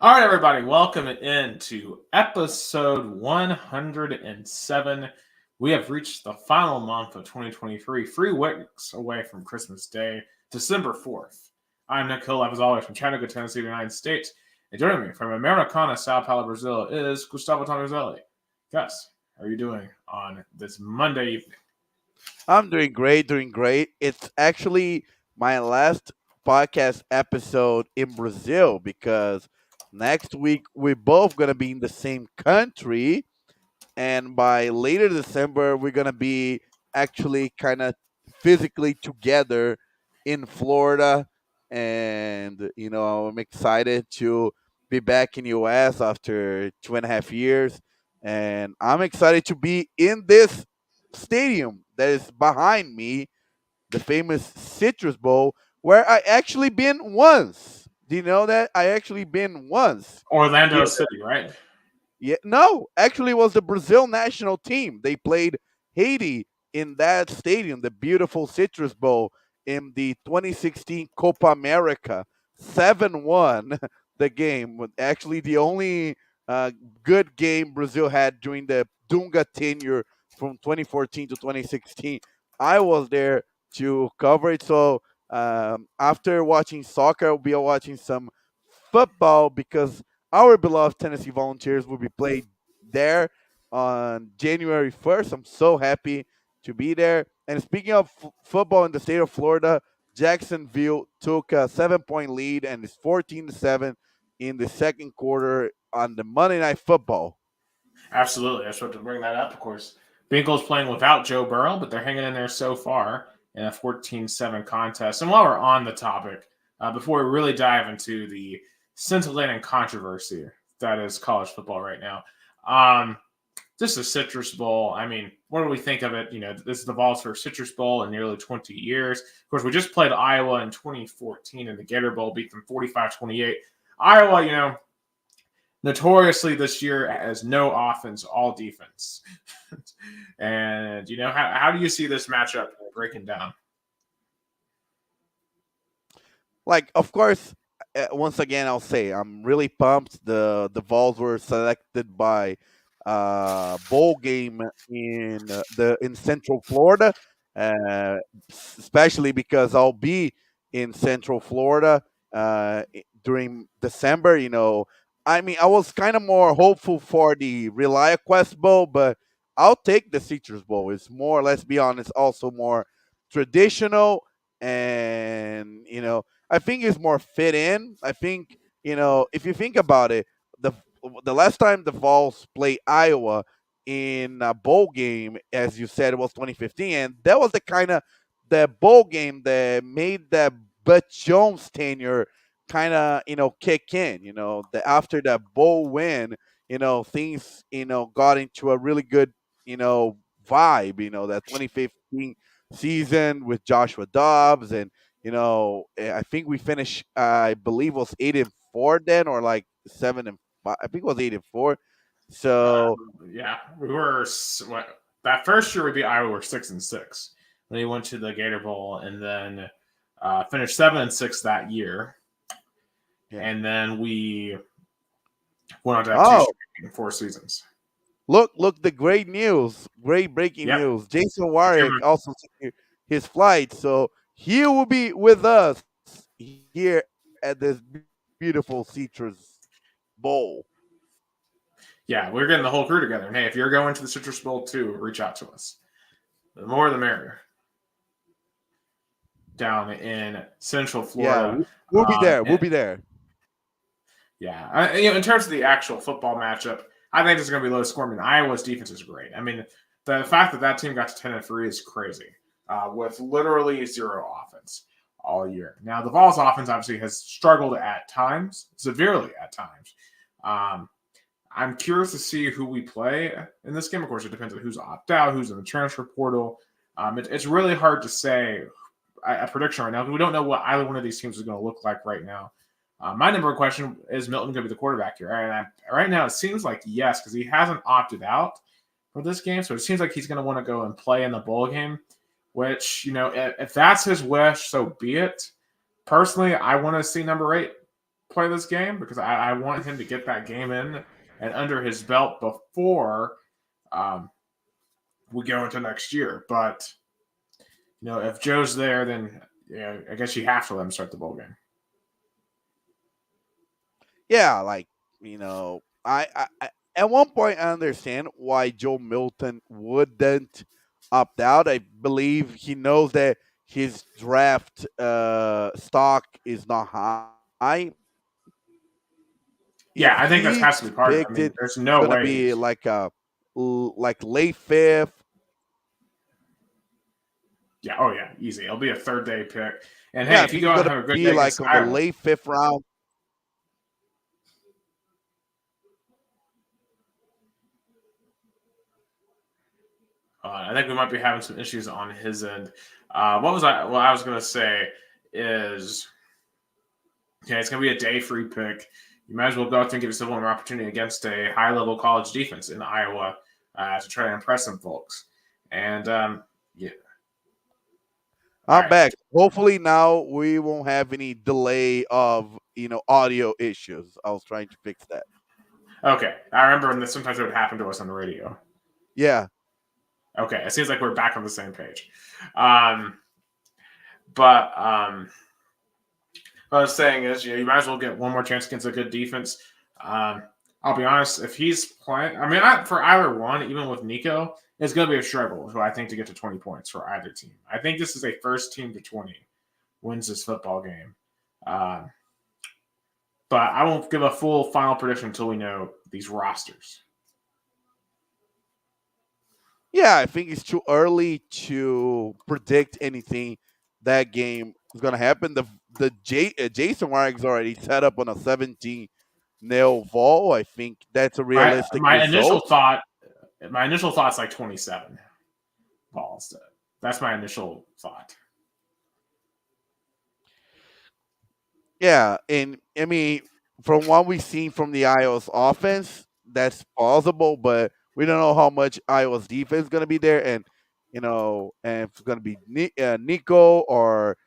All right, everybody, welcome into episode 107. We have reached the final month of 2023, 3 weeks away from Christmas Day, December 4th. I'm Nick Hill, as always, from Chattanooga, Tennessee, United States. And joining me from Americana, Sao Paulo, Brazil, is Gustavo Tomazeli. Gus, how are you doing on this Monday evening? I'm doing great, doing great. It's actually my last podcast episode in Brazil because next week we're both going to be in the same country. And by later December, we're going to be actually kind of physically together in Florida. And, I'm excited to be back in US after 2.5 years. And I'm excited to be in this stadium that is behind me, the famous Citrus Bowl, where I actually been once. Do you know that? I actually been once. Orlando City, right? Yeah, no, actually, it was the Brazil national team. They played Haiti in that stadium, the beautiful Citrus Bowl in the 2016 Copa America. 7-1 the game. Actually, the only uh, good game Brazil had during the Dunga tenure from 2014 to 2016. I was there to cover it. So after watching soccer, I'll be watching some football because our beloved Tennessee Volunteers will be played there on January 1st. I'm so happy to be there. And speaking of football in the state of Florida, Jacksonville took a 7-point lead and is 14-7 in the second quarter on the Monday Night Football. Absolutely. I was about to bring that up, of course. Bengals playing without Joe Burrow, but they're hanging in there so far in a 14-7 contest. And while we're on the topic, before we really dive into the scintillating controversy that is college football right now, this is Citrus Bowl. I mean, what do we think of it? This is the Vols' first Citrus Bowl in nearly 20 years. Of course, we just played Iowa in 2014 in the Gator Bowl, beat them 45-28. Iowa, notoriously this year has no offense, all defense. And how do you see this matchup breaking down? Like, of course, once again, I'll say I'm really pumped. The Vols were selected by bowl game in Central Florida, uh, especially because I'll be in Central Florida during December. I mean, I was kind of more hopeful for the ReliaQuest Bowl, but I'll take the Citrus Bowl. It's more, let's be honest, also more traditional, and I think it's more fit in. I think if you think about it, the the last time the Vols played Iowa in a bowl game, as you said, it was 2015, and that was the kind of the bowl game that made that Butch Jones tenure kind of kick in. After that bowl win, things got into a really good vibe. That 2015 season with Joshua Dobbs, and I think we finished. I believe it was 8-4 then, or like 7-5. I think it was 8-4. Uh, So yeah, we were that first year we beat Iowa. Were 6-6. Then we went to the Gator Bowl and then finished 7-6 that year. yeah. And then we went on to have two Oh, straight in 4 seasons. look! The great news, great breaking Yep. news. Jason Warwick also secured his flight, so he will be with us here at this beautiful Citrus Bowl. Yeah, we're getting the whole crew together. And hey, if you're going to the Citrus Bowl too, reach out to us. The more the merrier. Down in Central Yeah, Florida. we'll be there. We'll And be there. yeah, in terms of the actual football matchup, I think it's going to be low scoring. I mean, Iowa's defense is great. I mean, the fact that that team got to 10-3 is crazy, with literally zero offense all year. Now, the Vols' offense obviously has struggled at times, severely at times. Um, I'm curious to see who we play in this game. Of course, it depends on who's opt out, who's in the transfer portal. It's really hard to say a prediction right now because we don't know what either one of these teams is going to look like right now. My number one question is Milton going to be the quarterback here? And right now, it seems like yes, because he hasn't opted out for this game. So it seems like he's going to want to go and play in the bowl game, which, if that's his wish, so be it. Personally, I want to see number 8 play this game because I want him to get that game in and under his belt before um, we go into next year. But if Joe's there, then I guess you have to let him start the bowl game. Yeah, like I at one point I understand why Joe Milton wouldn't opt out. I believe he knows that his draft stock is not high. If Yeah, he I think that has to be picked part of it, it. I mean, there's it's no gonna way be he's. like like late fifth. Yeah, oh yeah, easy. It'll be a third day pick. And Yeah, hey, I if you think go it's out and gonna have a good be day like against on the Iowa, late fifth round. I think we might be having some issues on his end. What was I? What I was going to say is, it's going to be a day free pick. You might as well go out there and give yourself one more opportunity against a high level college defense in Iowa to try to impress some folks. And yeah, all I'm right, back. Hopefully now we won't have any delay of audio issues. I was trying to fix that. okay. I remember when this sometimes it would happen to us on the radio. Yeah. Okay, it seems like we're back on the same page. Um, but what I was saying is, you might as well get one more chance against a good defense. Um, I'll be honest, if he's playing, I mean, for either one, even with Nico, it's going to be a struggle, I think, to get to 20 points for either team. I think this is a first team to 20 wins this football game. Um, but I won't give a full final prediction until we know these rosters. Yeah, I think it's too early to predict anything that game is going to happen. Jason Warwick's already set up on a 17-0 vol. I think that's a My realistic my initial result. thought, is like 27 balls. That's my initial thought. Yeah, and I mean, from what we've seen from the Iowa's offense, that's plausible, but we don't know how much Iowa's defense is going to be there, and and if it's going to be Nico or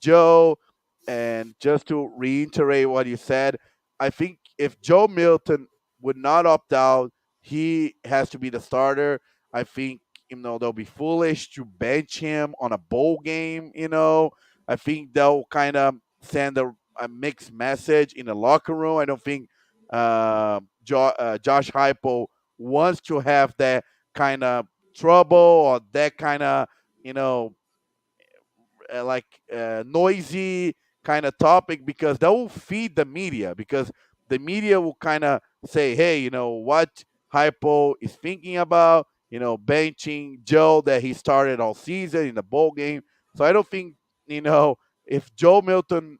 Joe. And just to reiterate what you said, I think if Joe Milton would not opt out, he has to be the starter. I think they'll be foolish to bench him on a bowl game. I think they'll kind of send a mixed message in the locker room. I don't think Josh Heupel wants to have that kind of trouble or that kind of you know noisy kind of topic, because that will feed the media, because the media will kind of say, hey, what Hypo is thinking about, benching Joe that he started all season in the bowl game. So I don't think, if Joe Milton,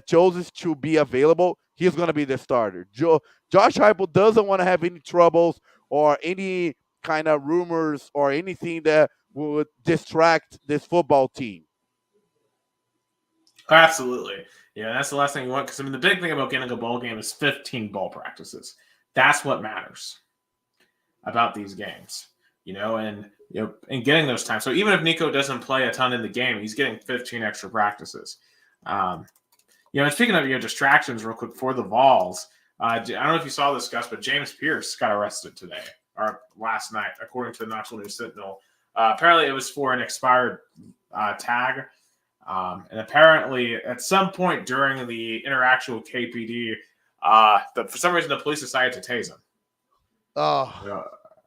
chooses to be available, he's going to be the starter. Josh Heupel doesn't want to have any troubles or any kind of rumors or anything that would distract this football team. Absolutely. Yeah, that's the last thing you want. Because, I mean, the big thing about getting a bowl game is 15 ball practices. That's what matters about these games, and getting those times. So even if Nico doesn't play a ton in the game, he's getting 15 extra practices. And speaking of distractions, real quick for the Vols, I don't know if you saw this, Gus, but James Pierce got arrested today or last night, according to the Knoxville News Sentinel. Apparently, it was for an expired tag. And apparently, at some point during the interaction with KPD, for some reason, the police decided to tase him. Oh,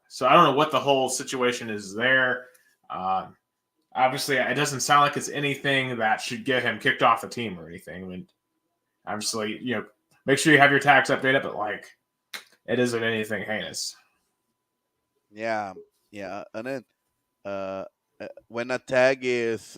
So I don't know what the whole situation is there. Obviously, it doesn't sound like it's anything that should get him kicked off the team or anything. I mean, obviously, make sure you have your tags updated, but it isn't anything heinous. yeah, yeah. And then when a tag gets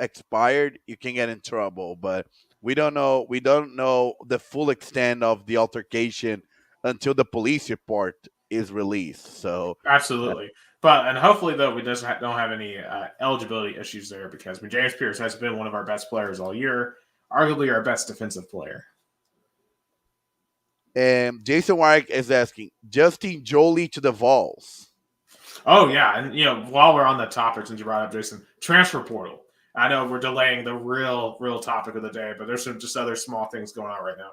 expired, you can get in trouble. But we don't know. We don't know the full extent of the altercation until the police report is released. So Absolutely. And hopefully, though, we don't have any eligibility issues there because James Pierce has been one of our best players all year, arguably our best defensive player. And Jason Warwick is asking Justin Jolie to the Vols. Oh, yeah. And, while we're on that topic, since you brought up Jason, transfer portal. I know we're delaying the real topic of the day, but there's some just other small things going on right now.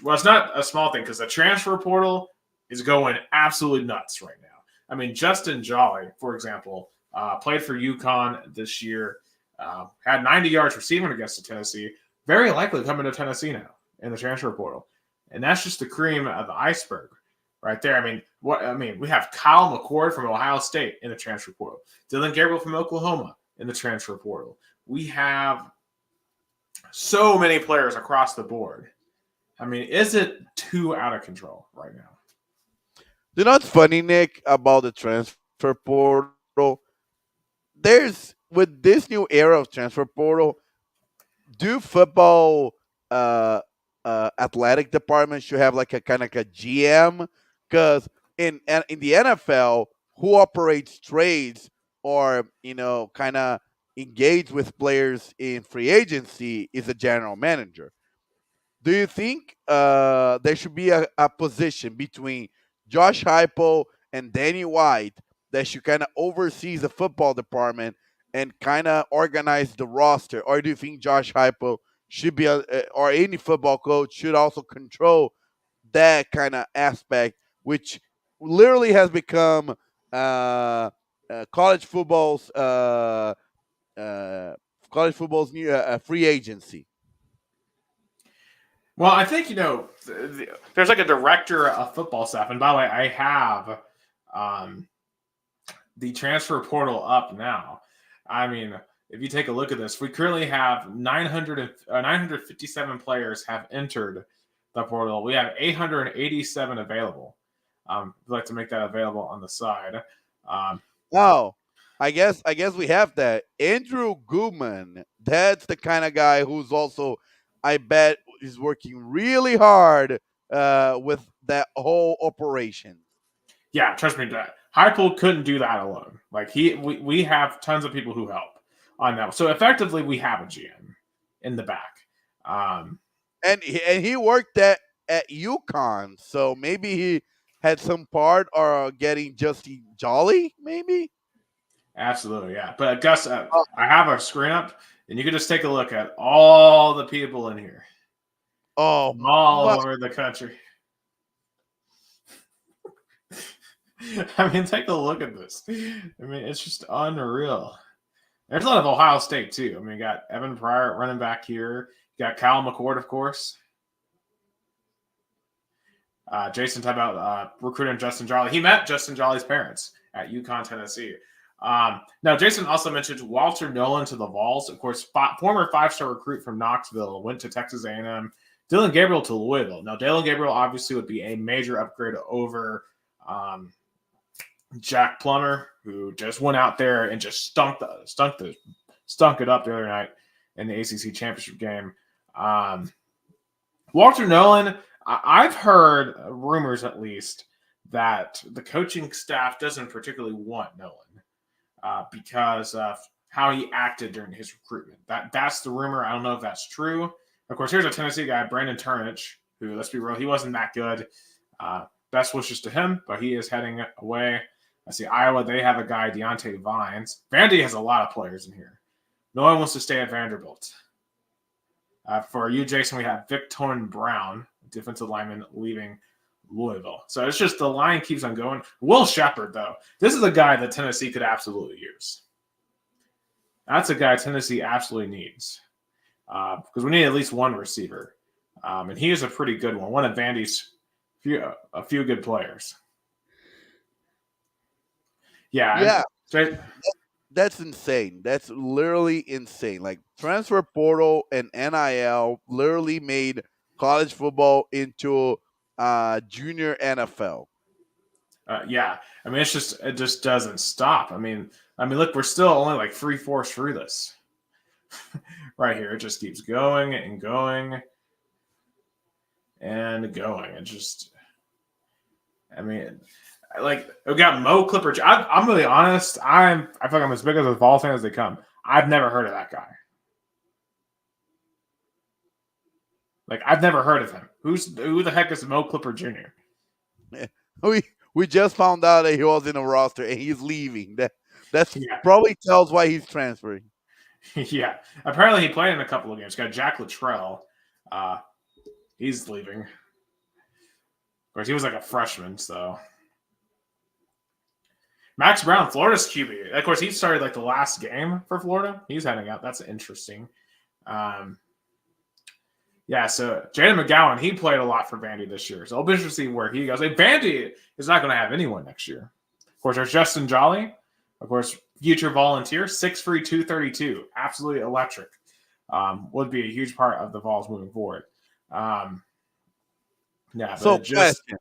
Well, it's not a small thing because the transfer portal is going absolutely nuts right now. I mean, Justin Jolly, for example, played for UConn this year, had 90 yards receiving against the Tennessee. Very likely coming to Tennessee now in the transfer portal, and that's just the cream of the iceberg right there. We have Kyle McCord from Ohio State in the transfer portal, Dylan Gabriel from Oklahoma in the transfer portal. We have so many players across the board. I mean, is it too out of control right now? You know what's funny, Nick, about the transfer portal? There's with this new era of transfer portal, do football uh athletic departments should have like a kind of like a GM, because in the NFL, who operates trades or kind of engage with players in free agency is a general manager. Do you think there should be a position between Josh Heupel and Danny White that should kind of oversee the football department and kind of organize the roster, or do you think Josh Heupel should be or any football coach should also control that kind of aspect, which literally has become college football's uh, new free agency? Well, I think there's like a director of football staff, and by the way, I have um, the transfer portal up now. I mean, if you take a look at this, we currently have 957 players have entered the portal. We have 887 available. We'd like to make that available on the side. Um, Oh, I guess we have that. Andrew Goodman, that's the kind of guy who's also, I bet, is working really hard with that whole operation. yeah, trust me, Heupel couldn't do that alone. Like we have tons of people who help on that. So effectively, we have a GM in the back. Um, And he worked at UConn, so maybe he had some part or getting Justin Jolly, maybe. Absolutely, yeah. But Gus, I have a screen up, and you can just take a look at all the people in here, Oh from all my! over the country. I mean, take a look at this. I mean, it's just unreal. There's a lot of Ohio State too. I mean, you got Evan Pryor running back here. You got Kyle McCord, of course. Jason talked about recruiting Justin Jolly. He met Justin Jolly's parents at UConn, Tennessee. Now, Jason also mentioned Walter Nolan to the Vols. Of course, former five-star recruit from Knoxville, went to Texas A&M. Dylan Gabriel to Louisville. Now, Dylan Gabriel obviously would be a major upgrade over Jack Plummer, who just went out there and just stunk it up the other night in the ACC championship game. Walter Nolan, I've heard rumors at least that the coaching staff doesn't particularly want Nolan because of how he acted during his recruitment. That's the rumor. I don't know if that's true. Of course, here's a Tennessee guy, Brandon Turnage, who, let's be real, he wasn't that good. Best wishes to him, but he is heading away. I see Iowa, they have a guy, Deontay Vines. Vandy has a lot of players in here. No one wants to stay at Vanderbilt. For you, Jason, we have Victor Brown, defensive lineman, leaving Louisville. So it's just the line keeps on going. Will Shepard, though, this is a guy that Tennessee could absolutely use. That's a guy Tennessee absolutely needs because we need at least one receiver. And he is a pretty good one of Vandy's a few good players. Yeah, that's insane. That's literally insane. Like transfer portal and NIL literally made college football into junior NFL. Yeah, I mean, it just doesn't stop. I mean, look, we're still only like 3/4 through this right here. It just keeps going and going and going. It just, I mean, like we got Mo Clipper. I'm really honest. I feel like I'm as big as a Vols fan as they come. I've never heard of that guy. Like I've never heard of him. Who the heck is Mo Clipper Jr.? We just found out that he was in a roster and he's leaving. That's Yeah. probably tells why he's transferring. Yeah, apparently he played in a couple of games. Got Jack Luttrell. Uh, he's leaving. Of course, he was like a freshman, so Max Brown, Florida's QB. Of course, he started like the last game for Florida. He's heading out. That's interesting. Um, yeah, so Jaden McGowan, he played a lot for Vandy this year. So it'll be interesting to see where he goes. Like, Vandy is not going to have anyone next year. Of course, there's Justin Jolly. Of course, future volunteer, 6'3", 232. Absolutely electric. Would be a huge part of the Vols moving forward. Yeah, but So, it just question.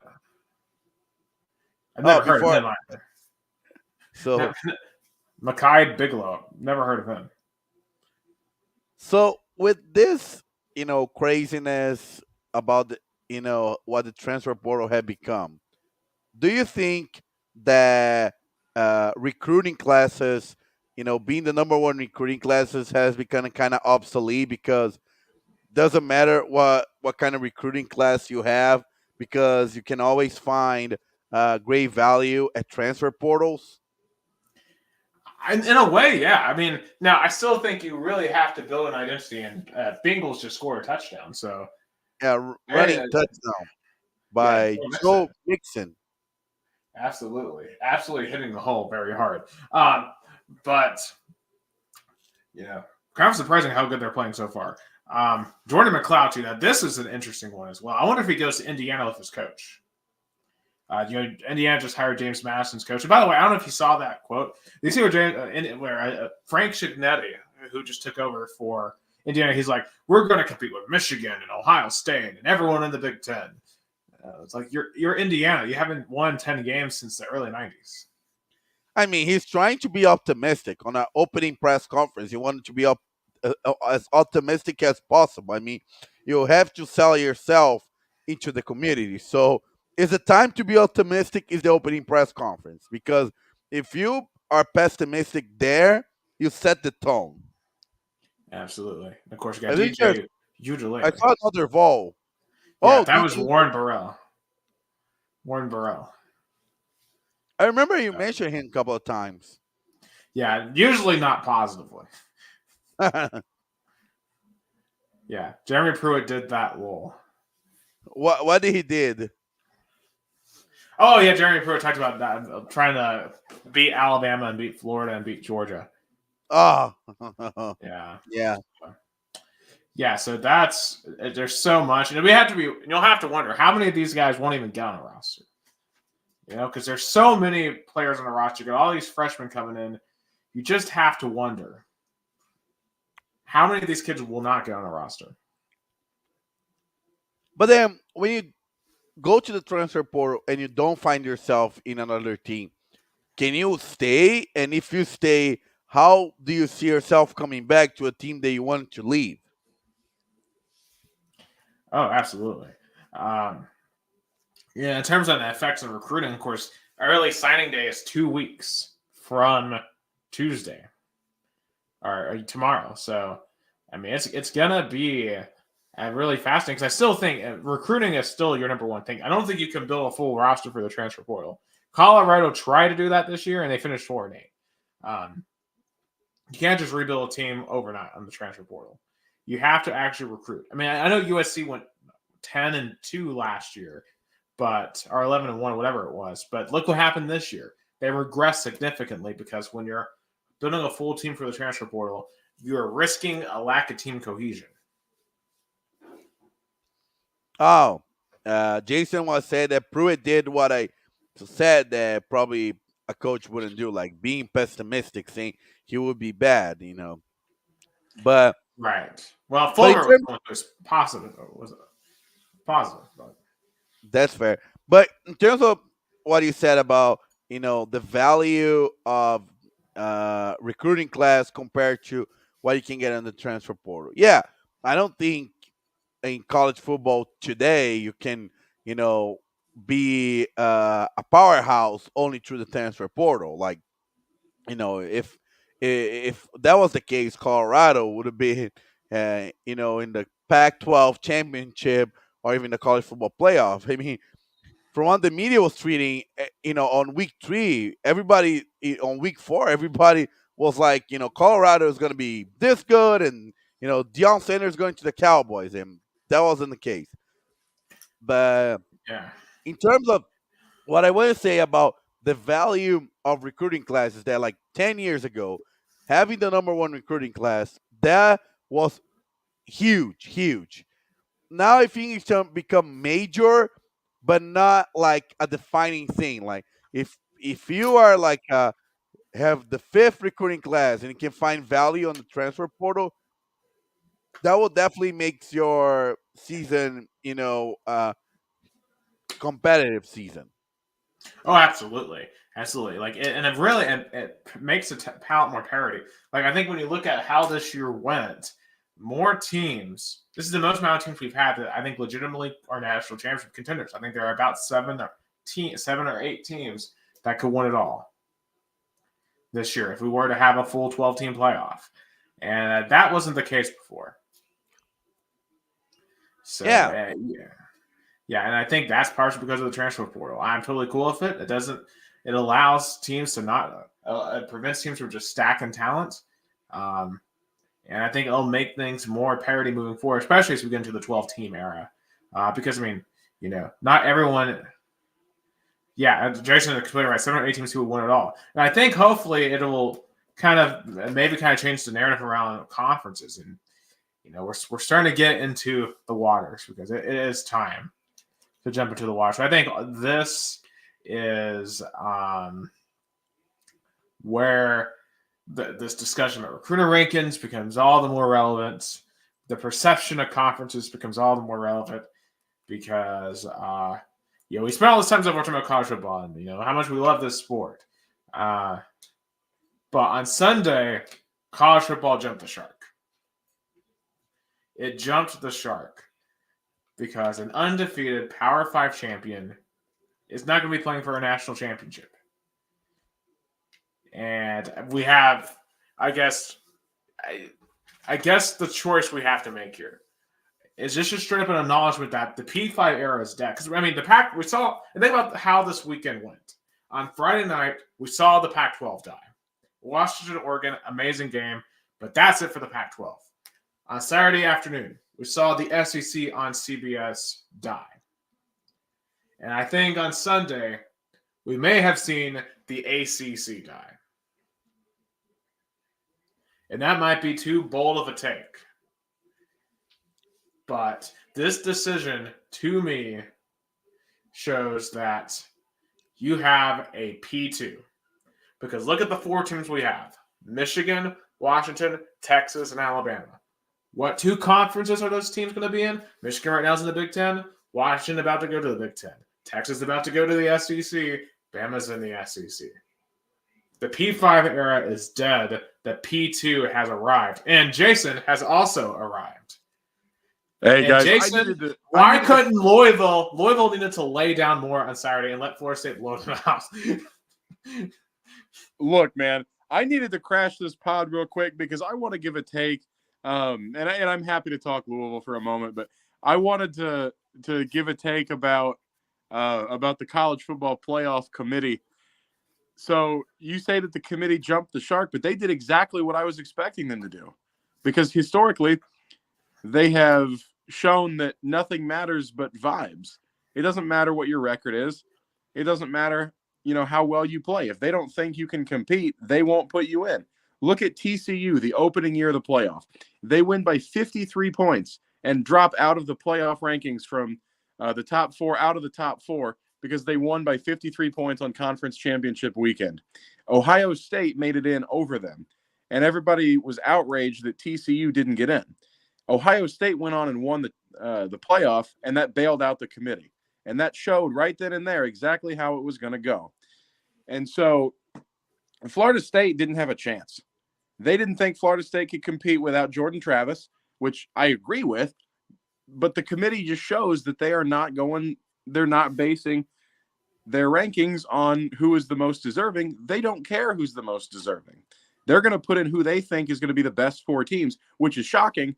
I've Oh, never heard of before him either. so Makai Bigelow, never heard of him. so with this, craziness about what the transfer portal had become. Do you think that recruiting classes, being the number one recruiting classes, has become kind of obsolete because doesn't matter what kind of recruiting class you have because you can always find great value at transfer portals? In a way, yeah. I mean, now I still think you really have to build an identity, and Bengals just scored a touchdown. So, Running eh, touchdown yeah, by Joe Mixon. absolutely hitting the hole very hard. But yeah, kind of surprising how good they're playing so far. Jordan McLeod too. Now this is an interesting one as well. I wonder if he goes to Indiana with his coach. Indiana just hired James Madison's coach. And by the way, I don't know if you saw that quote. You see where Frank Cignetti, who just took over for Indiana, he's like, "We're going to compete with Michigan and Ohio State and everyone in the Big Ten." It's like you're Indiana. You haven't won 10 games since the early '90s. I mean, he's trying to be optimistic on an opening press conference. He wanted to be as optimistic as possible. I mean, you have to sell yourself into the community. So, is the time to be optimistic is the opening press conference because if you are pessimistic there, you set the tone. Absolutely. And of course, you got I think there's. DJ I Ujulari. saw another Vol. Yeah, Oh, that did was you? Warren Burrell. Warren Burrell. I remember you mentioned him a couple of times. Yeah, usually not positively. Yeah, Jeremy Pruitt did that role. What did he did? Oh yeah, Jeremy Pruitt talked about that, trying to beat Alabama and beat Florida and beat Georgia. Oh, Yeah, yeah. yeah. So there's so much, and we have to be. You'll have to wonder how many of these guys won't even get on a roster. Because there's so many players on the roster. You got all these freshmen coming in. You just have to wonder how many of these kids will not get on a roster. But then when you go to the transfer portal and you don't find yourself in another team, can you stay? And if you stay, how do you see yourself coming back to a team that you want to leave? Oh, absolutely. Um, yeah, in terms of the effects of recruiting, of course, early signing day is 2 weeks from Tuesday or tomorrow. So, I mean, it's gonna be really fascinating because I still think recruiting is still your number one thing. I don't think you can build a full roster for the transfer portal. Colorado tried to do that this year and they finished 4-8. Um, you can't just rebuild a team overnight on the transfer portal. You have to actually recruit. I mean, I know USC went 10-2 last year, but or 11-1, whatever it was. But look what happened this year. They regressed significantly because when you're building a full team for the transfer portal, you're risking a lack of team cohesion. Oh, Jason was saying that Pruitt did what I said that probably a coach wouldn't do, like being pessimistic, saying he would be bad. But Right. Well, but in Fulmer terms, was positive. Was positive, but that's fair. But in terms of what you said about the value of recruiting class compared to what you can get in the transfer portal, yeah, I don't think in college football today you can be a powerhouse only through the transfer portal. Like if that was the case, Colorado would have been in the Pac-12 championship or even the college football playoff. I mean, from what the media was treating, on week 3, everybody on week 4, everybody was like, Colorado is going to be this good, and Deion Sanders going to the Cowboys, and that wasn't the case. But Yeah. in terms of what I want to say about the value of recruiting class is that, like, 10 years ago, having the number one recruiting class, that was huge, huge. Now I think it's going to become major, but not like a defining thing. Like, if you are like have the fifth recruiting class and you can find value on the transfer portal, that will definitely make your season, competitive season. Oh, absolutely, absolutely. Like, and it really it makes the palette more parity. Like, I think when you look at how this year went, more teams. This is the most amount of teams we've had that I think legitimately are national championship contenders. I think there are about 7 or 8 teams that could win it all this year if we were to have a full 12-team playoff, and that wasn't the case before. So Yeah. yeah. Yeah, and I think that's partially because of the transfer portal. I'm totally cool with it. It doesn't. It allows teams to not. It prevents teams from just stacking talent, and I think it'll make things more parity moving forward, especially as we get into the 12-team era. Because I mean, not everyone. Yeah, Jason is completely right. 7 or 8 teams who will win it all, and I think hopefully it'll maybe change the narrative around conferences, and we're starting to get into the waters because it is time to jump into the water. So I think this is where this discussion about recruiter rankings becomes all the more relevant. The perception of conferences becomes all the more relevant because we spent all this time talking about college football and how much we love this sport. But on Sunday, college football jumped the shark. It jumped the shark because an undefeated Power 5 champion is not going to be playing for a national championship. And we have, I guess the choice we have to make here is just a straight up an acknowledgement that the P5 era is dead. Because, I mean, the Pac, we saw, and think about how this weekend went. On Friday night, we saw the Pac-12 die. Washington, Oregon, amazing game, but that's it for the Pac-12. On Saturday afternoon, we saw the SEC on CBS die. And I think on Sunday, we may have seen the ACC die. And that might be too bold of a take. But this decision, to me, shows that you have a P2. Because look at the 4 teams we have. Michigan, Washington, Texas, and Alabama. What 2 conferences are those teams going to be in? Michigan right now is in the Big Ten. Washington about to go to the Big Ten. Texas about to go to the SEC. Bama's in the SEC. The P5 era is dead. The P2 has arrived. And Jason has also arrived. Hey, and guys. Jason, why couldn't Louisville needed to lay down more on Saturday and let Florida State blow them out? Look, man, I needed to crash this pod real quick because I want to give a take. And I'm happy to talk Louisville for a moment, but I wanted to give a take about the college football playoff committee. So you say that the committee jumped the shark, but they did exactly what I was expecting them to do, because historically they have shown that nothing matters but vibes. It doesn't matter what your record is. It doesn't matter, how well you play. If they don't think you can compete, they won't put you in. Look at TCU, the opening year of the playoff. They win by 53 points and drop out of the playoff rankings from the top 4 out of the top 4 because they won by 53 points on conference championship weekend. Ohio State made it in over them, and everybody was outraged that TCU didn't get in. Ohio State went on and won the playoff, and that bailed out the committee. And that showed right then and there exactly how it was going to go. And so Florida State didn't have a chance. They didn't think Florida State could compete without Jordan Travis, which I agree with. But the committee just shows that they're not basing their rankings on who is the most deserving. They don't care who's the most deserving. They're going to put in who they think is going to be the best 4 teams, which is shocking.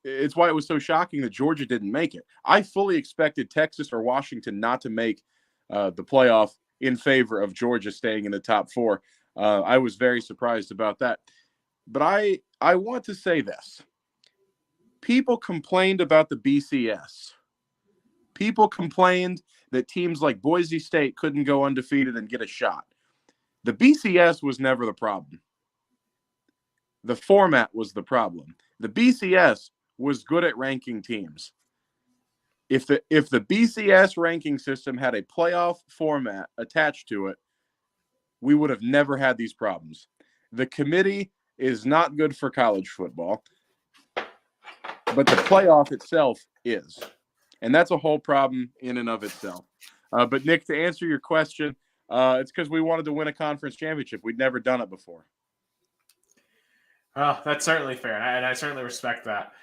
It's why it was so shocking that Georgia didn't make it. I fully expected Texas or Washington not to make the playoff in favor of Georgia staying in the top 4. I was very surprised about that. But I want to say this. People complained about the BCS. People complained that teams like Boise State couldn't go undefeated and get a shot. The BCS was never the problem. The format was the problem. The BCS was good at ranking teams. If the BCS ranking system had a playoff format attached to it, we would have never had these problems. The committee is not good for college football, but the playoff itself is. And that's a whole problem in and of itself. But Nick, to answer your question, it's because we wanted to win a conference championship. We'd never done it before. Well, that's certainly fair, and I certainly respect that.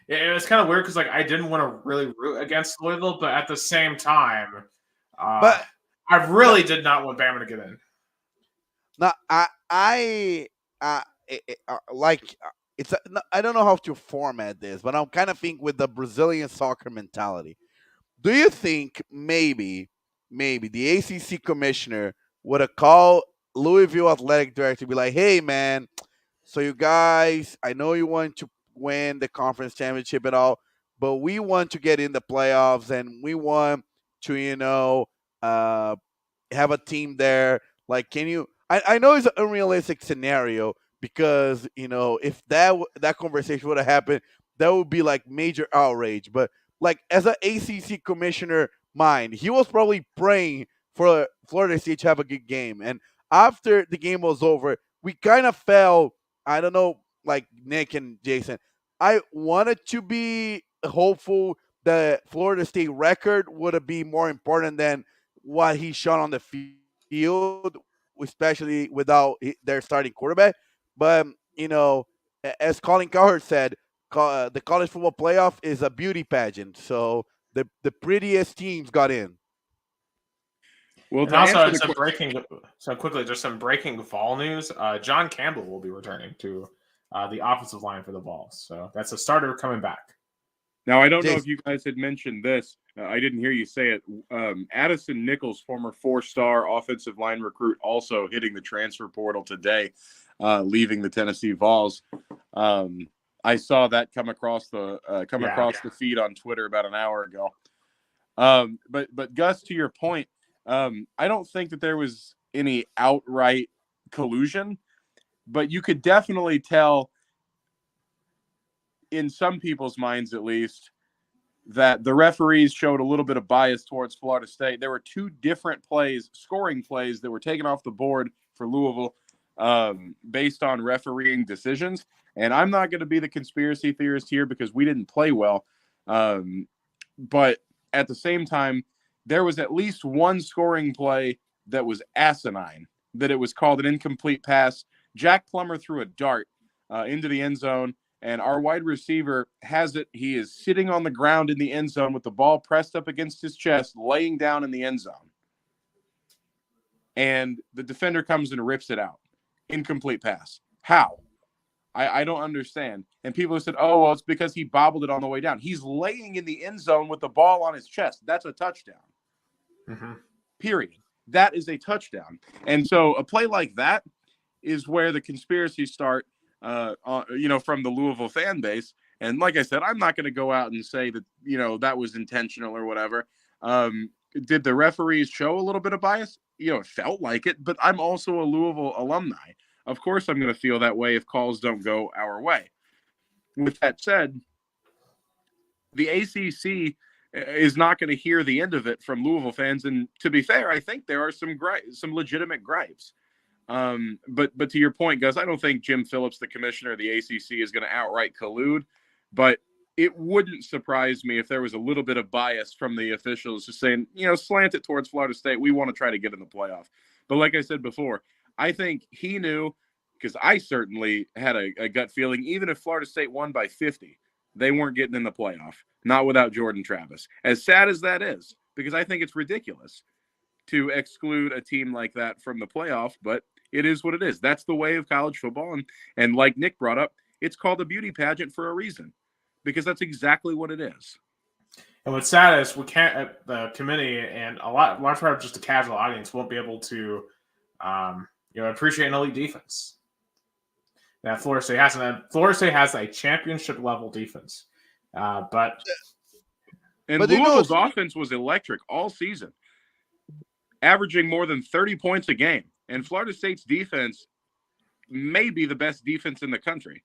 It was kind of weird because I didn't want to really root against Louisville, but at the same time, But I really did not want Bama to get in. no, it's I don't know how to format this, but I'm kind of think with the Brazilian soccer mentality. Do you think maybe the ACC commissioner would have called Louisville athletic director to be like, "Hey, man, so you guys, I know you want to win the conference championship and all, but we want to get in the playoffs and we want to, have a team there. Like, can you? I know it's an unrealistic scenario because if that conversation would have happened, that would be like major outrage. But like as an ACC commissioner, mind he was probably praying for Florida State to have a good game. And after the game was over, we kind of felt, I don't know, like Nick and Jason, I wanted to be hopeful that Florida State record would be more important than what he shot on the field, especially without their starting quarterback. But as Colin Cowherd said, the college football playoff is a beauty pageant. So the prettiest teams got in. Well, And to also, answer just some breaking Vol news. John Campbell will be returning to the offensive line for the Vols. So that's a starter coming back. Now, I don't know Jason. if you guys had mentioned this. I didn't hear you say it. Addison Nichols, former 4-star offensive line recruit, also hitting the transfer portal today, leaving the Tennessee Vols. I saw that come across the feed on Twitter about an hour ago. But Gus, to your point, I don't think that there was any outright collusion, but you could definitely tell, in some people's minds at least, that the referees showed a little bit of bias towards Florida State. There were two different scoring plays that were taken off the board for Louisville based on refereeing decisions. And I'm not going to be the conspiracy theorist here because we didn't play well. But at the same time, there was at least one scoring play that was asinine, that it was called an incomplete pass. Jack Plummer threw a dart into the end zone, and our wide receiver has it. He is sitting on the ground in the end zone with the ball pressed up against his chest, laying down in the end zone. And the defender comes and rips it out. Incomplete pass. How? I don't understand. And people have said, oh, well, it's because he bobbled it on the way down. He's laying in the end zone with the ball on his chest. That's a touchdown. Mm-hmm. Period. That is a touchdown. And so a play like that is where the conspiracies start, from the Louisville fan base. And like I said, I'm not going to go out and say that, that was intentional or whatever. Did the referees show a little bit of bias? It felt like it, but I'm also a Louisville alumni. Of course, I'm going to feel that way if calls don't go our way. With that said, the ACC is not going to hear the end of it from Louisville fans. And to be fair, I think there are some legitimate gripes. But to your point, Gus, I don't think Jim Phillips, the commissioner of the ACC, is going to outright collude. But it wouldn't surprise me if there was a little bit of bias from the officials just saying, slant it towards Florida State. We want to try to get in the playoff. But like I said before, I think he knew, because I certainly had a gut feeling, even if Florida State won by 50, they weren't getting in the playoff, not without Jordan Travis. As sad as that is, because I think it's ridiculous to exclude a team like that from the playoff, but it is what it is. That's the way of college football. And like Nick brought up, it's called a beauty pageant for a reason, because that's exactly what it is. And what's sad is we can't, the committee and a large part of just a casual audience won't be able to Appreciate an elite defense. That Florida State has a championship level defense, but Louisville's offense was electric all season, averaging more than 30 points a game. And Florida State's defense may be the best defense in the country.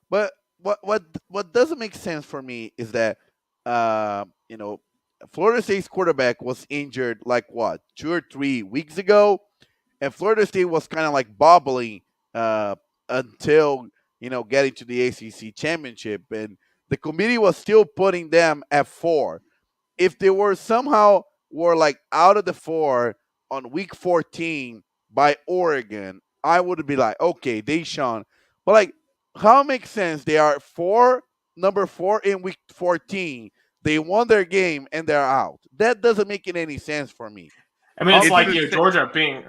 But what doesn't make sense for me is that Florida State's quarterback was injured like 2 or 3 weeks ago, and Florida State was kind of like bobbling until getting to the ACC championship, and the committee was still putting them at 4. If they were somehow like out of the 4 on week 14 by Oregon, I would be like, okay, Deshaun. But like, how it makes sense? They are number 4 in week 14. They won their game and they're out. That doesn't make any sense for me. I mean, it's like Georgia being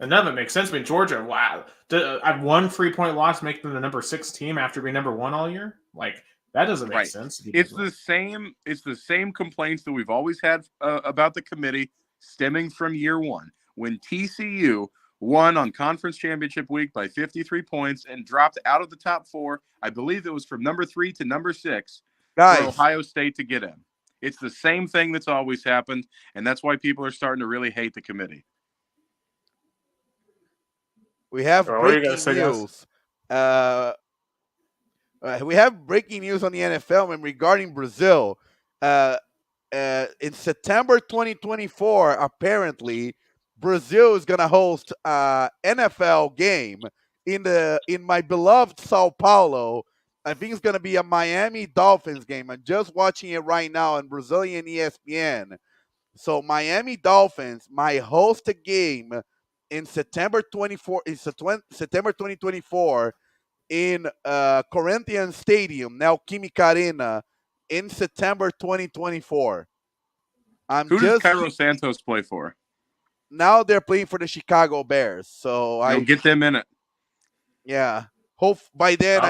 another makes sense. I mean, Georgia, wow, I've 1 3-point loss, make them the number 6 team after being number 1 all year. Like that doesn't make sense. It's the same complaints that we've always had about the committee, stemming from year 1 when TCU won on conference championship week by 53 points and dropped out of the top 4. I believe it was from number 3 to number 6 for Ohio State to get in. It's the same thing that's always happened, and that's why people are starting to really hate the committee. We have breaking news. We have breaking news on the NFL and regarding Brazil. In September 2024, apparently, Brazil is gonna host an NFL game in my beloved Sao Paulo. I think it's gonna be a Miami Dolphins game. I'm just watching it right now on Brazilian ESPN. So Miami Dolphins might host a game in September 2024 in Corinthians Stadium, now Química Arena, in September 2024. Who does Cairo Santos play for? Now they're playing for the Chicago Bears. So I'll get them in it. Yeah. By then,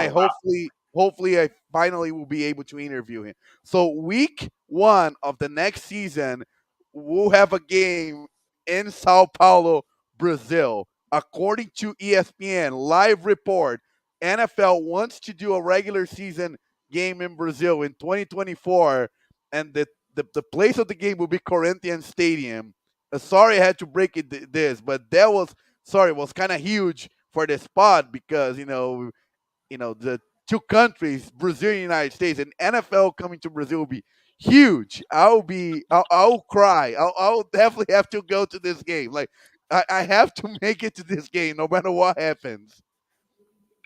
hopefully I finally will be able to interview him. So week 1 of the next season, we'll have a game in Sao Paulo, Brazil. According to ESPN live report, NFL wants to do a regular season game in Brazil in 2024, and the place of the game will be Corinthians Stadium. Sorry I had to break this, but that was kind of huge for the spot because the 2 countries, Brazil and United States, and NFL coming to Brazil will be huge. I'll cry. I'll definitely have to go to this game. Like I have to make it to this game no matter what happens.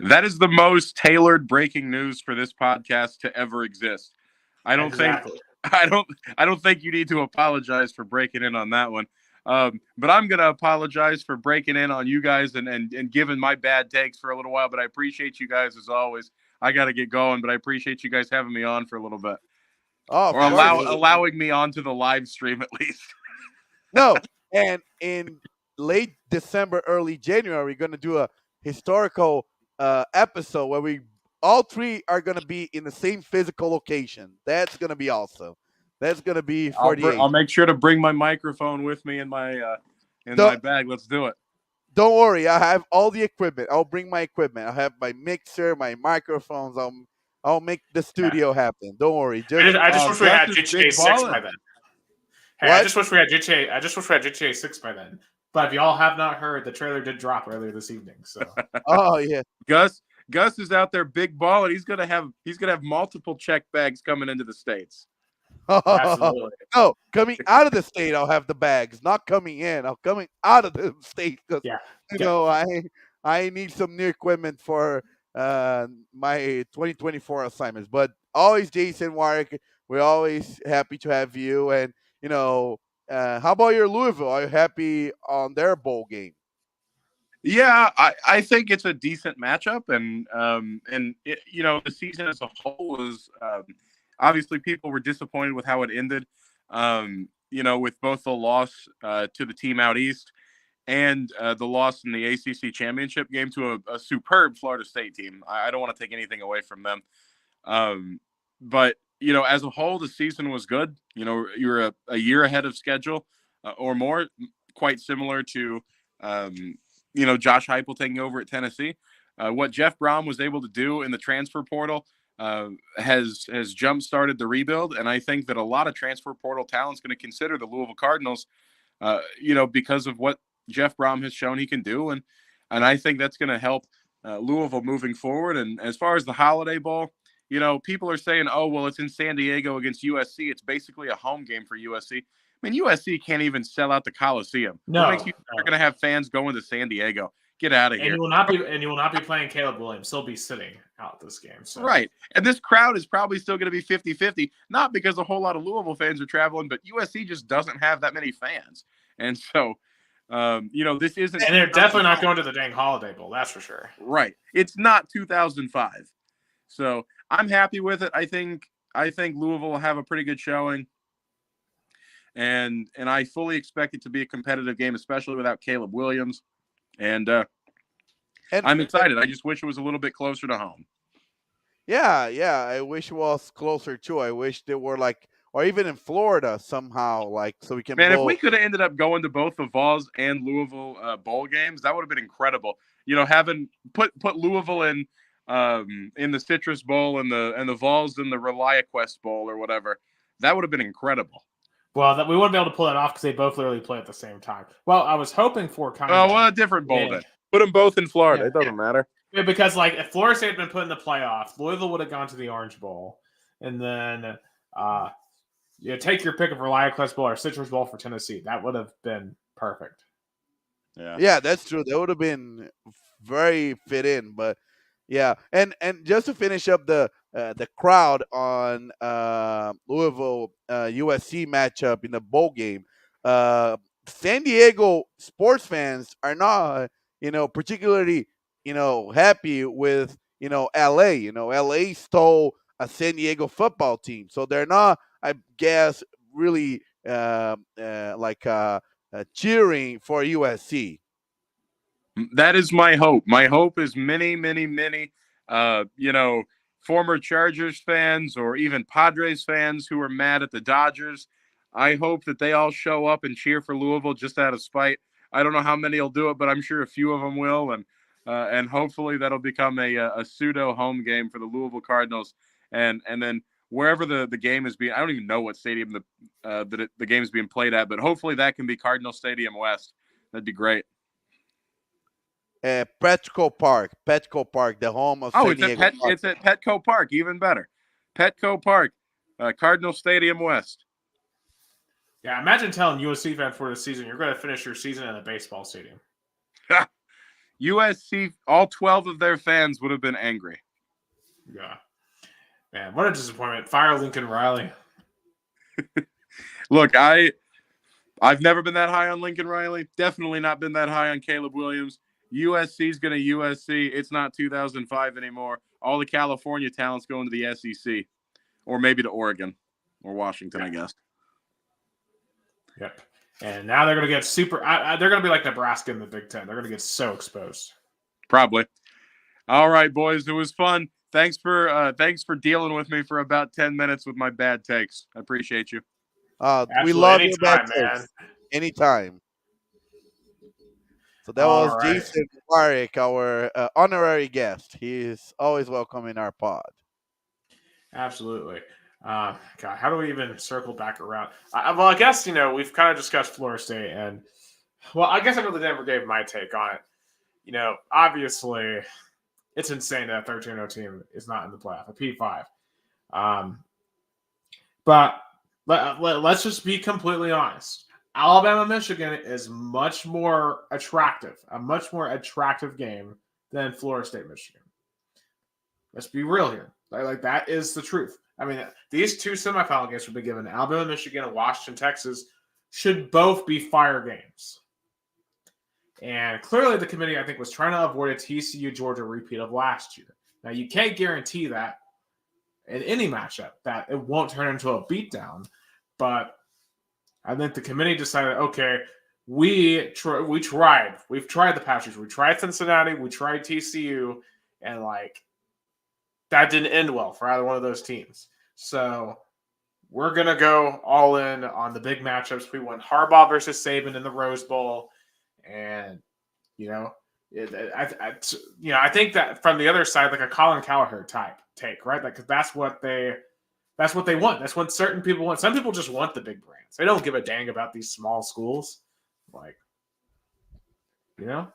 That is the most tailored breaking news for this podcast to ever exist. I don't think you need to apologize for breaking in on that one. But I'm going to apologize for breaking in on you guys and giving my bad takes for a little while. But I appreciate you guys as always. I got to get going, but I appreciate you guys having me on for a little bit. Oh, or allowing me onto the live stream at least. No, and in late December, early January, we're going to do a historical episode where we all 3 are going to be in the same physical location. That's going to be awesome. That's going to be 48. I'll make sure to bring my microphone with me in my my bag. Let's do it. Don't worry. I have all the equipment. I'll bring my equipment. I have my mixer, my microphones. I'll make the studio happen. Don't worry. I just wish we had GTA 6 by then. Hey, I just wish we had GTA 6 by then. But if y'all have not heard, the trailer did drop earlier this evening. So oh yeah. Gus is out there big balling. He's gonna have multiple check bags coming into the States. Absolutely. No, coming out of the state, I'll have the bags. Not coming in. I'm coming out of the state because I need some new equipment for my 2024 assignments. But always, Jason Warwick, we're always happy to have you. And how about your Louisville? Are you happy on their bowl game? Yeah, I think it's a decent matchup, and the season as a whole was. Obviously, people were disappointed with how it ended, with both the loss to the team out east and the loss in the ACC championship game to a superb Florida State team. I don't want to take anything away from them. But, as a whole, the season was good. You were a year ahead of schedule. or more, quite similar to, Josh Heupel taking over at Tennessee. What Jeff Brom was able to do in the transfer portal has jump-started the rebuild, and I think that a lot of transfer portal talent's going to consider the Louisville Cardinals, because of what Jeff Brom has shown he can do, and I think that's going to help Louisville moving forward. And as far as the Holiday Bowl, people are saying, oh, well, it's in San Diego against USC. It's basically a home game for USC. I mean, USC can't even sell out the Coliseum. No, what makes you think they're going to have fans going to San Diego? Get out of here. You will not be playing Caleb Williams. He'll be sitting out this game. So. Right. And this crowd is probably still going to be 50-50, not because a whole lot of Louisville fans are traveling, but USC just doesn't have that many fans. And so, this isn't. And they're definitely not going to the dang Holiday Bowl. That's for sure. Right. It's not 2005. So I'm happy with it. I think Louisville will have a pretty good showing. And I fully expect it to be a competitive game, especially without Caleb Williams. And I'm excited. I just wish it was a little bit closer to home. Yeah. I wish it was closer too. I wish they were or even in Florida somehow, so we can. Man, if we could have ended up going to both the Vols and Louisville bowl games, that would have been incredible. Having put Louisville in the Citrus Bowl and the Vols in the ReliaQuest Bowl or whatever, that would have been incredible. Well, we wouldn't be able to pull that off because they both literally play at the same time. Well, I was hoping for kind of. Oh, well, a different bowl then. Put them both in Florida. Yeah. It doesn't matter. Yeah, because if Florida State had been put in the playoffs, Louisville would have gone to the Orange Bowl, and then take your pick of ReliaQuest Bowl or Citrus Bowl for Tennessee. That would have been perfect. Yeah, that's true. That would have been very fit in. But yeah, and just to finish up the crowd on Louisville USC matchup in the bowl game, San Diego sports fans are not particularly happy with LA. LA stole a San Diego football team, so they're not, I guess, really cheering for USC. That is my hope. My hope is many, many, many, former Chargers fans or even Padres fans who are mad at the Dodgers. I hope that they all show up and cheer for Louisville just out of spite. I don't know how many will do it, but I'm sure a few of them will, and hopefully that'll become a pseudo home game for the Louisville Cardinals, and then wherever the game is being, I don't even know what stadium the game is being played at, but hopefully that can be Cardinal Stadium West. That'd be great. Petco Park, the home of San Diego. It's at Petco Park, even better. Petco Park, Cardinal Stadium West. Yeah, imagine telling USC fans for the season you're going to finish your season in a baseball stadium. USC, all 12 of their fans would have been angry. Yeah. Man, what a disappointment. Fire Lincoln Riley. Look, I've never been that high on Lincoln Riley. Definitely not been that high on Caleb Williams. USC's going to USC. It's not 2005 anymore. All the California talent's going to the SEC, or maybe to Oregon or Washington, I guess. Yep. And now they're going to get they're going to be like Nebraska in the Big Ten. They're going to get so exposed. Probably. All right, boys. It was fun. Thanks for dealing with me for about 10 minutes with my bad takes. I appreciate you. We love your bad takes. Anytime. So that was right. Jason Warwick, our honorary guest. He is always welcome in our pod. Absolutely. God, how do we even circle back around? Well, I guess, we've kind of discussed Florida State, and, I guess I really never gave my take on it. Obviously, it's insane that a 13-0 team is not in the playoff, a P5. But let's just be completely honest. Alabama, Michigan is a much more attractive game than Florida State, Michigan. Let's be real here. Like that is the truth. I mean, these two semifinal games will be given. Alabama, Michigan, and Washington, Texas should both be fire games. And clearly the committee, I think, was trying to avoid a TCU Georgia repeat of last year. Now, you can't guarantee that in any matchup that it won't turn into a beatdown, but I think the committee decided, okay, we tried. We've tried the past years. We tried Cincinnati. We tried TCU. And, that didn't end well for either one of those teams. So we're gonna go all in on the big matchups. We want Harbaugh versus Saban in the Rose Bowl, and you know, I think that from the other side, like a Colin Cowherd type take, right? Like, 'cause that's what they want. That's what certain people want. Some people just want the big brands. They don't give a dang about these small schools, like, you know.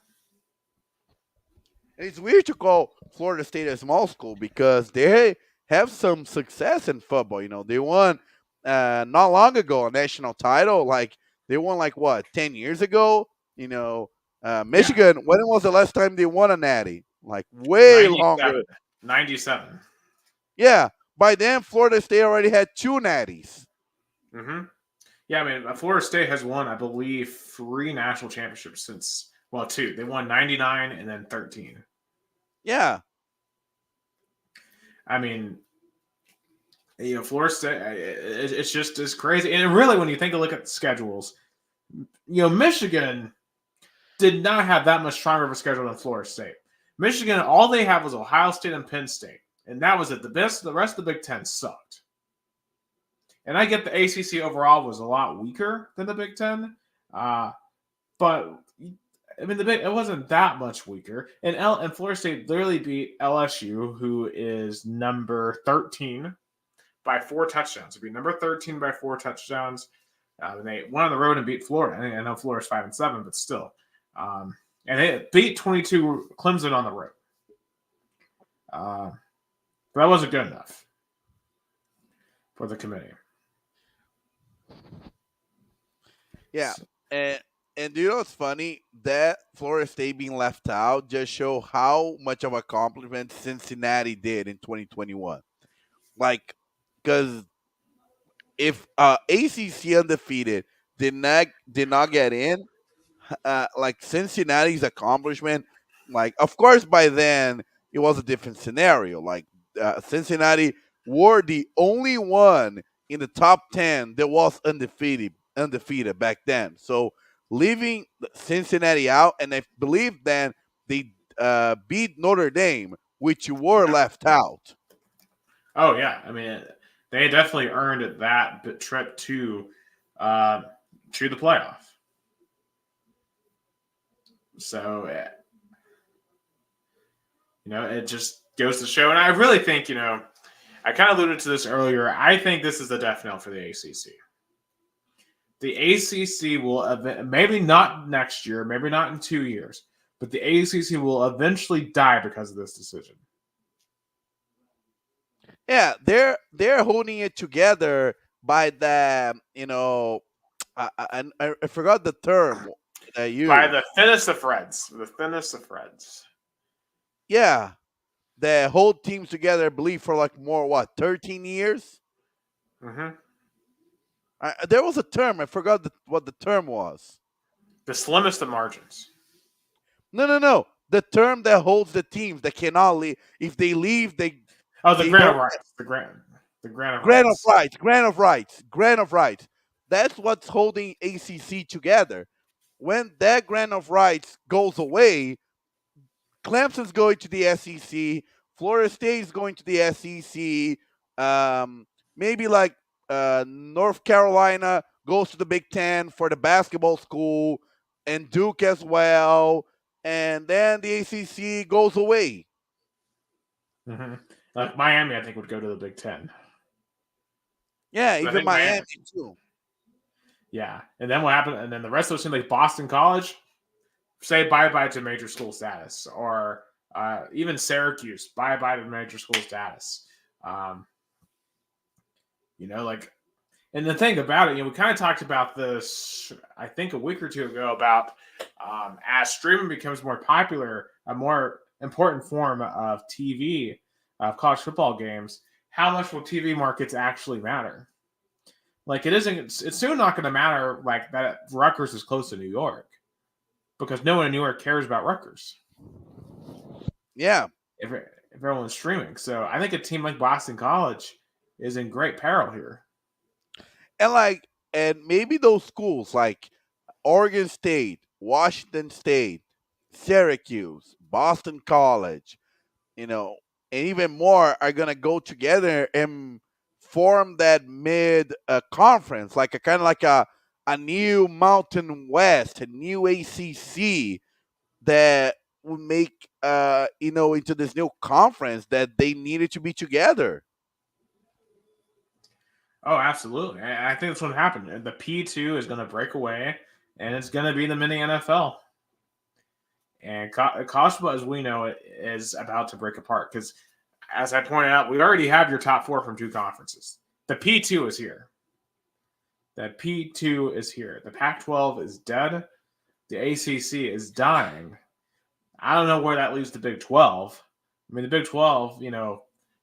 And it's weird to call Florida State a small school because they have some success in football. They won not long ago a national title. Like they won like what 10 years ago. Yeah, Michigan. When was the last time they won a natty? Like way longer. 97. 97. Yeah. By then, Florida State already had two natties. Mm-hmm. Yeah, I mean, Florida State has won, I believe, 3 national championships since. Well, 2. They won 99 and then 13. Yeah. I mean, Florida State, it's just as crazy. And really, when you take a look at the schedules, Michigan did not have that much stronger of a schedule than Florida State. Michigan, all they have was Ohio State and Penn State. And that was it. The rest of the Big Ten sucked. And I get the ACC overall was a lot weaker than the Big Ten. But, I mean, it wasn't that much weaker. And Florida State literally beat LSU, who is number 13, by 4 touchdowns. It'd be number 13 by 4 touchdowns. And they went on the road and beat Florida. I know Florida's 5-7, but still. And they beat 22 Clemson on the road. But that wasn't good enough for the committee. Yeah. And do you know what's funny? That Florida State being left out just show how much of a compliment Cincinnati did in 2021. Like, because if ACC undefeated did not get in, like Cincinnati's accomplishment, like of course by then it was a different scenario. Like Cincinnati were the only one in the top 10 that was undefeated back then. So leaving Cincinnati out, and I believe then they beat Notre Dame, which were left out. Oh yeah, I mean they definitely earned that trip to the playoff. So it just goes to show, and I really think I kind of alluded to this earlier. I think this is the death knell for the ACC. The ACC will maybe not next year, maybe not in 2 years, but the ACC will eventually die because of this decision. Yeah, they're holding it together by the I forgot the term that you by the thinnest of threads. The thinnest of threads. Yeah, the whole team's together, I believe, for like 13 years. Mm-hmm. There was a term. I forgot what the term was. The slimmest of margins. No. The term that holds the teams that cannot leave. If they leave, the grant of rights. The grant of rights. That's what's holding ACC together. When that grant of rights goes away, Clemson's going to the SEC. Florida State is going to the SEC. Maybe like North Carolina goes to the Big Ten for the basketball school, and Duke as well. And then the ACC goes away. Mm-hmm. Like Miami, I think, would go to the Big Ten. Yeah, even Miami too. Yeah, and then what happened? And then the rest of those teams, like Boston College, say bye-bye to major school status, or even Syracuse, bye-bye to major school status. And the thing about it, we kind of talked about this, I think, a week or two ago about as streaming becomes more popular, a more important form of TV, of college football games, how much will TV markets actually matter? Like, it's soon not going to matter like that Rutgers is close to New York, because no one in New York cares about Rutgers. Yeah. If everyone's streaming. So I think a team like Boston College is in great peril here. And maybe those schools like Oregon State, Washington State, Syracuse, Boston College, and even more are going to go together and form that mid conference, like a kind of like a new Mountain West, a new ACC that would make into this new conference that they needed to be together. Oh, absolutely. I think that's what happened. The P2 is going to break away, and it's going to be the mini NFL. And college football, as we know it, is about to break apart because, as I pointed out, we already have your top 4 from 2 conferences. The P2 is here. The P2 is here. The Pac-12 is dead. The ACC is dying. I don't know where that leaves the Big 12. I mean, the Big 12,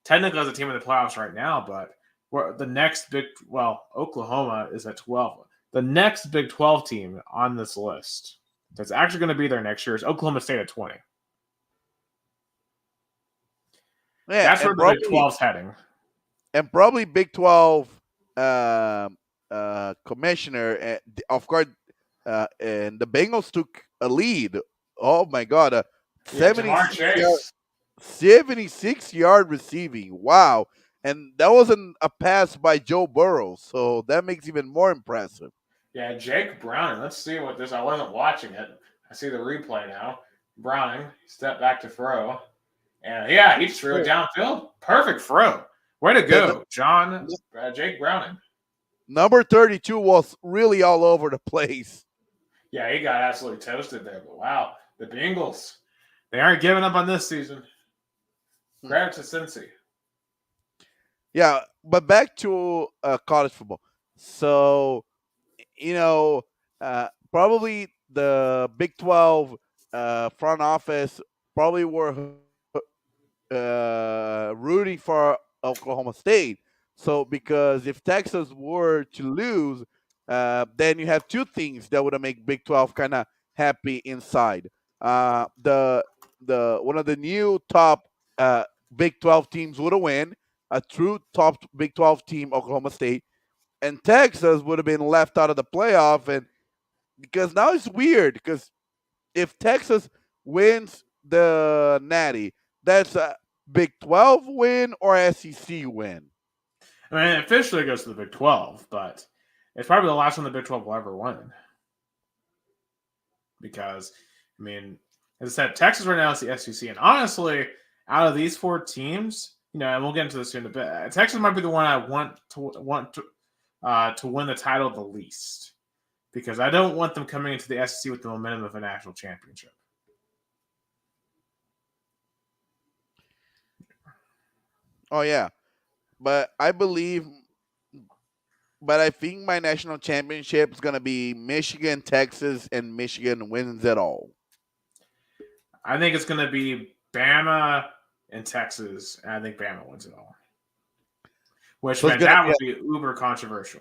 technically has a team in the playoffs right now, but the next Oklahoma is at 12. The next Big 12 team on this list that's actually going to be there next year is Oklahoma State at 20. Yeah, that's where the Big 12's heading. And probably Big 12 commissioner, of course, and the Bengals took a lead. Oh, my God. 76-yard receiving. Wow. And that wasn't a pass by Joe Burrow, so that makes it even more impressive. Yeah, Jake Browning. Let's see what this. I wasn't watching it. I see the replay now. Browning step back to throw, and he just threw it downfield. Perfect throw. Way to go, Jake Browning. Number 32 was really all over the place. Yeah, he got absolutely toasted there. But wow, the Bengals, they aren't giving up on this season. Credit to Cincy. Yeah, but back to college football. So, probably the Big 12 front office probably were rooting for Oklahoma State. So, because if Texas were to lose, then you have 2 things that would make Big 12 kind of happy inside. The one of the new top Big 12 teams would have win. A true top Big 12 team, Oklahoma State, and Texas would have been left out of the playoff. And because now it's weird, because if Texas wins the Natty, that's a Big 12 win or SEC win. I mean, officially it goes to the Big 12, but it's probably the last one the Big 12 will ever win. Because, I mean, as I said, Texas right now is the SEC, and honestly, out of these 4 teams, and we'll get into this in a bit, Texas might be the one I want to win the title the least, because I don't want them coming into the SEC with the momentum of a national championship. Oh yeah, but I think my national championship is gonna be Michigan, Texas, and Michigan wins it all. I think it's gonna be Bama and Texas, and I think Bama wins it all. Which meant that would be uber controversial.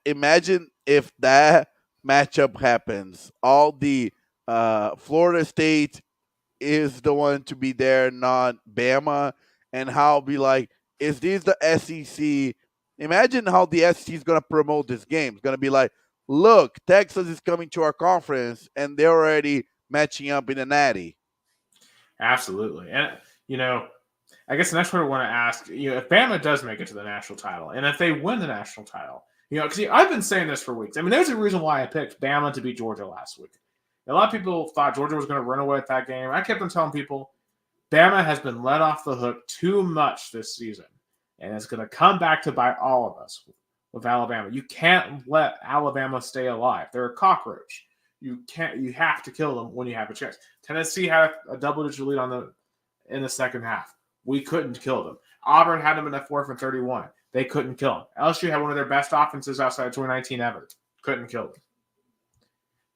Imagine if that matchup happens, all the Florida State is the one to be there, not Bama, and how be like, is this the SEC? Imagine how the SEC is going to promote this game. It's going to be like, look, Texas is coming to our conference, and they're already matching up in the Natty. Absolutely. And, I guess the next one I want to ask, if Bama does make it to the national title, and if they win the national title, because I've been saying this for weeks. I mean, there's a reason why I picked Bama to beat Georgia last week. A lot of people thought Georgia was going to run away with that game. I kept on telling people, Bama has been let off the hook too much this season, and it's going to come back to bite all of us with Alabama. You can't let Alabama stay alive. They're a cockroach. You have to kill them when you have a chance. Tennessee had a double-digit lead in the second half. We couldn't kill them. Auburn had them in a 4th and 31. They couldn't kill them. LSU had one of their best offenses outside of 2019 ever. Couldn't kill them.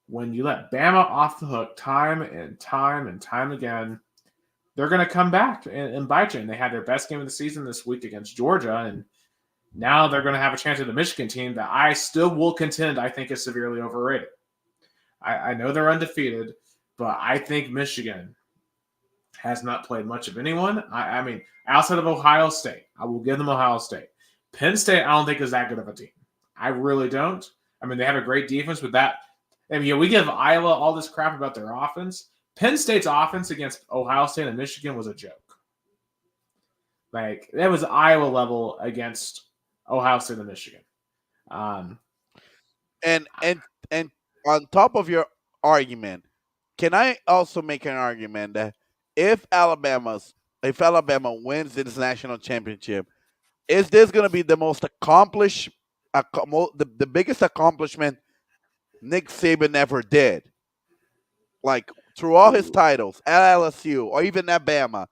When you let Bama off the hook time and time and time again, they're going to come back and bite you. And they had their best game of the season this week against Georgia, and now they're going to have a chance at the Michigan team that I still will contend I think is severely overrated. I know they're undefeated, but I think Michigan has not played much of anyone. I mean, outside of Ohio State, I will give them Ohio State. Penn State, I don't think is that good of a team. I really don't. I mean, they have a great defense with that. I mean, we give Iowa all this crap about their offense. Penn State's offense against Ohio State and Michigan was a joke. Like that was Iowa level against Ohio State and Michigan. Um, And and on top of your argument, can I also make an argument that if Alabama wins this national championship, is this going to be the most accomplished, the biggest accomplishment Nick Saban ever did? Like through all his titles at LSU or even at Bama,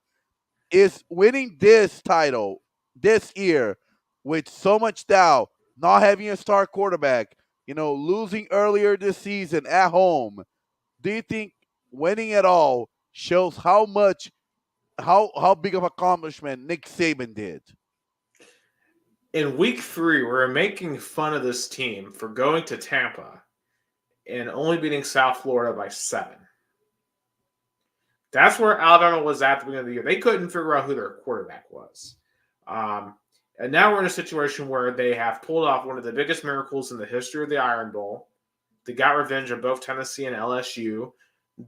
is winning this title this year with so much doubt, not having a star quarterback, losing earlier this season at home. Do you think winning it all shows how big of accomplishment Nick Saban did? in week 3, we're making fun of this team for going to Tampa and only beating South Florida by 7. That's where Alabama was at the beginning of the year. They couldn't figure out who their quarterback was. And now we're in a situation where they have pulled off one of the biggest miracles in the history of the Iron Bowl. They got revenge on both Tennessee and LSU.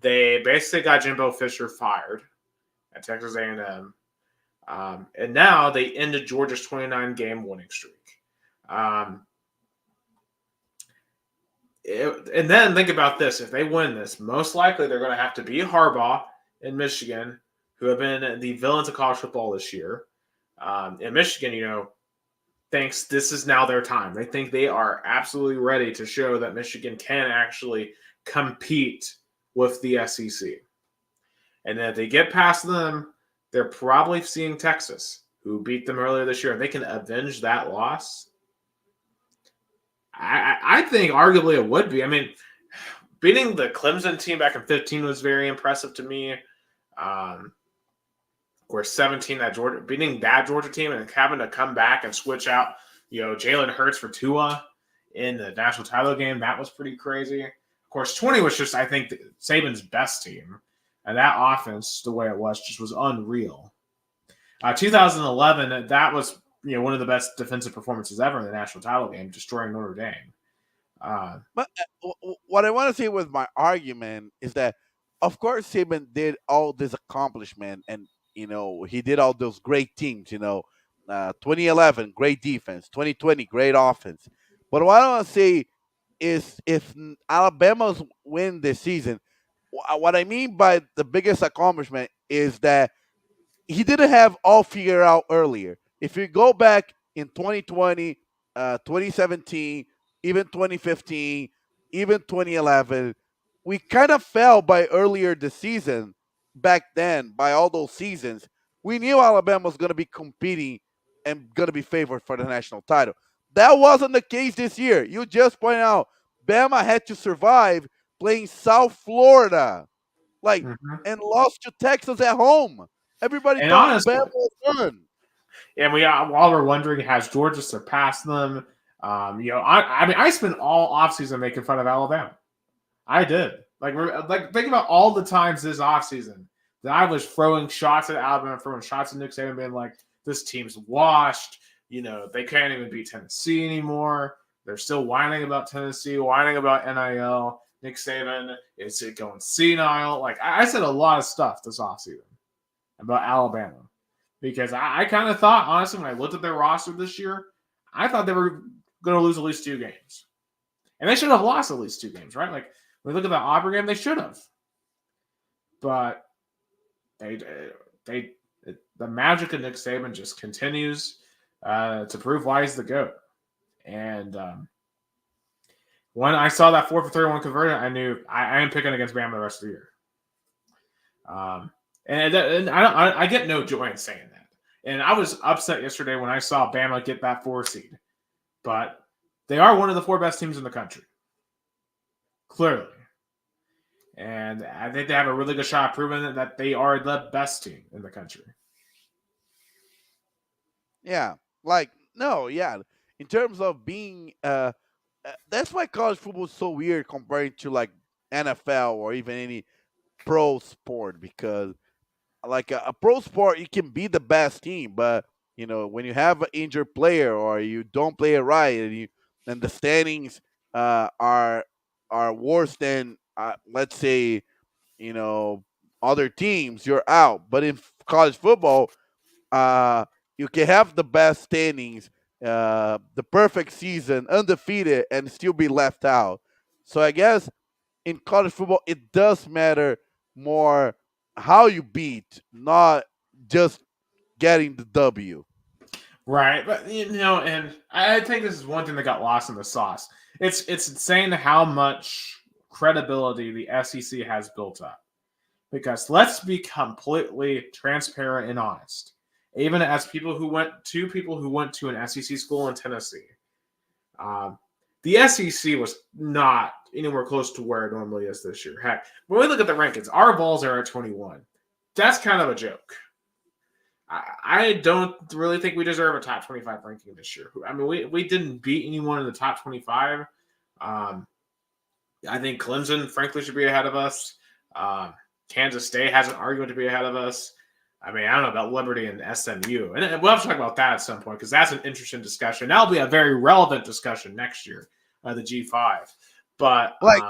They basically got Jimbo Fisher fired at Texas A&M. And now they ended Georgia's 29-game winning streak. And then think about this. If they win this, most likely they're going to have to beat Harbaugh in Michigan, who have been the villains of college football this year. In Michigan, thinks this is now their time. They think they are absolutely ready to show that Michigan can actually compete with the SEC. And then if they get past them, they're probably seeing Texas, who beat them earlier this year. If they can avenge that loss, I think arguably it would be. I mean, beating the Clemson team back in 2015 was very impressive to me. Of course, 17 beating that Georgia team and having to come back and switch out, Jalen Hurts for Tua in the national title game, that was pretty crazy. Of course, 20 was just, I think, Saban's best team, and that offense, the way it was, just was unreal. 2011, that was one of the best defensive performances ever in the national title game, destroying Notre Dame. But what I want to say with my argument is that, of course, Saban did all this accomplishment, and he did all those great teams. 2011, great defense. 2020, great offense. But what I want to say is, if Alabama's win this season, what I mean by the biggest accomplishment is that he didn't have all figured out earlier. If you go back in 2020, 2017, even 2015, even 2011, we kind of fell by earlier this season. Back then, by all those seasons, we knew Alabama was going to be competing and going to be favored for the national title. That wasn't the case this year. You just point out Bama had to survive playing South Florida, and lost to Texas at home. Everybody And thought honestly, Bama was done. And while we're wondering, has Georgia surpassed them? I spent all offseason making fun of Alabama. I did. Think about all the times this offseason that I was throwing shots at Alabama, throwing shots at Nick Saban, being like, this team's washed. They can't even beat Tennessee anymore. They're still whining about Tennessee, whining about NIL. Nick Saban, is it going senile? I said a lot of stuff this offseason about Alabama. Because I kind of thought, honestly, when I looked at their roster this year, I thought they were going to lose at least 2 games. And they should have lost at least 2 games, right? When we look at the Auburn game, they should have. But the magic of Nick Saban just continues to prove why he's the GOAT. And when I saw that 4 for 31 conversion, I knew I am picking against Bama the rest of the year. And I get no joy in saying that. And I was upset yesterday when I saw Bama get that 4 seed. But they are one of the 4 best teams in the country. Clearly. And I think they have a really good shot of proving that they are the best team in the country. Yeah. In terms of being that's why college football is so weird compared to NFL or even any pro sport, because a pro sport, you can be the best team, but when you have an injured player or you don't play it right, and the standings are worse than let's say other teams, you're out. But in college football, you can have the best standings, the perfect season, undefeated, and still be left out. So I guess in college football, it does matter more how you beat, not just getting the W. Right, but and I think this is one thing that got lost in the sauce. It's insane how much credibility the SEC has built up. Because let's be completely transparent and honest. Even as people who went to an SEC school in Tennessee, um, the SEC was not anywhere close to where it normally is this year. Heck, when we look at the rankings, our balls are at 21. That's kind of a joke. I don't really think we deserve a top 25 ranking this year. I mean, we didn't beat anyone in the top 25. I think Clemson, frankly, should be ahead of us. Kansas State has an argument to be ahead of us. I mean, I don't know about Liberty and SMU. And we'll have to talk about that at some point because that's an interesting discussion. That'll be a very relevant discussion next year, the G5. But Like,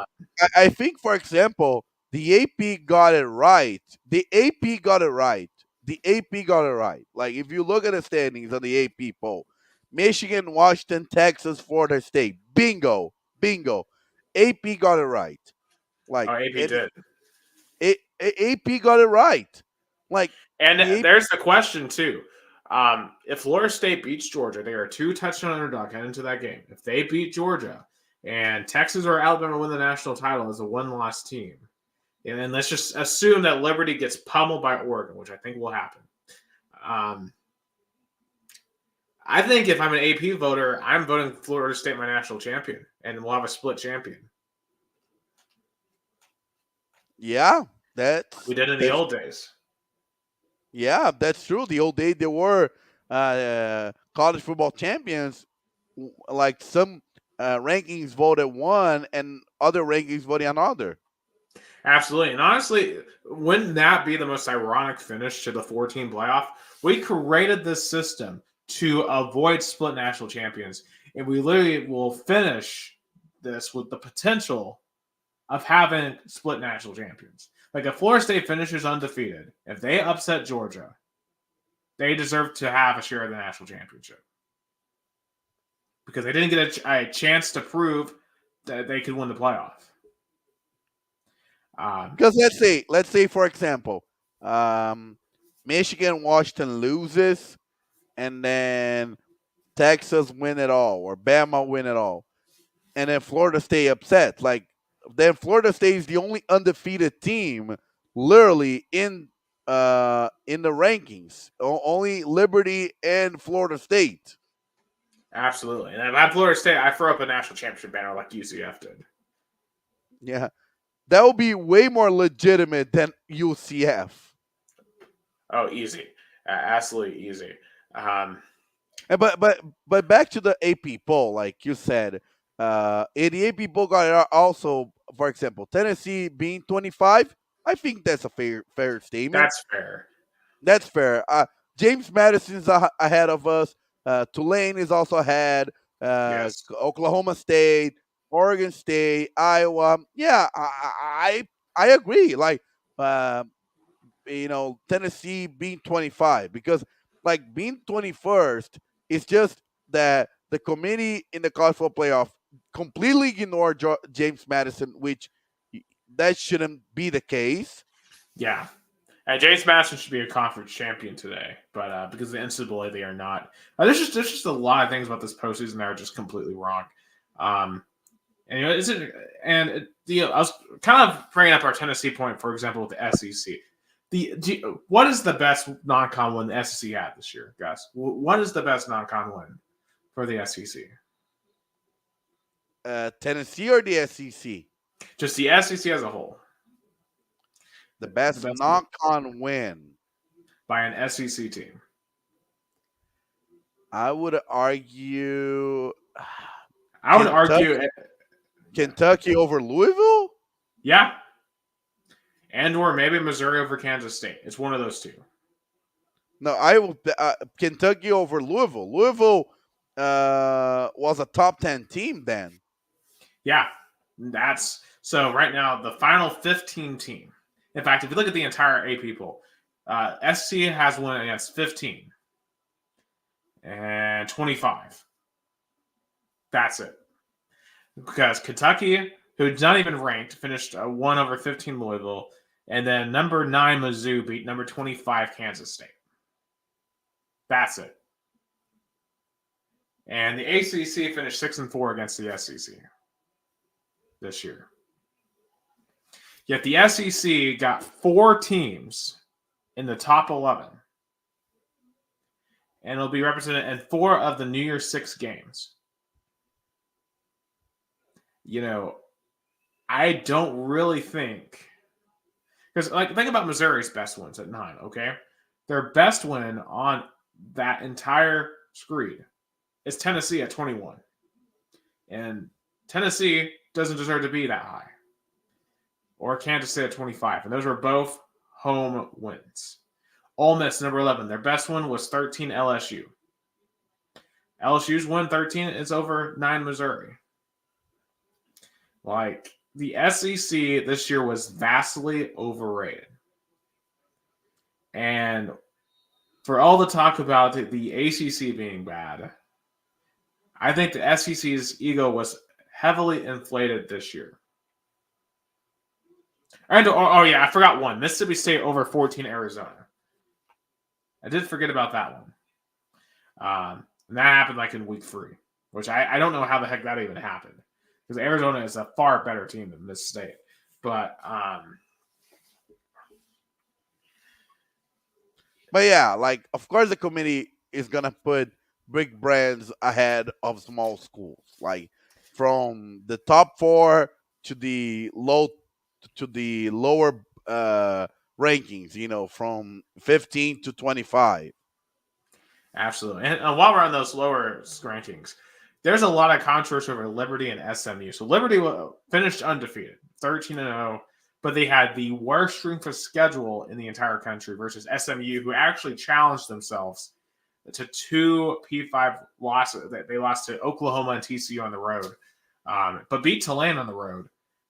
I think, for example, the AP got it right. The AP got it right. The AP got it right. Like, if you look at the standings on the AP poll, Michigan, Washington, Texas, Florida State, bingo, bingo. AP got it right. Like, AP did. AP got it right. Like, And the AP, there's the question, too. If Florida State beats Georgia, they are 2-touchdown underdog heading into that game. If they beat Georgia and Texas or Alabama win the national title as a one-loss team, and then let's just assume that Liberty gets pummeled by Oregon, which I think will happen. I think if I'm an AP voter, I'm voting Florida State my national champion, and we'll have a split champion. yeah, We did in the old days. Yeah, that's true. The old days, there were college football champions. Like some rankings voted one, and other rankings voted another. Absolutely. And honestly, wouldn't that be the most ironic finish to the 14 playoff? We created this system to avoid split national champions, and we literally will finish this with the potential of having split national champions. Like if Florida State finishes undefeated, if they upset Georgia, they deserve to have a share of the national championship because they didn't get a chance to prove that they could win the playoff. Because let's say for example, Michigan, Washington loses, and then Texas win it all, or Bama win it all, and then Florida State upset. Like then Florida State is the only undefeated team, literally in the rankings. Only Liberty and Florida State. Absolutely. And if I'm Florida State, I throw up a national championship banner like UCF did. Yeah. That would be way more legitimate than UCF. Oh, easy. Absolutely easy. But back to the AP poll, like you said, in the AP poll got it also, for example, Tennessee being 25. I think that's a fair statement. That's fair. That's fair. James Madison's ahead of us. Tulane is also ahead. Yes. Oklahoma State, Oregon State, Iowa. Yeah, I agree. Like, Tennessee being 25, because like being 21st is just that the committee in the college football playoff completely ignored James Madison, which that shouldn't be the case. Yeah. And James Madison should be a conference champion today, but because of the NCAA, they are not. There's just a lot of things about this postseason that are just completely wrong. And I was kind of bringing up our Tennessee point, for example, with the SEC. What is the best non-con win the SEC had this year, guys? What is the best non-con win for the SEC? Tennessee or the SEC? Just the SEC as a whole. The best non-con win by an SEC team. I would argue. Kentucky over Louisville. Yeah, and or maybe Missouri over Kansas State. It's one of those two. No, I will. Kentucky over Louisville. Louisville was a top 10 team then. Yeah, that's so. Right now, the final 15 team. In fact, if you look at the entire AP poll, SC has won against 15. and 25. That's it. Because Kentucky, who's not even ranked, finished 1 over 15 Louisville, and then number 9 Mizzou beat number 25 Kansas State. That's it. And the ACC finished 6-4 against the SEC this year. Yet the SEC got 4 teams in the top 11. And it'll be represented in 4 of the New Year's 6 games. You know, I don't really think, because think about Missouri's best wins at 9, okay? Their best win on that entire screed is Tennessee at 21. And Tennessee doesn't deserve to be that high. Or Kansas State at 25. And those were both home wins. Ole Miss, number 11. Their best one was 13 LSU. LSU's win 13 is over 9 Missouri. The SEC this year was vastly overrated. And for all the talk about the ACC being bad, I think the SEC's ego was heavily inflated this year. And I forgot one. Mississippi State over 14 Arizona. I did forget about that one. And that happened in week 3, which I don't know how the heck that even happened. Because Arizona is a far better team than Mississippi State. But yeah, of course the committee is going to put big brands ahead of small schools. From the top 4 to the lower rankings, from 15 to 25. Absolutely. And while we're on those lower rankings, there's a lot of controversy over Liberty and SMU. So Liberty finished undefeated, 13-0, but they had the worst strength of schedule in the entire country versus SMU, who actually challenged themselves to 2 P5 losses. They lost to Oklahoma and TCU on the road, but beat Tulane on the road.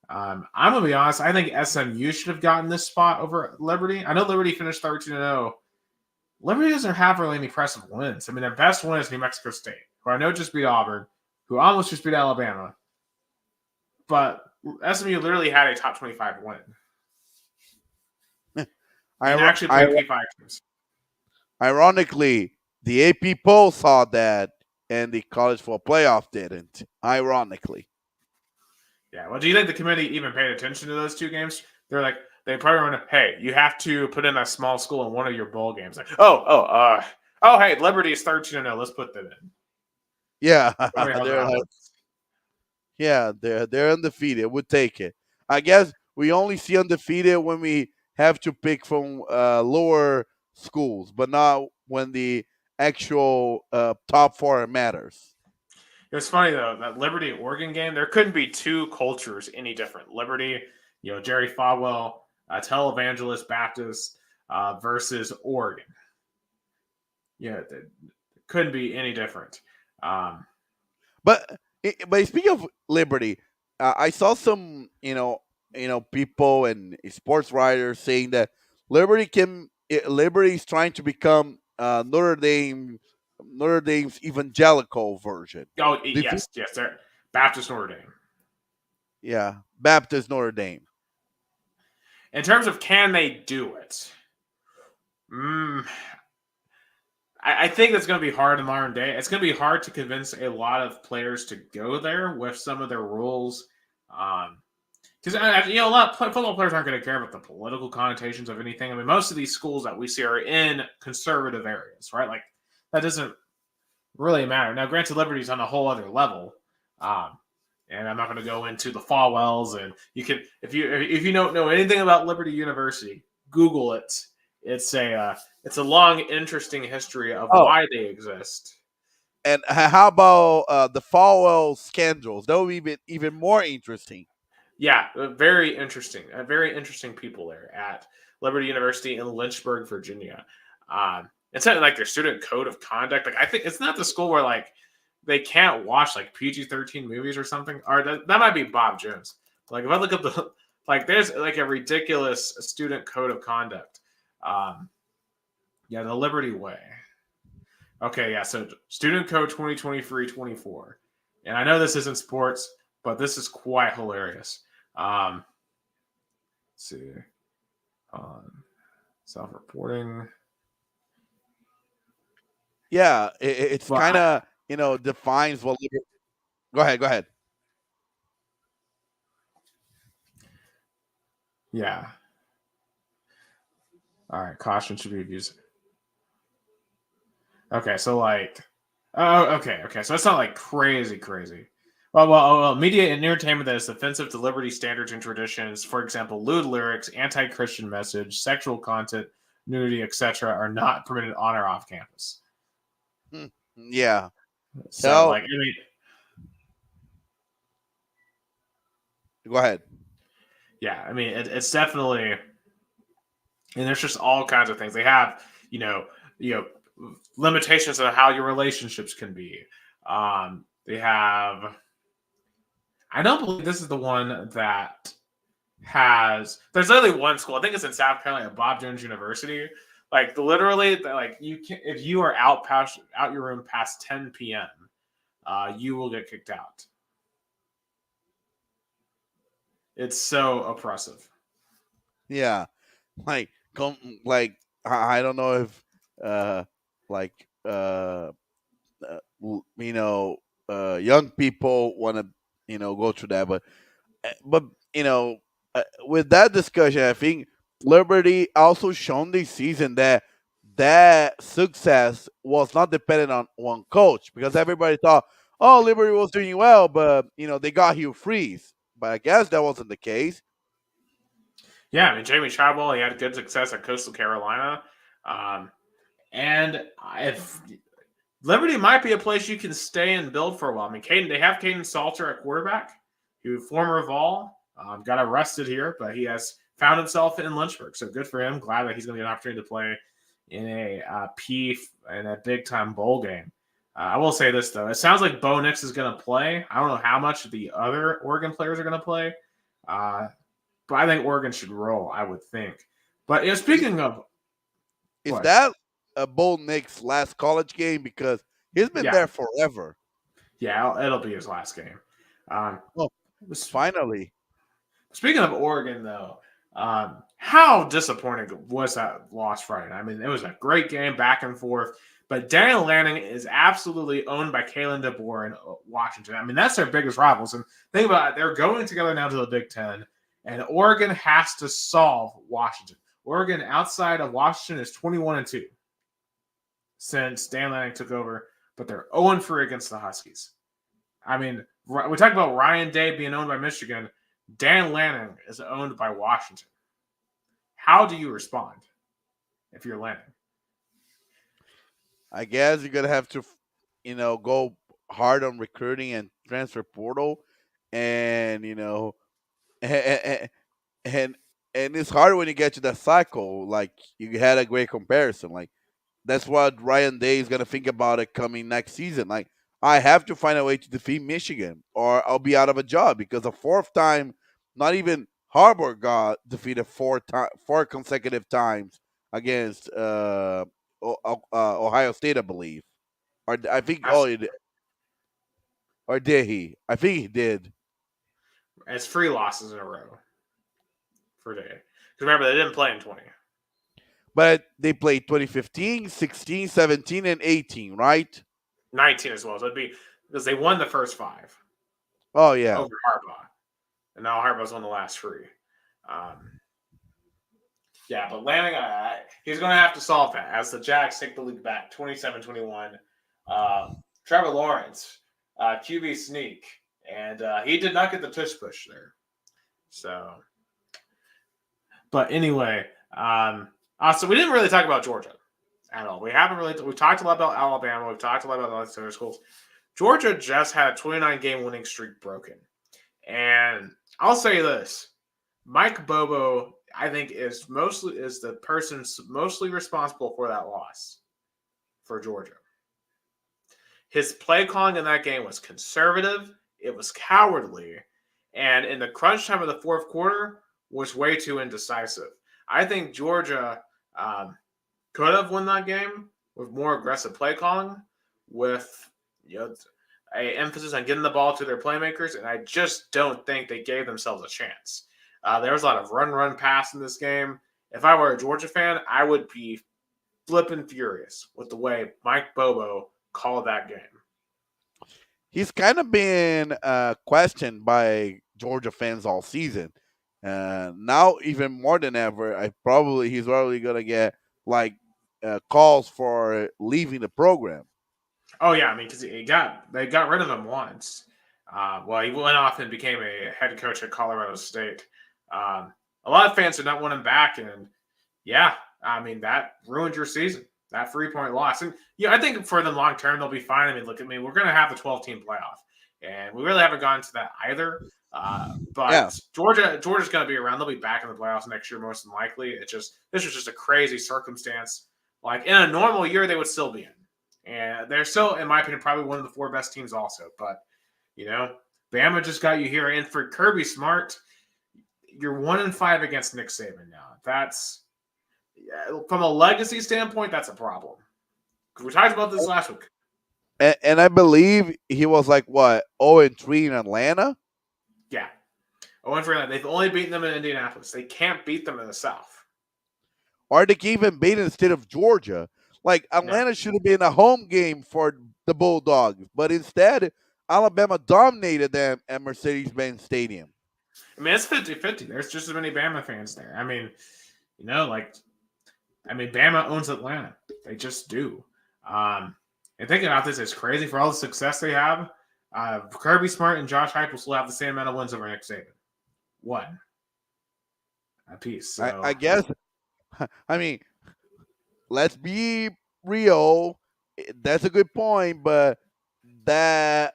I'm going to be honest. I think SMU should have gotten this spot over Liberty. I know Liberty finished 13-0. Liberty doesn't have really any impressive wins. I mean, their best win is New Mexico State, who I know just beat Auburn, who almost just beat Alabama. But SMU literally had a top 25 win. And actually played P5 teams. Ironically, the AP poll saw that, and the College Football Playoff didn't. Ironically. Yeah, well, do you think the committee even paid attention to those 2 games? They probably went, hey, you have to put in a small school in one of your bowl games. Hey, Liberty is 13-0. Let's put them in. Yeah, they're undefeated. We'll take it. I guess we only see undefeated when we have to pick from lower schools, but not when the actual top 4 matters. It was funny, though, that Liberty-Oregon game, there couldn't be 2 cultures any different. Liberty, Jerry Falwell, televangelist Baptist versus Oregon. It couldn't be any different. But speaking of Liberty, I saw some people and sports writers saying that Liberty is trying to become Notre Dame's evangelical version. Oh, yes, they're Baptist Notre Dame. Yeah, Baptist Notre Dame. In terms of can they do it, I think that's going to be hard in modern day. It's going to be hard to convince a lot of players to go there with some of their rules. Because a lot of football players aren't going to care about the political connotations of anything. I mean, most of these schools that we see are in conservative areas, right? That doesn't really matter. Now, granted, Liberty's on a whole other level. And I'm not going to go into the Falwells. And you can, if you don't know anything about Liberty University, Google it. It's a long, interesting history of why they exist. And how about the Falwell scandals? That would be even more interesting. Yeah, very interesting. Very interesting people there at Liberty University in Lynchburg, Virginia. It's not their student code of conduct. I think it's not the school where they can't watch PG-13 movies or something. Or that might be Bob Jones. If I look up the there's a ridiculous student code of conduct. The Liberty Way. Okay, yeah. So student code 2023-24. And I know this isn't sports, but this is quite hilarious. Let's see. Self-reporting. Yeah, it's But kind of defines what. Go ahead. Go ahead. yeah. All right. Caution should be abused. Okay, so like, oh, okay. So it's not like crazy. Well, media and entertainment that is offensive to liberty standards and traditions, for example, lewd lyrics, anti-Christian message, sexual content, nudity, etc., are not permitted on or off campus. Yeah. So, Tell. like, I mean, Go ahead. yeah, I mean, it's definitely, and there's just all kinds of things. They have, you know, limitations on how your relationships can be. They have. I don't believe this is the one that has. There's only one school. I think it's in South Carolina, Bob Jones University. Like literally, like you can if you are out your room past 10 p.m., you will get kicked out. It's so oppressive. Yeah, like come like I don't know if like young people want to go through that, but with that discussion, I think Liberty also shown this season that success was not dependent on one coach, because everybody thought, oh, Liberty was doing well, but they got Hugh Freeze, but I guess that wasn't the case. Yeah, I mean Jamie Chadwell, he had good success at Coastal Carolina, um, and if Liberty might be a place you can stay and build for a while. I mean, they have Caden Salter at quarterback, who former Vol, got arrested here, but he has found himself in Lynchburg. So good for him. Glad that he's going to get an opportunity to play in a big time bowl game. I will say this though, it sounds like Bo Nix is going to play. I don't know how much the other Oregon players are going to play, but I think Oregon should roll. I would think. But speaking of Is what, that a Bo Nick's last college game? Because he's been yeah, there forever. yeah, it'll be his last game. Um, Oh, finally. Speaking of Oregon, though, how disappointing was that loss Friday? I mean, it was a great game, back and forth. But Daniel Lanning is absolutely owned by Kalen DeBoer in Washington. I mean, that's their biggest rivals. And think about it, they're going together now to the Big Ten, and Oregon has to solve Washington. Oregon, outside of Washington, is 21-2 since Dan Lanning took over, but they're 0-3 against the Huskies. I mean, we talk about Ryan Day being owned by Michigan. Dan Lanning is owned by Washington. How do you respond if you're Lanning? I guess you're gonna have to, go hard on recruiting and transfer portal, and and and, and it's hard when you get to that cycle. Like you had a great comparison. Like that's what Ryan Day is gonna think about it coming next season. Like I have to find a way to defeat Michigan, or I'll be out of a job, because a fourth time, not even Harbaugh got defeated four consecutive times against Ohio State, I believe, or I think. Or did he? I think he did. It's 3 losses in a row for Day. Because remember, they didn't play in 20. But they played 2015, 16, 17, and 18, right? 19 as well. So it'd be because they won the first 5 Oh yeah. over Harbaugh. And now Harbaugh's won the last 3. Yeah, but Lanning, he's going to have to solve that as the Jacks take the league back 27-21. Trevor Lawrence, QB sneak, and he did not get the tush push there. So, but anyway, so we didn't really talk about Georgia at all. We talked a lot about Alabama. We've talked a lot about the other schools. Georgia just had a 29-game winning streak broken. And I'll say this, Mike Bobo, I think, is the person mostly responsible for that loss for Georgia. His play calling in that game was conservative, it was cowardly, and in the crunch time of the fourth quarter was way too indecisive. I think Georgia could have won that game, with more aggressive play calling, with a emphasis on getting the ball to their playmakers, and I just don't think they gave themselves a chance. There was a lot of run, pass in this game. If I were a Georgia fan, I would be flipping furious with the way Mike Bobo called that game. He's kind of been questioned by Georgia fans all season. Now, even more than ever, he's probably gonna get like calls for leaving the program. Oh yeah, I mean, because they got rid of him once. Well, he went off and became a head coach at Colorado State. A lot of fans did not want him back, and yeah, I mean that ruined your season. That 3-point loss, and I think for the long term they'll be fine. I mean, look at me, we're going to have the 12-team playoff, and we really haven't gotten to that either. But Yeah. Georgia's going to be around. They'll be back in the playoffs next year, most than likely. This was just a crazy circumstance. Like in a normal year, they would still be in, and they're still, in my opinion, probably one of the 4 best teams also. But Bama just got you here, and for Kirby Smart, you're 1-5 against Nick Saban now. That's from a legacy standpoint, that's a problem. We talked about this last week. And I believe he was like, what, 0-3 in Atlanta? Yeah. 0-3. They've only beaten them in Indianapolis. They can't beat them in the South. Or they can even beat in the state of Georgia. Like, Atlanta should have been a home game for the Bulldogs. But instead, Alabama dominated them at Mercedes-Benz Stadium. I mean, it's 50-50. There's just as many Bama fans there. I mean, Bama owns Atlanta. They just do. And thinking about this, it's crazy for all the success they have. Kirby Smart and Josh Heupel will still have the same amount of wins over Nick Saban. 1 apiece. So. I guess. I mean, let's be real. That's a good point, but the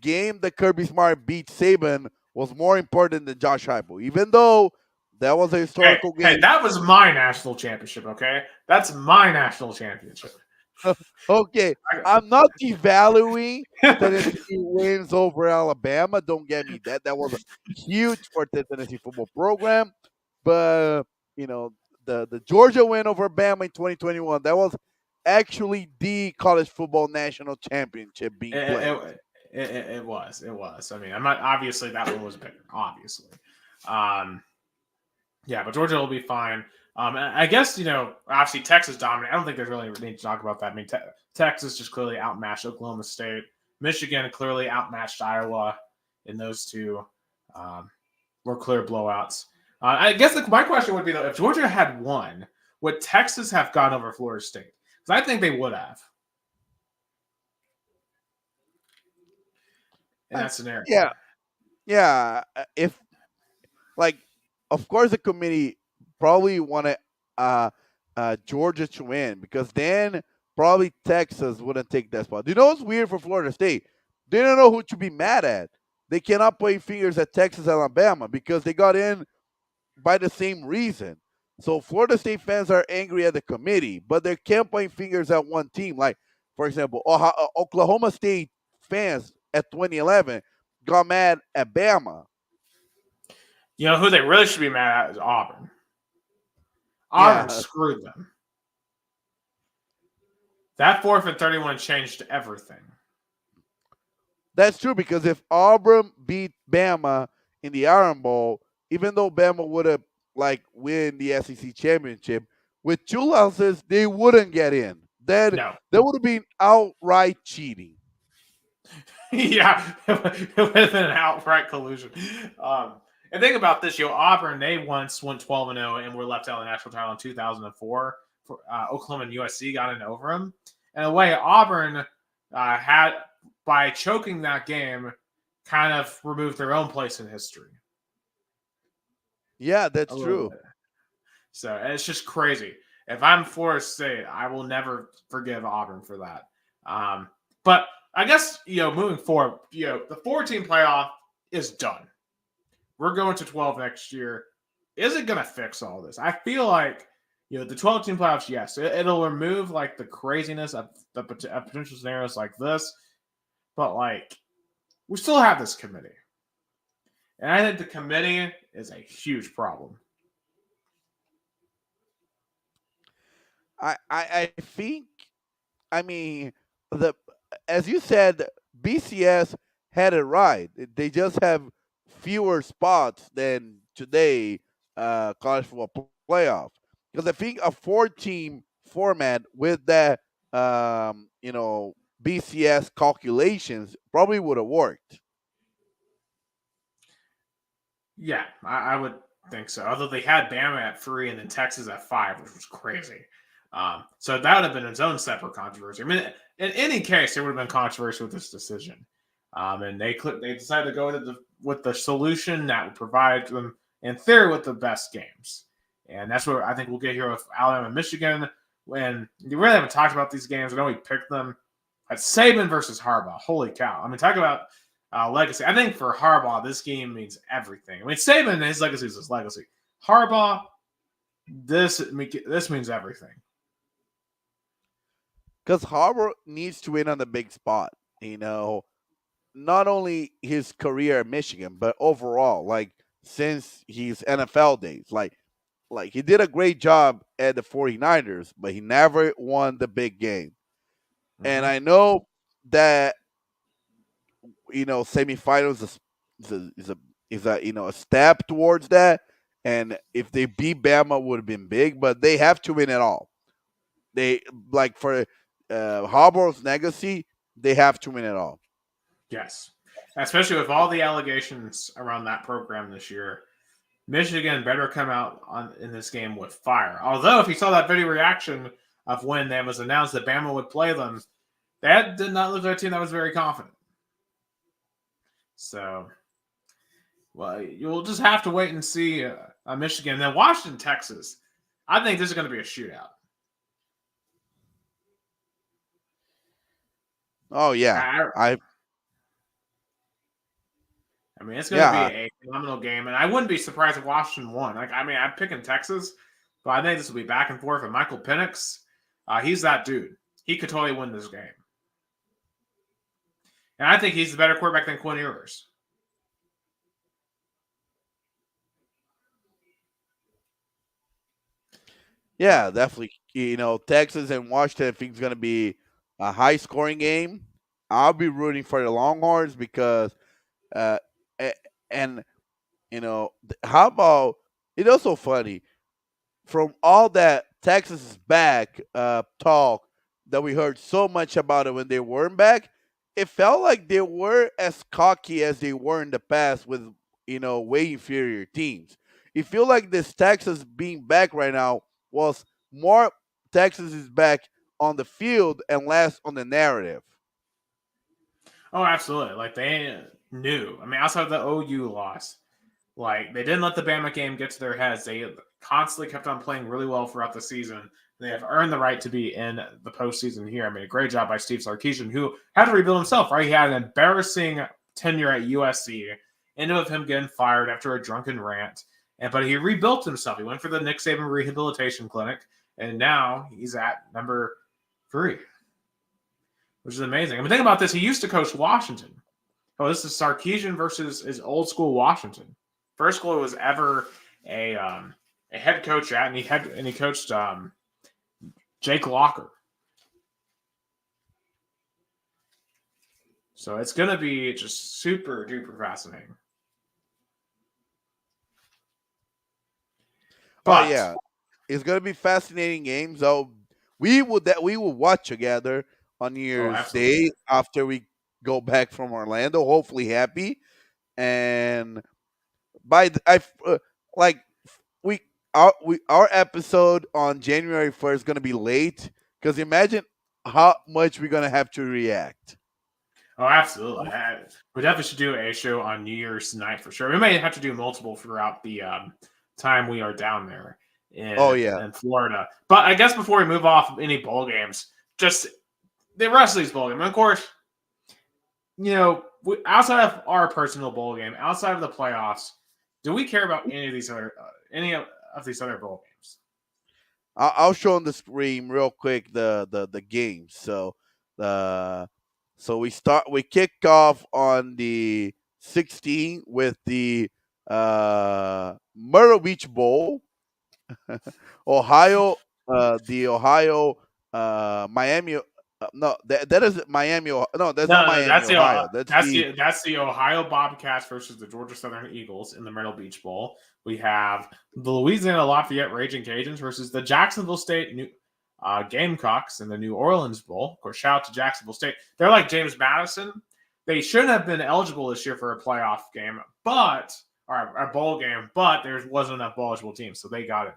game that Kirby Smart beat Saban was more important than Josh Heupel, even though that was a historical game. Hey, that was my national championship, okay? That's my national championship. Okay, I'm not devaluing Tennessee wins over Alabama. Don't get me that was huge for the Tennessee football program, but the Georgia win over Bama in 2021, that was actually the college football national championship being played. It was. I mean, I'm not obviously that one was bigger, obviously. Yeah, but Georgia will be fine. I guess, obviously Texas dominated. I don't think there's really need to talk about that. I mean, Texas just clearly outmatched Oklahoma State. Michigan clearly outmatched Iowa in those two. Were clear blowouts. I guess my question would be, though, if Georgia had won, would Texas have gone over Florida State? Because I think they would have. In that scenario. Yeah. If, of course, the committee probably wanted Georgia to win, because then probably Texas wouldn't take that spot. You know what's weird for Florida State? They don't know who to be mad at. They cannot point fingers at Texas and Alabama because they got in by the same reason. So Florida State fans are angry at the committee, but they can't point fingers at one team. Like, for example, Oklahoma State fans at 2011 got mad at Bama. Who they really should be mad at is Auburn. Auburn screwed them. That 4th and 31 changed everything. That's true, because if Auburn beat Bama in the Iron Bowl, even though Bama would have win the SEC championship, with 2 losses, they wouldn't get in. That would have been outright cheating. Yeah, it would have been an outright collusion. And think about this, Auburn, they once went 12-0 and were left out of the national title in 2004. Oklahoma and USC got in over them. And the way Auburn had, by choking that game, kind of removed their own place in history. Yeah, that's true. So it's just crazy. If I'm Florida State, I will never forgive Auburn for that. But I guess, moving forward, the 4-team playoff is done. We're going to 12 next year. Is it going to fix all this? I feel like, the 12-team playoffs, yes, it'll remove the craziness of the potential scenarios like this. But we still have this committee. And I think the committee is a huge problem. I think I mean, the as you said, BCS had it right. They just have fewer spots than today college football playoff. Because I think a 4-team format with that, BCS calculations probably would have worked. Yeah, I would think so. Although they had Bama at 3 and then Texas at 5, which was crazy. So that would have been its own separate controversy. I mean, in any case, there would have been controversy with this decision. And they decided to go with the solution that would provide them, in theory, with the best games. And that's what I think we'll get here with Alabama and Michigan. When you really haven't talked about these games, I know we picked them. At Saban versus Harbaugh. Holy cow. I mean, talk about legacy. I think for Harbaugh, this game means everything. I mean, Saban, his legacy is his legacy. Harbaugh, this means everything. Because Harbaugh needs to win on the big spot. Not only his career at Michigan, but overall, like since his NFL days. Like he did a great job at the 49ers, but he never won the big game. And I know that semifinals is a step towards that. And if they beat Bama, would have been big, but they have to win it all. They like for Harbaugh's legacy, they have to win it all. Yes, especially with all the allegations around that program this year. Michigan better come out in this game with fire. Although, if you saw that video reaction of when it was announced that Bama would play them, that did not look like a team that was very confident. So, well, you'll just have to wait and see Michigan. Then Washington, Texas. I think this is going to be a shootout. Oh yeah, I mean, it's going to be a phenomenal game, and I wouldn't be surprised if Washington won. I'm picking Texas, but I think this will be back and forth. And Michael Penix, he's that dude. He could totally win this game, and I think he's the better quarterback than Quinn Ewers. Yeah, definitely. Texas and Washington, I think, is going to be a high-scoring game. I'll be rooting for the Longhorns because, and how about it's also funny from all that Texas is back talk that we heard so much about it when they weren't back. It felt like they were as cocky as they were in the past with way inferior teams. It feel like this Texas being back right now was more Texas is back on the field and less on the narrative. Oh, absolutely. Like they knew. I mean, outside of the OU loss, like they didn't let the Bama game get to their heads. They constantly kept on playing really well throughout the season. They have earned the right to be in the postseason here. I mean, a great job by Steve Sarkisian, who had to rebuild himself, right? He had an embarrassing tenure at USC, ended with him getting fired after a drunken rant. But he rebuilt himself. He went for the Nick Saban Rehabilitation Clinic, and now he's at number 3, which is amazing. I mean, think about this. He used to coach Washington. Oh, this is Sarkisian versus his old school Washington. First school was ever a head coach at, and he coached Jake Locker. So it's going to be just super duper fascinating. But yeah, it's going to be fascinating games. So we will watch together on New Year's Day after we go back from Orlando, hopefully happy. And our episode on January 1st is going to be late because imagine how much we're going to have to react. Oh, absolutely. We definitely should do a show on New Year's night for sure. We may have to do multiple throughout the time we are down there in Florida. But I guess before we move off any bowl games, just the rest of these bowl games, and of course, outside of our personal bowl game, outside of the playoffs, do we care about any of these other bowl games? I'll show on the screen real quick the games. So we kick off on the 16th with the Myrtle Beach Bowl, Ohio, the Ohio Miami no, that is Miami. No, that's not No, no, Miami, Ohio. that's the Ohio Bobcats versus the Georgia Southern Eagles in the Myrtle Beach Bowl. We have the Louisiana Lafayette Raging Cajuns versus the Jacksonville State Gamecocks in the New Orleans Bowl. Of course, shout out to Jacksonville State. They're like James Madison. They shouldn't have been eligible this year for a playoff game, or a bowl game, but there wasn't enough eligible teams, so they got it.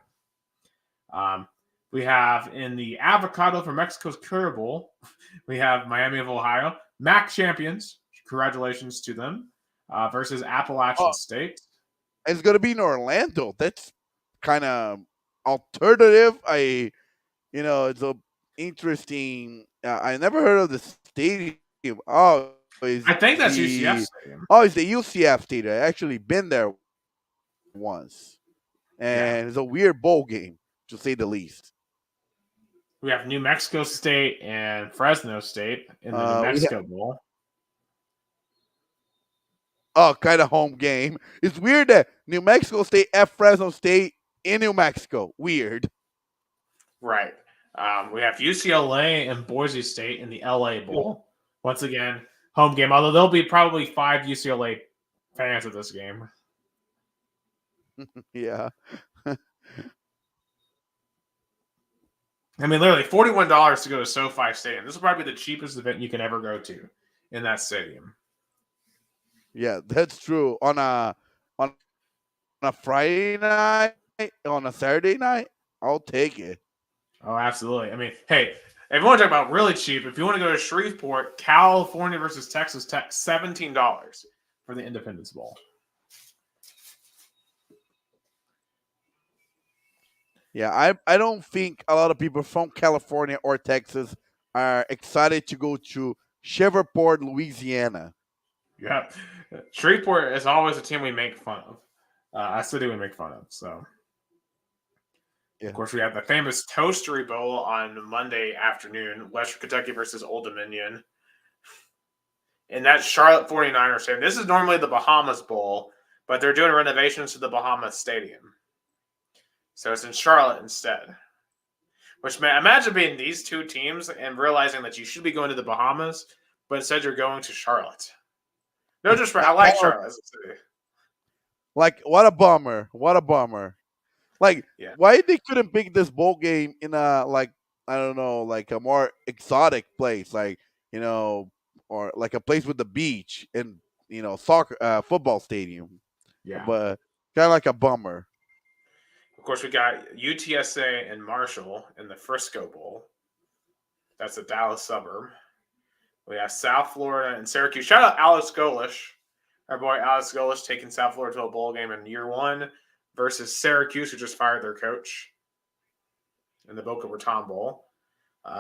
We have in the Avocado for Mexico's Cure Bowl, we have Miami of Ohio, MAC champions. Congratulations to them versus Appalachian State. It's gonna be in Orlando. That's kind of alternative. It's a interesting. I never heard of the stadium. Oh, I think that's UCF Stadium. Oh, it's the UCF Stadium. I actually been there once, and it's a weird bowl game to say the least. We have New Mexico State and Fresno State in the New Mexico Bowl. Oh, kind of home game. It's weird that New Mexico State at Fresno State in New Mexico. Weird. Right. We have UCLA and Boise State in the LA Bowl. Once again, home game. Although there'll be probably 5 UCLA fans at this game. Yeah. I mean, literally $41 to go to SoFi Stadium. This will probably be the cheapest event you can ever go to in that stadium. Yeah, that's true. On a Friday night, on a Saturday night, I'll take it. Oh, absolutely. I mean, hey, if you want to talk about really cheap, if you want to go to Shreveport, California versus Texas Tech, $17 for the Independence Bowl. Yeah, I don't think a lot of people from California or Texas are excited to go to Shreveport, Louisiana. Yeah, Shreveport is always a team we make fun of. A city we make fun of. So, yeah. Of course, we have the famous Toastery Bowl on Monday afternoon, Western Kentucky versus Old Dominion. And that's Charlotte 49ers Stadium. This is normally the Bahamas Bowl, but they're doing renovations to the Bahamas Stadium. So it's in Charlotte instead. Which, man, imagine being these two teams and realizing that you should be going to the Bahamas, but instead you're going to Charlotte. No, just for I like Charlotte as a city. Like, what a bummer! What a bummer! Like, why they couldn't pick this bowl game in a I don't know, like a more exotic place, or like a place with the beach and soccer, football stadium. Yeah, but kind of like a bummer. Of course, we got UTSA and Marshall in the Frisco Bowl. That's a Dallas suburb. We have South Florida and Syracuse. Shout out Alex Golish. Our boy Alex Golish taking South Florida to a bowl game in year 1 versus Syracuse, who just fired their coach in the Boca Raton Bowl.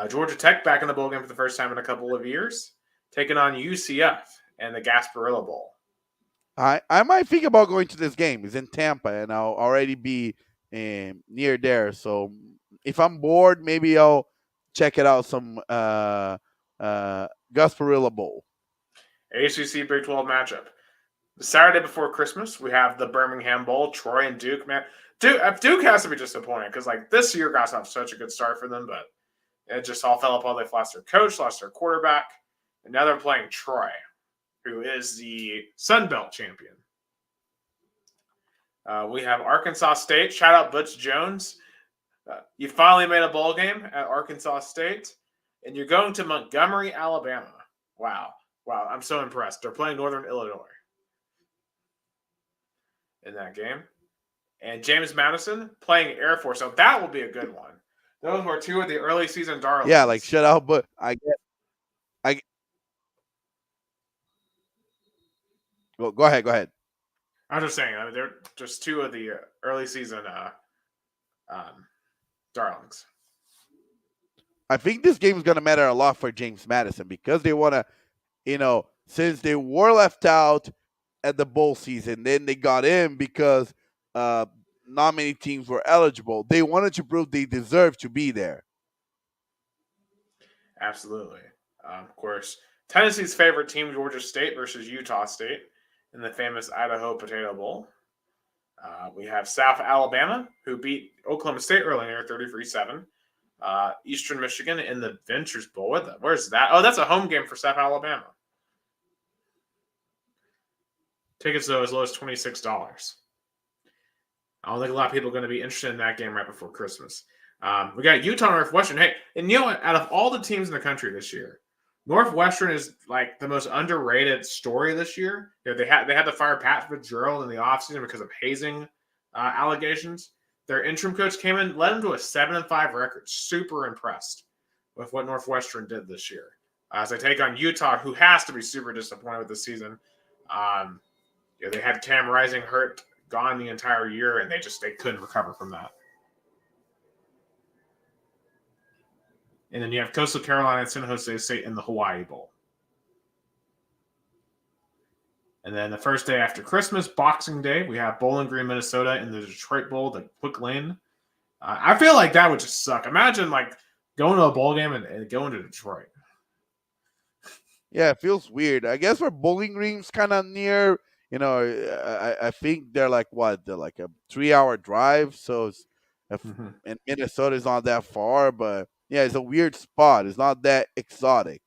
Georgia Tech back in the bowl game for the first time in a couple of years, taking on UCF and the Gasparilla Bowl. I might think about going to this game. It's in Tampa, and I'll already be near there. So if I'm bored, maybe I'll check it out. Some Gasparilla Bowl. ACC Big 12 matchup. The Saturday before Christmas, we have the Birmingham Bowl, Troy and Duke. Man, Duke has to be disappointed because this year got off such a good start for them, but it just all fell apart. They lost their coach, lost their quarterback, and now they're playing Troy, who is the Sun Belt champion. We have Arkansas State. Shout out Butch Jones. You finally made a bowl game at Arkansas State, and you're going to Montgomery, Alabama. Wow, I'm so impressed. They're playing Northern Illinois in that game. And James Madison playing Air Force. So that will be a good one. Those were 2 of the early season darlings. Yeah, shut out, but Well, go ahead. I'm just saying, they're just 2 of the early season darlings. I think this game is going to matter a lot for James Madison because they want to, since they were left out at the bowl season, then they got in because not many teams were eligible. They wanted to prove they deserve to be there. Absolutely. Of course, Tennessee's favorite team, Georgia State versus Utah State in the famous Idaho Potato Bowl. We have South Alabama, who beat Oklahoma State earlier, 33-7. Eastern Michigan in the Ventures Bowl. Where's that? Oh, that's a home game for South Alabama. Tickets, though, as low as $26. I don't think a lot of people are going to be interested in that game right before Christmas. We got Utah Northwestern. Hey, and you know what? Out of all the teams in the country this year, Northwestern is like the most underrated story this year. You know, they had to fire Pat Fitzgerald in the offseason because of hazing allegations. Their interim coach came in, led them to a 7-5 record. Super impressed with what Northwestern did this year. As they take on Utah, who has to be super disappointed with the season. They had Cam Rising hurt, gone the entire year, and they couldn't recover from that. And then you have Coastal Carolina and San Jose State in the Hawaii Bowl. And then the first day after Christmas, Boxing Day, we have Bowling Green, Minnesota in the Detroit Bowl, the Quick Lane. I feel like that would just suck. Imagine like going to a bowl game and going to Detroit. Yeah, it feels weird. I guess where Bowling Green's kind of near, I think they're like what? They're like a 3-hour drive. So and Minnesota's not that far, but yeah, it's a weird spot. It's not that exotic.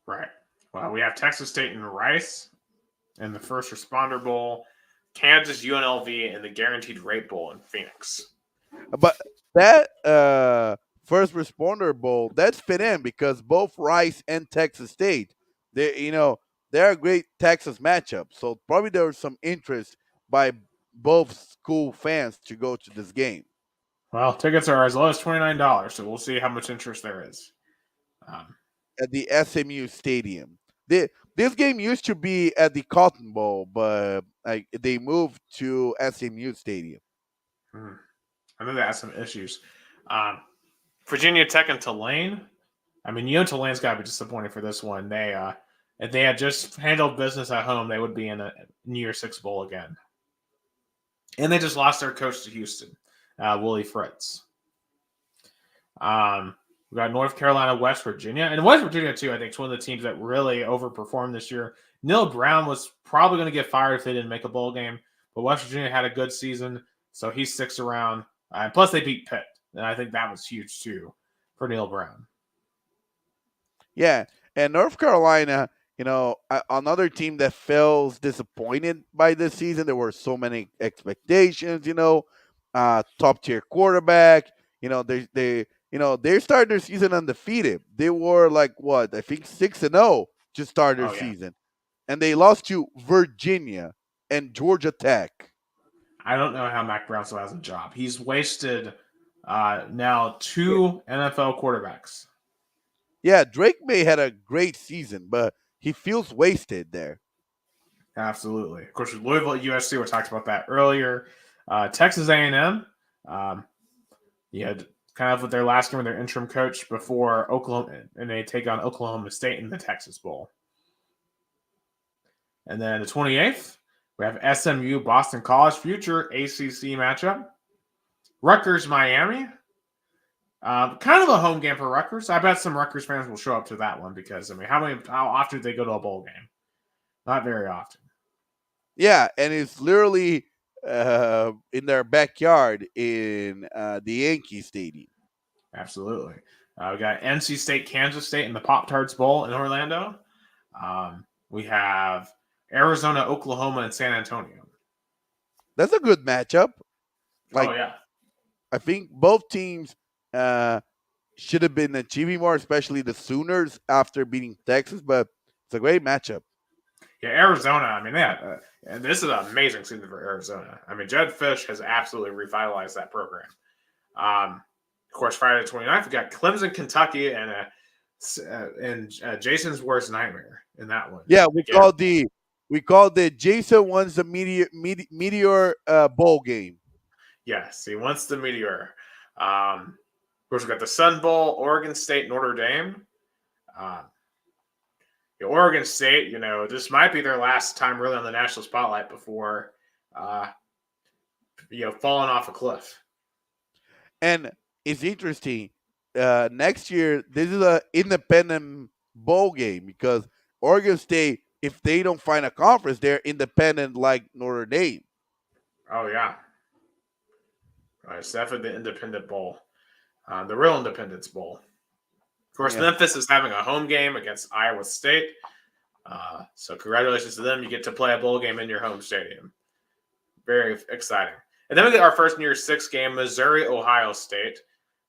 Right. Well, we have Texas State and Rice in the First Responder Bowl, Kansas UNLV in the Guaranteed Rate Bowl in Phoenix. But that First Responder Bowl, that's fit in because both Rice and Texas State, they're a great Texas matchup. So probably there was some interest by both school fans to go to this game. Well, tickets are as low as $29, so we'll see how much interest there is. At the SMU Stadium. This game used to be at the Cotton Bowl, but they moved to SMU Stadium. I know they had some issues. Virginia Tech and Tulane. I mean, Tulane's got to be disappointed for this one. If they had just handled business at home, they would be in a New Year's Six Bowl again. And they just lost their coach to Houston, Willie Fritz. We got North Carolina, West Virginia. And West Virginia, too, I think is one of the teams that really overperformed this year. Neil Brown was probably going to get fired if they didn't make a bowl game. But West Virginia had a good season, so he sticks around. And plus, they beat Pitt. And I think that was huge, too, for Neil Brown. Yeah, and North Carolina, another team that feels disappointed by this season. There were so many expectations, top-tier quarterback. They started their season undefeated. They were like, what, I think 6-0 to start their season. And they lost to Virginia and Georgia Tech. I don't know how Mac Brown still has a job. He's wasted now 2 NFL quarterbacks. Yeah, Drake May had a great season, but he feels wasted there. Absolutely. Of course, Louisville at USC, we talked about that earlier. Texas A&M, kind of with their last game with their interim coach before Oklahoma, and they take on Oklahoma State in the Texas Bowl. And then the 28th, we have SMU, Boston College, future ACC matchup. Rutgers, Miami. Kind of a home game for Rutgers. I bet some Rutgers fans will show up to that one because, how often do they go to a bowl game? Not very often. Yeah, and it's literally in their backyard in the Yankee Stadium. Absolutely. We got NC State, Kansas State in the Pop-Tarts Bowl in Orlando. We have Arizona, Oklahoma, and San Antonio. That's a good matchup. I think both teams should have been achieving more, especially the Sooners after beating Texas, but it's a great matchup. Yeah, Arizona, and this is an amazing season for Arizona. Jed Fish has absolutely revitalized that program. Of course, Friday the 29th, we got Clemson, Kentucky, and Jason's worst nightmare in that one. Yeah, we called the Jason wants the Meteor Bowl game. Yes, he wants the Meteor. Of course, we got the Sun Bowl, Oregon State, Notre Dame. Oregon State, this might be their last time really on the national spotlight before, falling off a cliff. And it's interesting. Next year, this is an independent bowl game because Oregon State, if they don't find a conference, they're independent like Notre Dame. Oh, yeah. It's definitely the independent bowl. the real Independence Bowl. Of course, Yeah. Memphis is having a home game against Iowa State. So congratulations to them. You get to play a bowl game in your home stadium. Very exciting. And then we get our first New Year's Six game, Missouri, Ohio State.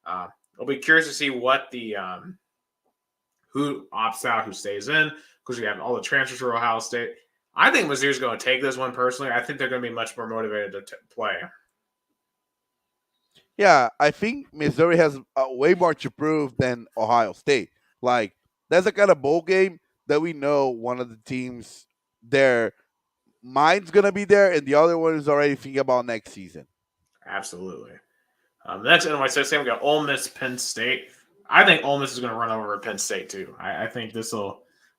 I'll be curious to see what the who opts out, who stays in, because we have all the transfers for Ohio State. I think Missouri's going to take this one personally. I think they're going to be much more motivated to play. Yeah, I think Missouri has way more to prove than Ohio State. Like, that's the kind of bowl game that we know one of the teams, their mind's going to be there, and the other one is already thinking about next season. Absolutely. The next NY6 game, we got Ole Miss, Penn State. I think Ole Miss is going to run over Penn State, too. I think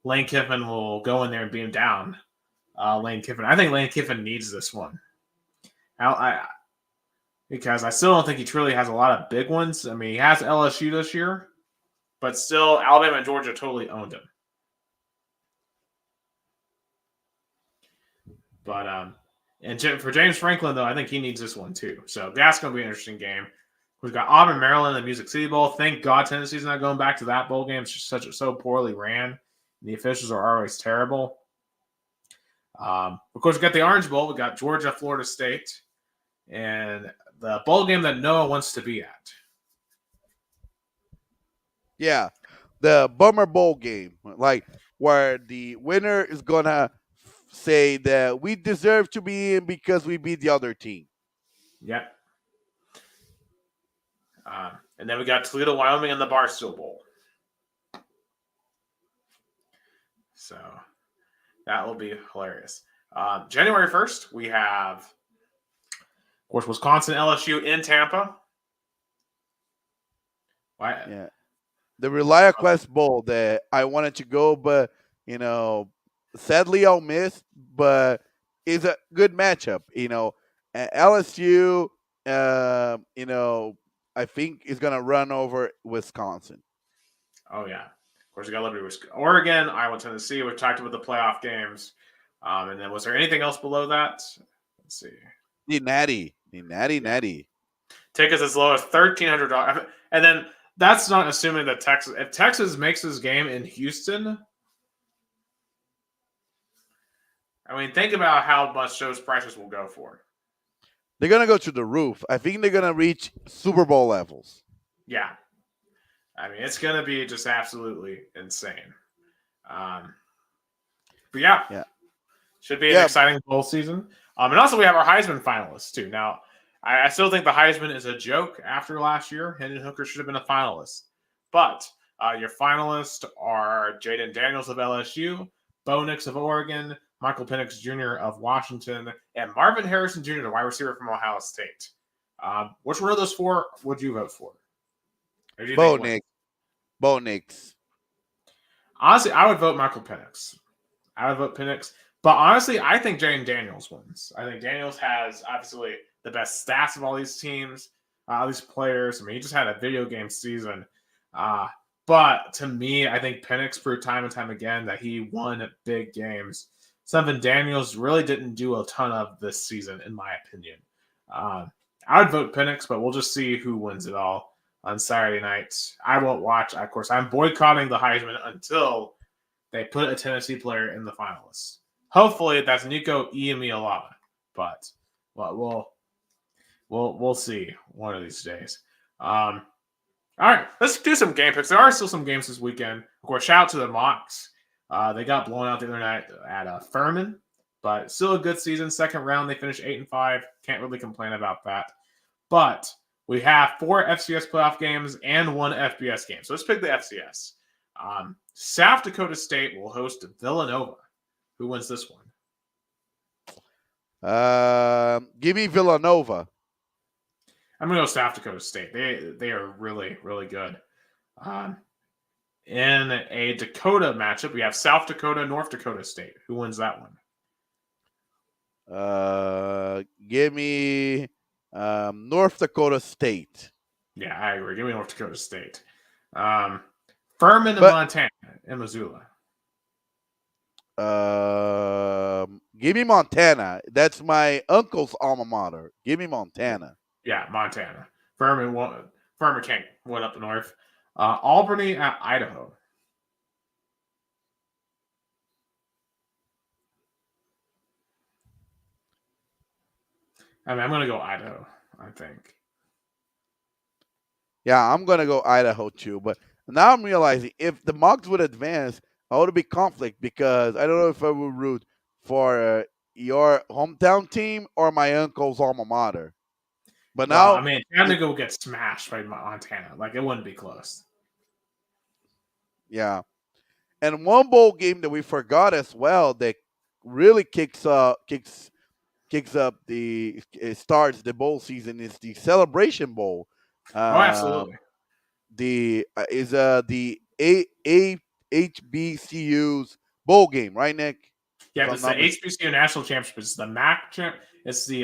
Lane Kiffin will go in there and beat him down. Lane Kiffin. I think Lane Kiffin needs this one. Because I still don't think he truly has a lot of big ones. I mean, he has LSU this year, but still, Alabama and Georgia totally owned him. But and for James Franklin, though, I think he needs this one too. So that's going to be an interesting game. We've got Auburn, Maryland, and the Music City Bowl. Thank God Tennessee's not going back to that bowl game. It's just so poorly ran. The officials are always terrible. Of course, we got the Orange Bowl. We got Georgia, Florida State, and the bowl game that no one wants to be at. Yeah, the Bummer Bowl game, like where the winner is gonna say that we deserve to be in because we beat the other team. Yep. And then we got Toledo, Wyoming, and the Barstool Bowl. So that will be hilarious. January 1st, we have, of course, Wisconsin, LSU in Tampa. Why? Yeah. The ReliaQuest Bowl that I wanted to go, but, sadly I'll miss, but it's a good matchup. LSU, I think is going to run over Wisconsin. Oh, yeah. Of course, we got Liberty, Oregon, Iowa, Tennessee. We've talked about the playoff games. And then was there anything else below that? Let's see. The Natty. Tickets as low as $1,300. And then that's not assuming that Texas. If Texas makes this game in Houston, I mean, think about how much those prices will go for. They're going to go to the roof. I think they're going to reach Super Bowl levels. Yeah. I mean, it's going to be just absolutely insane. But yeah. Should be an exciting bowl season. And also we have our Heisman finalists too. Now, I still think the Heisman is a joke after last year. Hendon Hooker should have been a finalist. But your finalists are Jaden Daniels of LSU, Bo Nix of Oregon, Michael Penix Jr. of Washington, and Marvin Harrison Jr., the wide receiver from Ohio State. Which one of those four would you vote for? Bo Nix. Honestly, I would vote Michael Penix. I would vote Penix. But honestly, I think Jaden Daniels wins. I think Daniels has obviously the best stats of all these teams, all these players. I mean, he just had a video game season. But to me, I think Penix proved time and time again that he won big games. Something Daniels really didn't do a ton of this season, in my opinion. I would vote Penix, but we'll just see who wins it all on Saturday night. I won't watch. Of course, I'm boycotting the Heisman until they put a Tennessee player in the finalists. Hopefully, that's Nico Iamaleava, but we'll see one of these days. All right, let's do some game picks. There are still some games this weekend. Of course, shout out to the Mocs. They got blown out the other night at Furman, but still a good season. Second round, they finished 8-5. Can't really complain about that. But we have 4 FCS playoff games and 1 FBS game. So let's pick the FCS. South Dakota State will host Villanova. Who wins this one? Give me Villanova. I'm going to go South Dakota State. They are really, really good. In a Dakota matchup, we have South Dakota, North Dakota State. Who wins that one? Give me North Dakota State. Yeah, I agree. Give me North Dakota State. Furman and Montana and Missoula. Give me Montana. That's my uncle's alma mater. Give me Montana. Yeah, Montana. Furman Farmer King went up north. Albany at Idaho. I mean, I'm going to go Idaho, I think. Yeah, I'm gonna go Idaho too. But now I'm realizing if the Mugs would advance, I would be conflict because I don't know if I would root for your hometown team or my uncle's alma mater. But Well, I now, mean, Chattanooga will get smashed by Montana. Like, it wouldn't be close. yeah, and one bowl game that we forgot as well that really kicks up the it starts the bowl season is the Celebration Bowl. Oh, absolutely. The HBCU's bowl game, right, Nick? Yeah, If I'm it's the not mis- HBCU National Championship. It's the It's the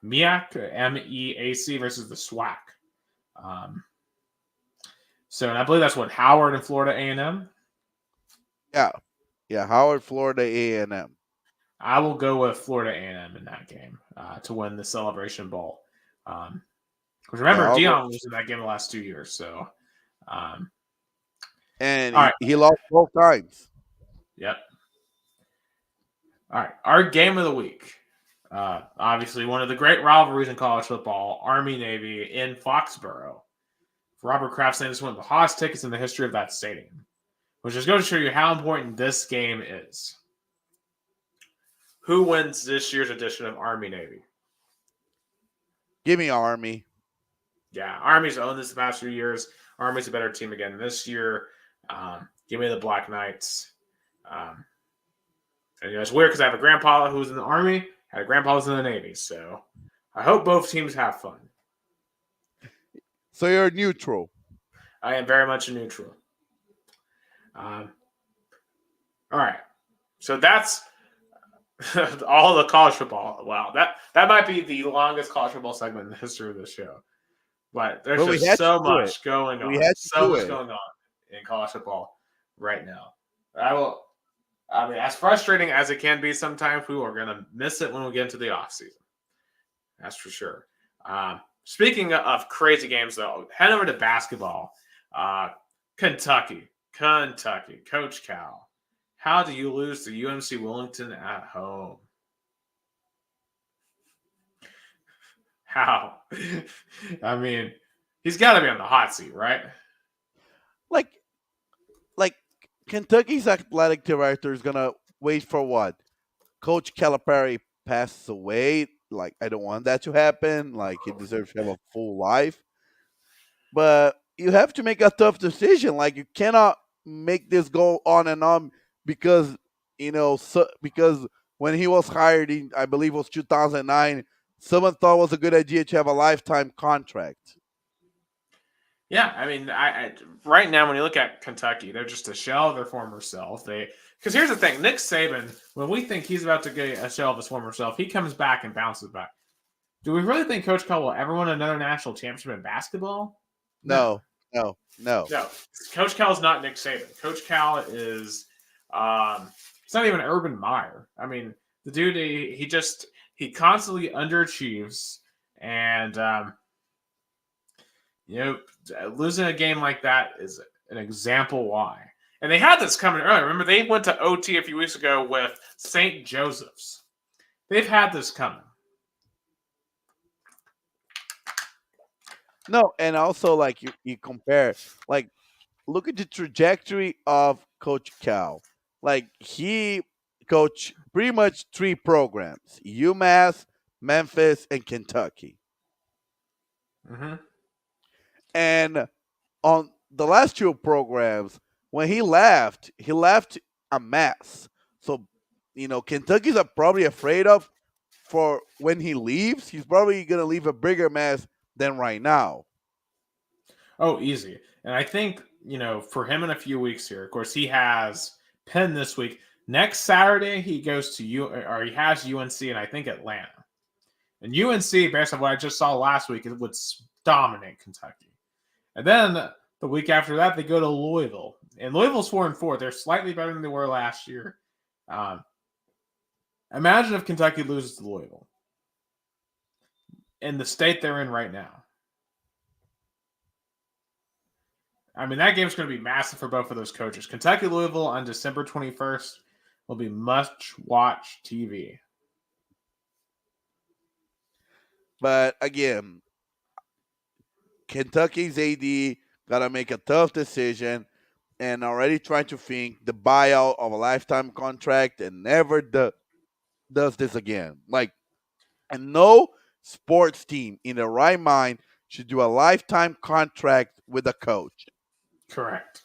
MEAC, MEAC versus the SWAC. So, and I believe that's what Howard and Florida A&M. Yeah, Howard, Florida A&M. I will go with Florida A&M in that game to win the Celebration Bowl. Because remember, Dion was in that game the last 2 years. So, and all right. he lost both times. Yep. All right. Our game of the week. Obviously, one of the great rivalries in college football, Army-Navy in Foxborough. Robert Kraft saying this is one of the hottest tickets in the history of that stadium, which is going to show you how important this game is. Who wins this year's edition of Army-Navy? Give me Army. Yeah, Army's owned this the past few years. Army's a better team again this year. Give me the Black Knights. And it's weird because I have a grandpa who was in the Army, had a grandpa who was in the Navy. So I hope both teams have fun. So you're neutral. I am very much a neutral. All right. So that's all the college football. Wow, that might be the longest college football segment in the history of the show. But there's just so much going on. So much going on in college football right now. I mean, as frustrating as it can be sometimes, we are going to miss it when we get into the offseason. That's for sure. Speaking of crazy games, though, head over to basketball. Kentucky. Coach Cal. How do you lose to UMC Willington at home? How? I mean, he's got to be on the hot seat, right? Like Kentucky's athletic director is gonna wait for what? Coach Calipari passes away. Like, I don't want that to happen. Like, he deserves to have a full life. But you have to make a tough decision. Like, you cannot make this go on and on because because when he was hired in, I believe it was 2009, someone thought it was a good idea to have a lifetime contract. Yeah, I mean, I right now when you look at Kentucky, they're just a shell of their former self. Because here's the thing, Nick Saban, when we think he's about to get a shell of his former self, he comes back and bounces back. Do we really think Coach Cal will ever win another national championship in basketball? No. Coach Cal is not Nick Saban. Coach Cal is, it's not even Urban Meyer. I mean, the dude, he constantly underachieves, and losing a game like that is an example why. And they had this coming earlier. Remember, they went to OT a few weeks ago with St. Joseph's. They've had this coming. No, and also like you compare, like, look at the trajectory of Coach Cal. Like, he coached pretty much 3 programs: UMass, Memphis, and Kentucky. Mm-hmm. And on the last 2 programs, when he left a mess. So, Kentucky's probably afraid of for when he leaves. He's probably going to leave a bigger mess than right now. Oh, easy. And I think, for him in a few weeks here, of course, he has Penn this week. Next Saturday, he goes to he has UNC and I think Atlanta. And UNC, based on what I just saw last week, it would dominate Kentucky. And then the week after that, they go to Louisville. And Louisville's 4-4. They're slightly better than they were last year. Imagine if Kentucky loses to Louisville in the state they're in right now. I mean, that game's going to be massive for both of those coaches. Kentucky Louisville on December 21st will be must-watch TV. But again, Kentucky's AD got to make a tough decision and already trying to think the buyout of a lifetime contract and never does this again. Like, and no sports team in their right mind should do a lifetime contract with a coach. Correct.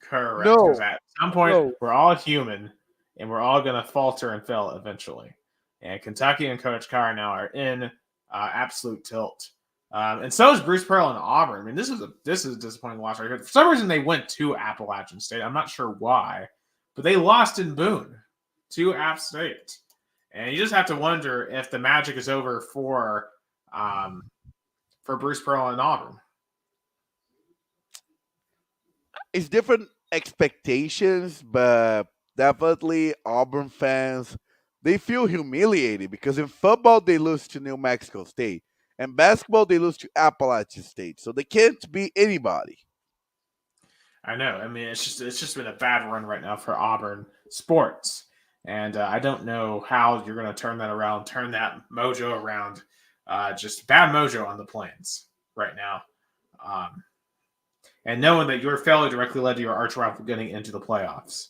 Because No, at some point, no. we're all human, and we're all going to falter and fail eventually. And Kentucky and Coach Carr now are in absolute tilt. And so is Bruce Pearl and Auburn. I mean, this is a disappointing loss right here. For some reason, they went to Appalachian State. I'm not sure why, but they lost in Boone to App State. And you just have to wonder if the magic is over for Bruce Pearl and Auburn. It's different expectations, but definitely Auburn fans, they feel humiliated because in football they lose to New Mexico State. And basketball, they lose to Appalachian State, so they can't beat anybody. I know. I mean, it's just been a bad run right now for Auburn sports, and I don't know how you're going to turn that mojo around. Just bad mojo on the Plains right now, and knowing that your failure directly led to your arch rival getting into the playoffs.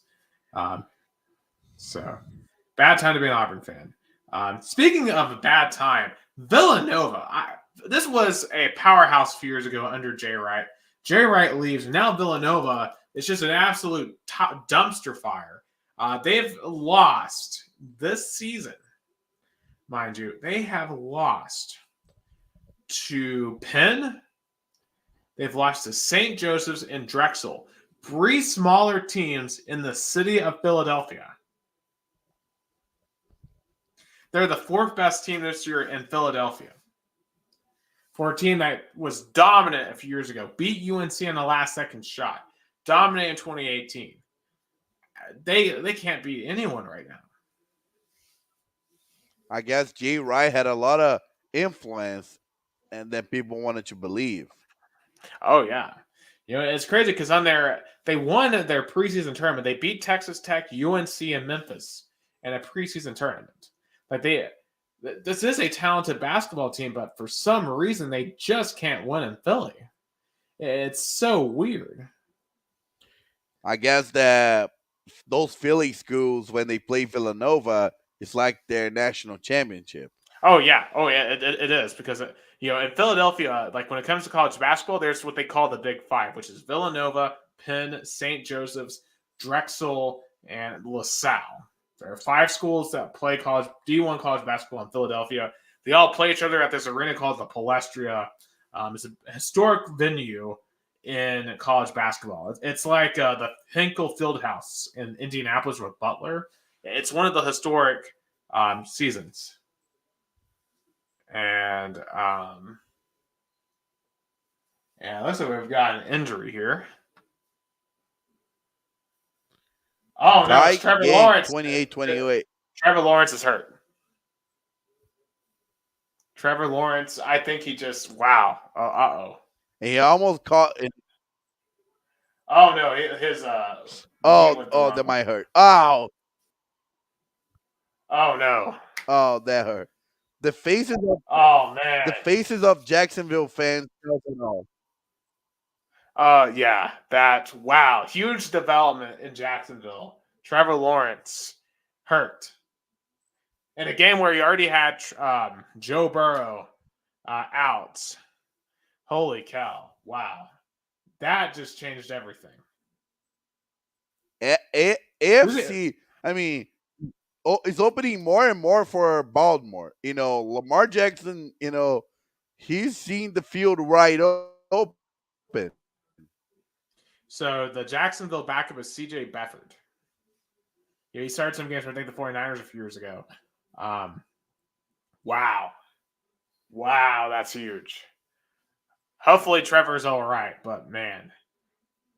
So, bad time to be an Auburn fan. Speaking of a bad time. Villanova. This was a powerhouse a few years ago under Jay Wright. Jay Wright leaves. Now Villanova is just an absolute dumpster fire. They've lost this season, mind you. They have lost to Penn. They've lost to St. Joseph's and Drexel. 3 smaller teams in the city of Philadelphia. They're the 4th best team this year in Philadelphia. For a team that was dominant a few years ago, beat UNC in the last second shot, dominated in 2018. They can't beat anyone right now. I guess Jay Wright had a lot of influence and that people wanted to believe. Oh, yeah. You know, it's crazy because they won their preseason tournament. They beat Texas Tech, UNC, and Memphis in a preseason tournament. Like this is a talented basketball team, but for some reason they just can't win in Philly. It's so weird. I guess that those Philly schools, when they play Villanova, it's like their national championship. Oh yeah, it is because in Philadelphia, like when it comes to college basketball, there's what they call the Big Five, which is Villanova, Penn, St. Joseph's, Drexel, and LaSalle. There are 5 schools that play D1 college basketball in Philadelphia. They all play each other at this arena called the Palestra. It's a historic venue in college basketball. It's like the Hinkle Fieldhouse in Indianapolis with Butler. It's one of the historic seasons. And it looks like we've got an injury here. Oh, no, it's Trevor Lawrence. 28-28. Trevor Lawrence is hurt. Trevor Lawrence, I think he just, wow. Uh-oh. He almost caught it. Oh, no, his that might hurt. Oh, no. Oh, that hurt. The faces of Jacksonville fans doesn't know. Yeah, wow. Huge development in Jacksonville. Trevor Lawrence hurt. In a game where he already had Joe Burrow out. Holy cow. Wow. That just changed everything. AFC, I mean, it's opening more and more for Baltimore. Lamar Jackson, he's seeing the field right open. So the Jacksonville backup is C.J. Beathard. He started some games for, I think, the 49ers a few years ago. Wow, that's huge. Hopefully Trevor's all right, but man,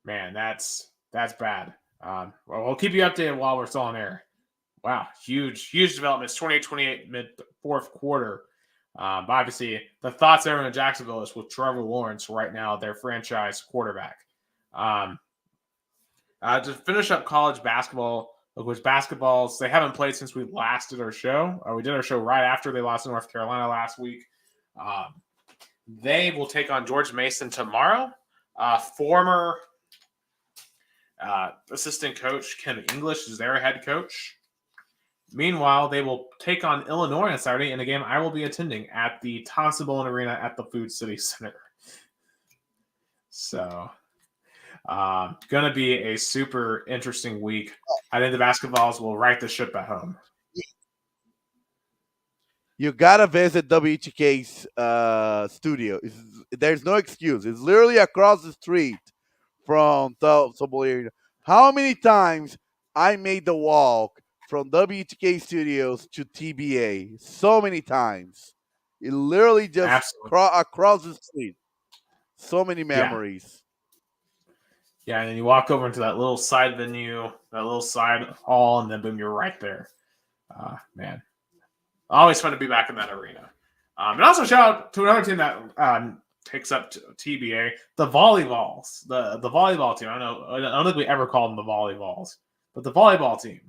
that's bad. We'll keep you updated while we're still on air. Wow, huge developments. 28-28 mid 4th quarter. But obviously, the thoughts everyone in Jacksonville is with Trevor Lawrence right now, their franchise quarterback. To finish up college basketball, which basketballs they haven't played since we last did our show. We did our show right after they lost to North Carolina last week. They will take on George Mason tomorrow. Former assistant coach Ken English is their head coach. Meanwhile, they will take on Illinois on Saturday in a game I will be attending at the Thompson-Boling Arena at the Food City Center. So, going to be a super interesting week. I think the basketballs will right the ship at home. You gotta visit WTK's studio. There's no excuse. It's literally across the street from Thompson-Boling. How many times I made the walk from WTK Studios to TBA? So many times. It literally just across the street. So many memories. Yeah, and then you walk over into that little side venue, that little side hall, and then boom, you're right there. Man, always fun to be back in that arena. And also shout out to another team that takes up TBA, the volleyballs, the volleyball team. I don't think we ever called them the volleyballs, but the volleyball team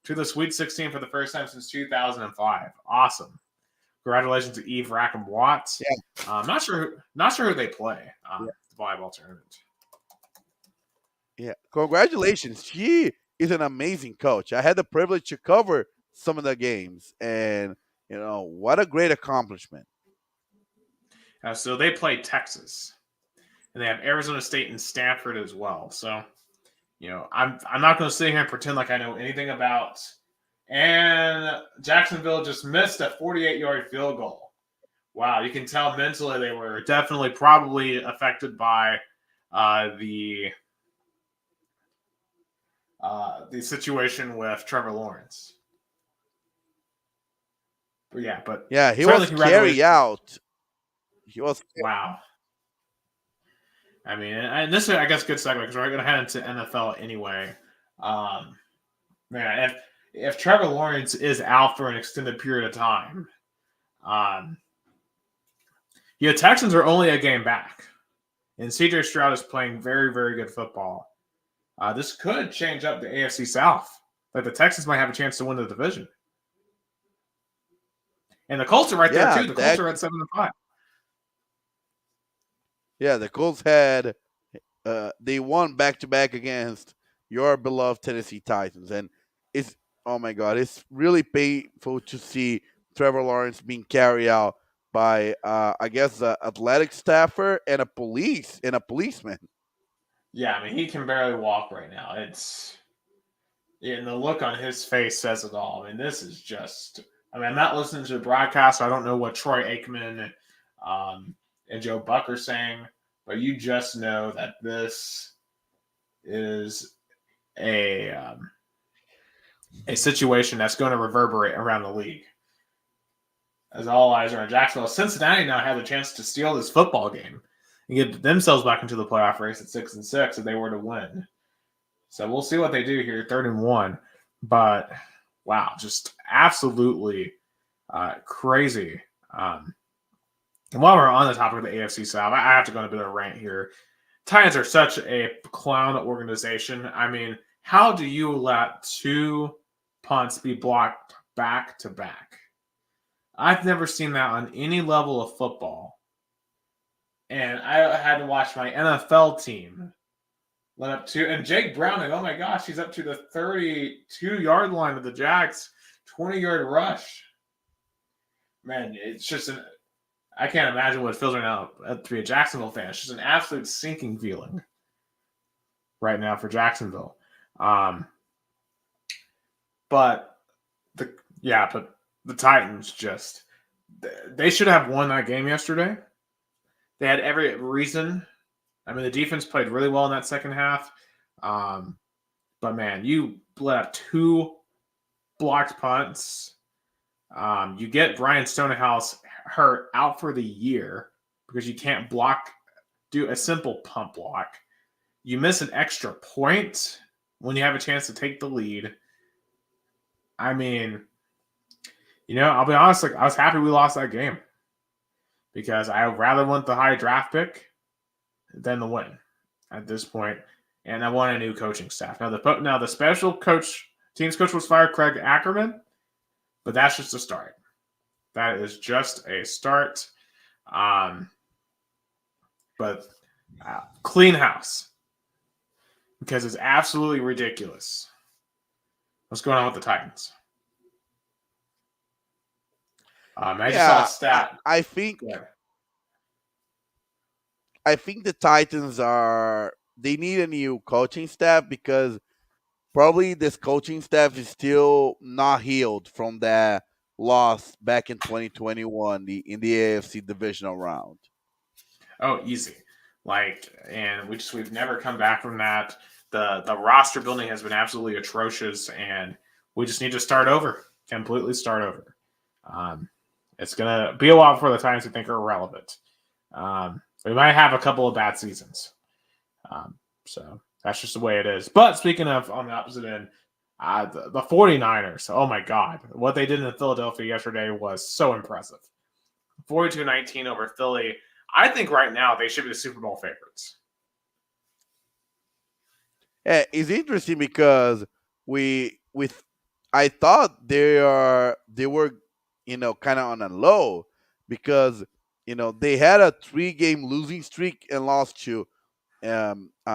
to the Sweet 16 for the first time since 2005. Awesome! Congratulations to Eve Rackham Watts. Yeah. Not sure who they play. The volleyball tournament. Yeah, congratulations. She is an amazing coach. I had the privilege to cover some of the games, and what a great accomplishment. So they play Texas, and they have Arizona State and Stanford as well. So, I'm not going to sit here and pretend like I know anything about. And Jacksonville just missed a 48-yard field goal. Wow, you can tell mentally they were definitely probably affected by the situation with Trevor Lawrence. But he was carried out. Wow. I mean, and this is, I guess, a good segue because we're going to head into NFL anyway. Man, if Trevor Lawrence is out for an extended period of time, Texans are only a game back, and CJ Stroud is playing very, very good football. This could change up the AFC South. Like the Texans might have a chance to win the division. And the Colts are right there, too. The Colts are at 7-5. Yeah, the Colts had they won back-to-back against your beloved Tennessee Titans. And it's really painful to see Trevor Lawrence being carried out by, I guess, an athletic staffer and a policeman. Yeah, I mean, he can barely walk right now. And the look on his face says it all. I mean, this is just... I'm not listening to the broadcast, so I don't know what Troy Aikman and Joe Buck are saying, but you just know that this is a situation that's going to reverberate around the league. As all eyes are on Jacksonville, Cincinnati now have a chance to steal this football game and get themselves back into the playoff race at 6-6 if they were to win. So we'll see what they do here, 3rd and 1. But wow, just absolutely crazy. And while we're on the topic of the AFC South, I have to go on a bit of a rant here. Titans are such a clown organization. I mean, how do you let 2 punts be blocked back to back? I've never seen that on any level of football. And I had to watch my NFL team let up to, and Jake Browning, oh my gosh, he's up to the 32-yard line of the Jags, 20-yard rush. Man, it's just I can't imagine what it feels right now to be a Jacksonville fan. It's just an absolute sinking feeling right now for Jacksonville. But the Titans just, they should have won that game yesterday. They had every reason. I mean, the defense played really well in that second half. But, man, you let up 2 blocked punts. You get Brian Stonehouse hurt out for the year because you can't do a simple punt block. You miss an extra point when you have a chance to take the lead. I mean, I'll be honest, I was happy we lost that game because I would rather want the high draft pick than the win. at this point, and I want a new coaching staff. Now the special coach, team's coach was fired, Craig Ackerman, but that's just a start. That is just a start. But clean house because it's absolutely ridiculous. What's going on with the Titans? I just saw a stat. I think the Titans they need a new coaching staff because probably this coaching staff is still not healed from that loss back in 2021 in the AFC divisional round. Oh, easy. And we've never come back from that. The roster building has been absolutely atrocious, and we just need to start over, completely start over. It's gonna be a while before the Titans we think are relevant. We might have a couple of bad seasons. So that's just the way it is. But speaking of on the opposite end, the 49ers, oh my God, what they did in Philadelphia yesterday was so impressive. 42-19 over Philly. I think right now they should be the Super Bowl favorites. Yeah, it's interesting because I thought they were kind of on a low because they had a 3-game losing streak and lost to a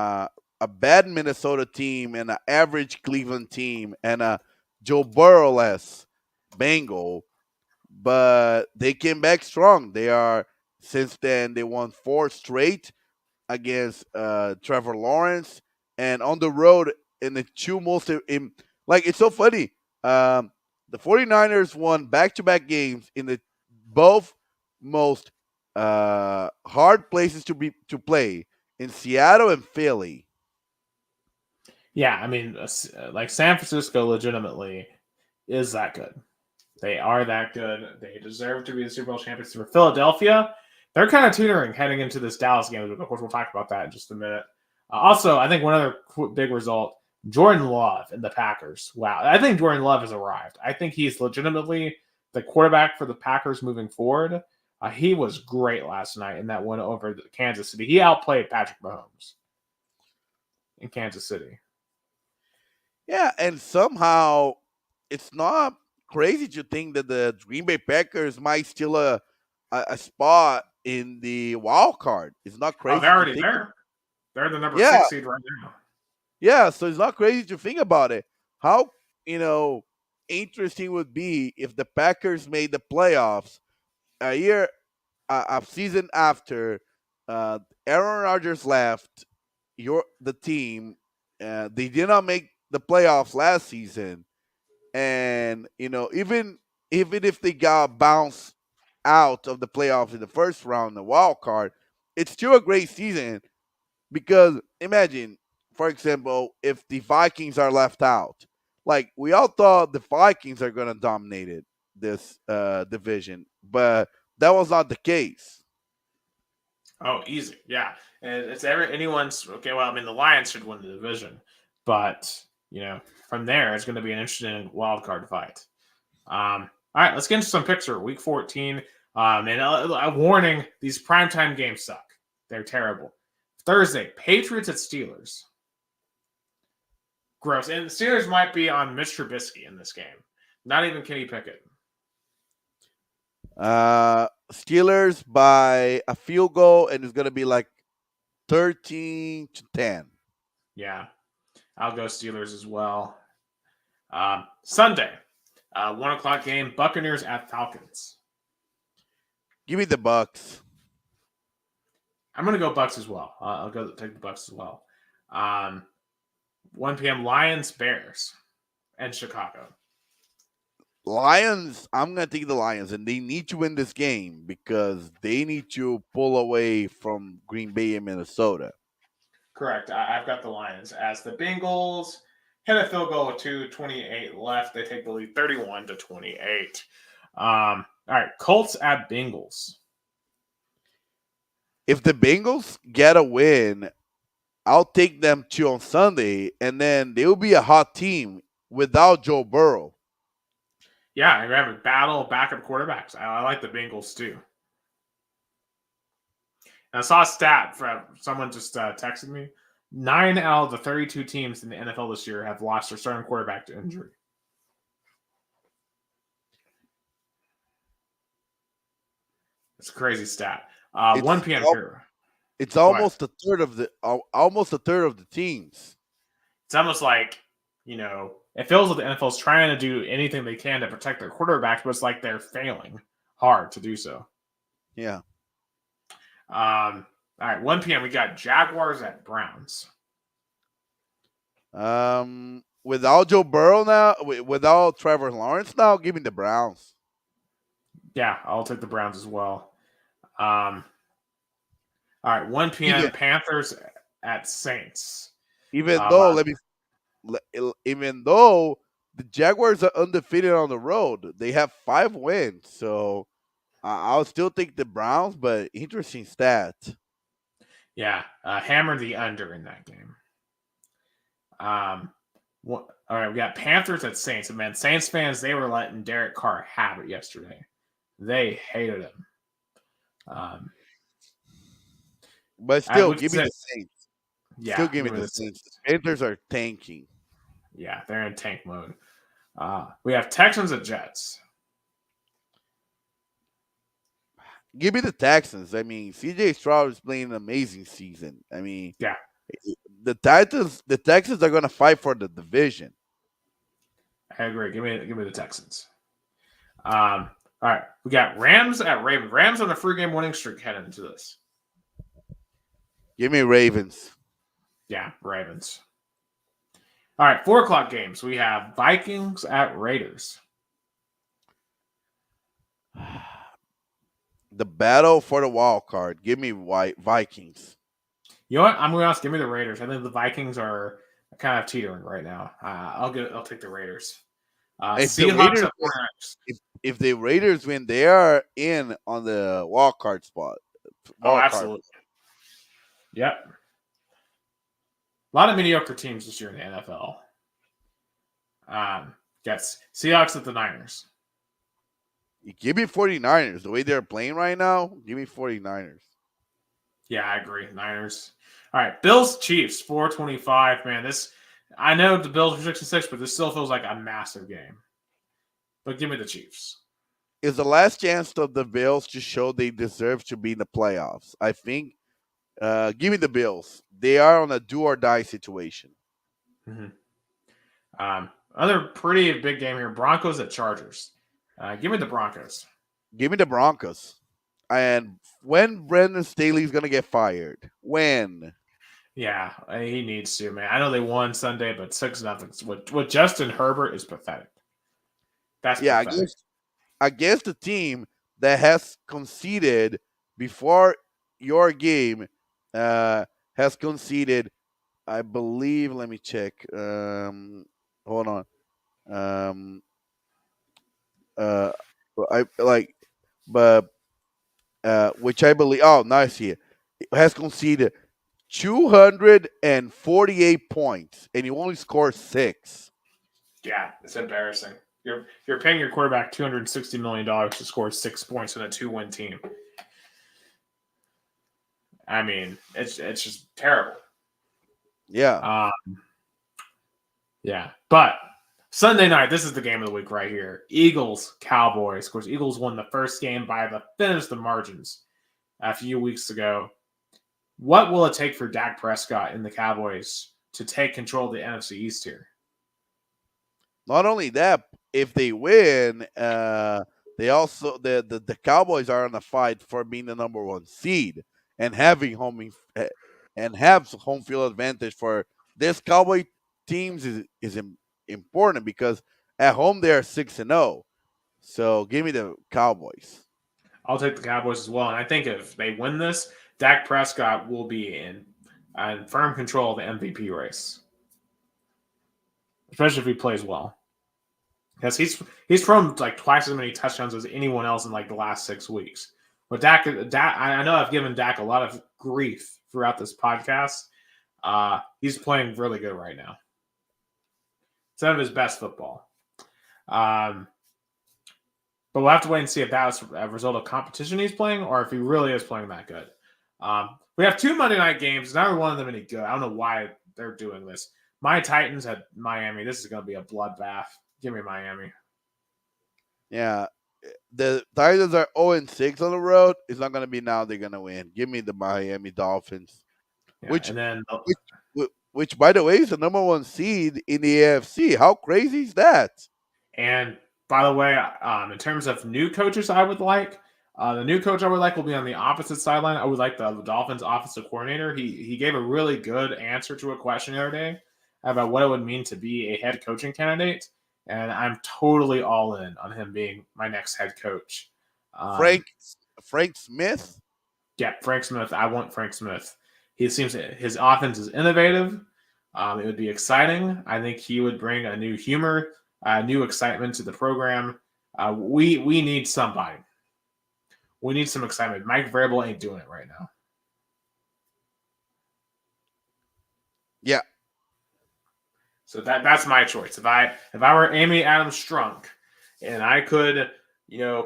bad Minnesota team and an average Cleveland team and a Joe Burrow-less Bengal, but they came back strong. Since then they won 4 straight against Trevor Lawrence and on the road in the two most it's so funny. The 49ers won back-to-back games in the both most hard places to play in Seattle and Philly. Yeah, I mean, San Francisco legitimately is that good. They are that good. They deserve to be the Super Bowl champions. For Philadelphia, they're kind of teetering heading into this Dallas game. Of course, we'll talk about that in just a minute. Also, I think one other big result, Jordan Love and the Packers. Wow. I think Jordan Love has arrived. I think he's legitimately the quarterback for the Packers moving forward. He was great last night in that win over Kansas City. He outplayed Patrick Mahomes in Kansas City. Yeah, and somehow it's not crazy to think that the Green Bay Packers might steal a spot in the wild card. It's not crazy. Oh, they're already there. They're the number 6 seed right now. Yeah, so it's not crazy to think about it. How interesting would be if the Packers made the playoffs a season after Aaron Rodgers left the team. They did not make the playoffs last season, and even if they got bounced out of the playoffs in the first round, the wild card, it's still a great season because imagine, for example, if the Vikings are left out, like we all thought the Vikings are going to dominate this division, but that was not the case. Oh, easy, yeah. And it's anyone's okay. Well, I mean, the Lions should win the division, but from there, it's going to be an interesting wild card fight. All right, let's get into some picks for Week 14. And a warning: these primetime games suck. They're terrible. Thursday, Patriots at Steelers. Gross. And the Steelers might be on Mitch Trubisky in this game. Not even Kenny Pickett. Steelers by a field goal, and it's going to be like 13-10. Yeah, I'll go Steelers as well. Sunday, 1:00 game, Buccaneers at Falcons. Give me the Bucks. I'm going to go Bucks as well. I'll go take the Bucks as well. 1 p.m. Lions, Bears, and Chicago. Lions, I'm going to take the Lions, and they need to win this game because they need to pull away from Green Bay and Minnesota. Correct. I've got the Lions as the Bengals hit a field goal with 2:28 left. They take the lead 31-28. All right, Colts at Bengals. If the Bengals get a win, I'll take them to on Sunday, and then they'll be a hot team without Joe Burrow. Yeah, we have a battle of backup quarterbacks. I like the Bengals too. And I saw a stat from someone just texted me. 9 out of the 32 teams in the NFL this year have lost their starting quarterback to injury. It's a crazy stat. 1 p.m. here. It's almost a third of the teams. It's almost like, it feels like the NFL's trying to do anything they can to protect their quarterbacks, but it's like they're failing hard to do so. Yeah. All right, 1 p.m. we got Jaguars at Browns. Without Joe Burrow now, without Trevor Lawrence now, give me the Browns. Yeah, I'll take the Browns as well. All right, 1 p.m. Panthers at Saints. Even though the Jaguars are undefeated on the road, they have 5 wins. So I'll still take the Browns, but interesting stat. Yeah, hammer the under in that game. All right, we got Panthers at Saints. And man, Saints fans, they were letting Derek Carr have it yesterday. They hated him. But still, give me the Saints. Yeah, still give me the Saints. The Panthers are tanking. Yeah, they're in tank mode. We have Texans at Jets. Give me the Texans. I mean, CJ Stroud is playing an amazing season. I mean, yeah, the Texans are going to fight for the division. I agree. Give me the Texans. All right, we got Rams at Ravens. Rams on a 3-game winning streak heading into this. Give me Ravens. Yeah, Ravens. All right, 4 o'clock games. We have Vikings at Raiders. The battle for the wild card. Give me Vikings. You know what? I'm going to ask. Give me the Raiders. I think the Vikings are kind of teetering right now. I'll take the Raiders. If the Raiders win, they are in on the wild card spot. Absolutely. Yep. A lot of mediocre teams this year in the NFL. Yes, Seahawks at the Niners. Give me 49ers. The way they're playing right now, give me 49ers. Yeah, I agree. Niners. All right, Bills Chiefs 4:25. Man, I know the Bills are 6-6, but this still feels like a massive game. But give me the Chiefs. It's the last chance of the Bills to show they deserve to be in the playoffs. I think. Give me the Bills. They are on a do or die situation. Mm-hmm. Other pretty big game here: Broncos at Chargers. Give me the Broncos. Give me the Broncos. And when Brandon Staley's going to get fired? When? Yeah, he needs to, man. I know they won Sunday, but 6-0 with Justin Herbert is pathetic. That's pathetic. Against the team that has conceded before your game has conceded, I believe. Let me check. Hold on. Which I believe. Oh, nice here. It has conceded 248 points, and you only scored 6. Yeah, it's embarrassing. You're paying your quarterback $260 million to score 6 points in a 2-win team. I mean, it's just terrible. Yeah. Yeah, but Sunday night, this is the game of the week right here. Eagles, Cowboys. Of course, Eagles won the first game by the thinnest of margins a few weeks ago. What will it take for Dak Prescott and the Cowboys to take control of the NFC East here? Not only that, if they win, they also the Cowboys are in a fight for being the number 1 seed and having home field advantage for this Cowboy teams is important because at home they are 6-0. So give me the Cowboys. I'll take the Cowboys as well, and I think if they win this, Dak Prescott will be in firm control of the MVP race, especially if he plays well. Because he's thrown like twice as many touchdowns as anyone else in like the last 6 weeks. But Dak, I know I've given Dak a lot of grief throughout this podcast. He's playing really good right now. Some of his best football. But we'll have to wait and see if that was a result of competition he's playing or if he really is playing that good. We have 2 Monday night games. Neither one of them any good. I don't know why they're doing this. My Titans at Miami. This is going to be a bloodbath. Give me Miami. Yeah, the Titans are 0-6 on the road. It's not going to be now they're going to win. Give me the Miami Dolphins, Yeah, which, and then which by the way is the number 1 seed in the AFC. How crazy is that? And by the way, in terms of new coaches, I would like the new coach I would like will be on the opposite sideline. I would like the Dolphins offensive coordinator. He gave a really good answer to a question the other day about what it would mean to be a head coaching candidate, and I'm totally all in on him being my next head coach. Frank Smith. Yeah, Frank Smith. I want Frank Smith. He seems his offense is innovative. It would be exciting. I think he would bring a new humor, new excitement to the program. We need somebody. We need some excitement. Mike Vrabel ain't doing it right now. Yeah. So that's my choice. If I were Amy Adams Strunk, and I could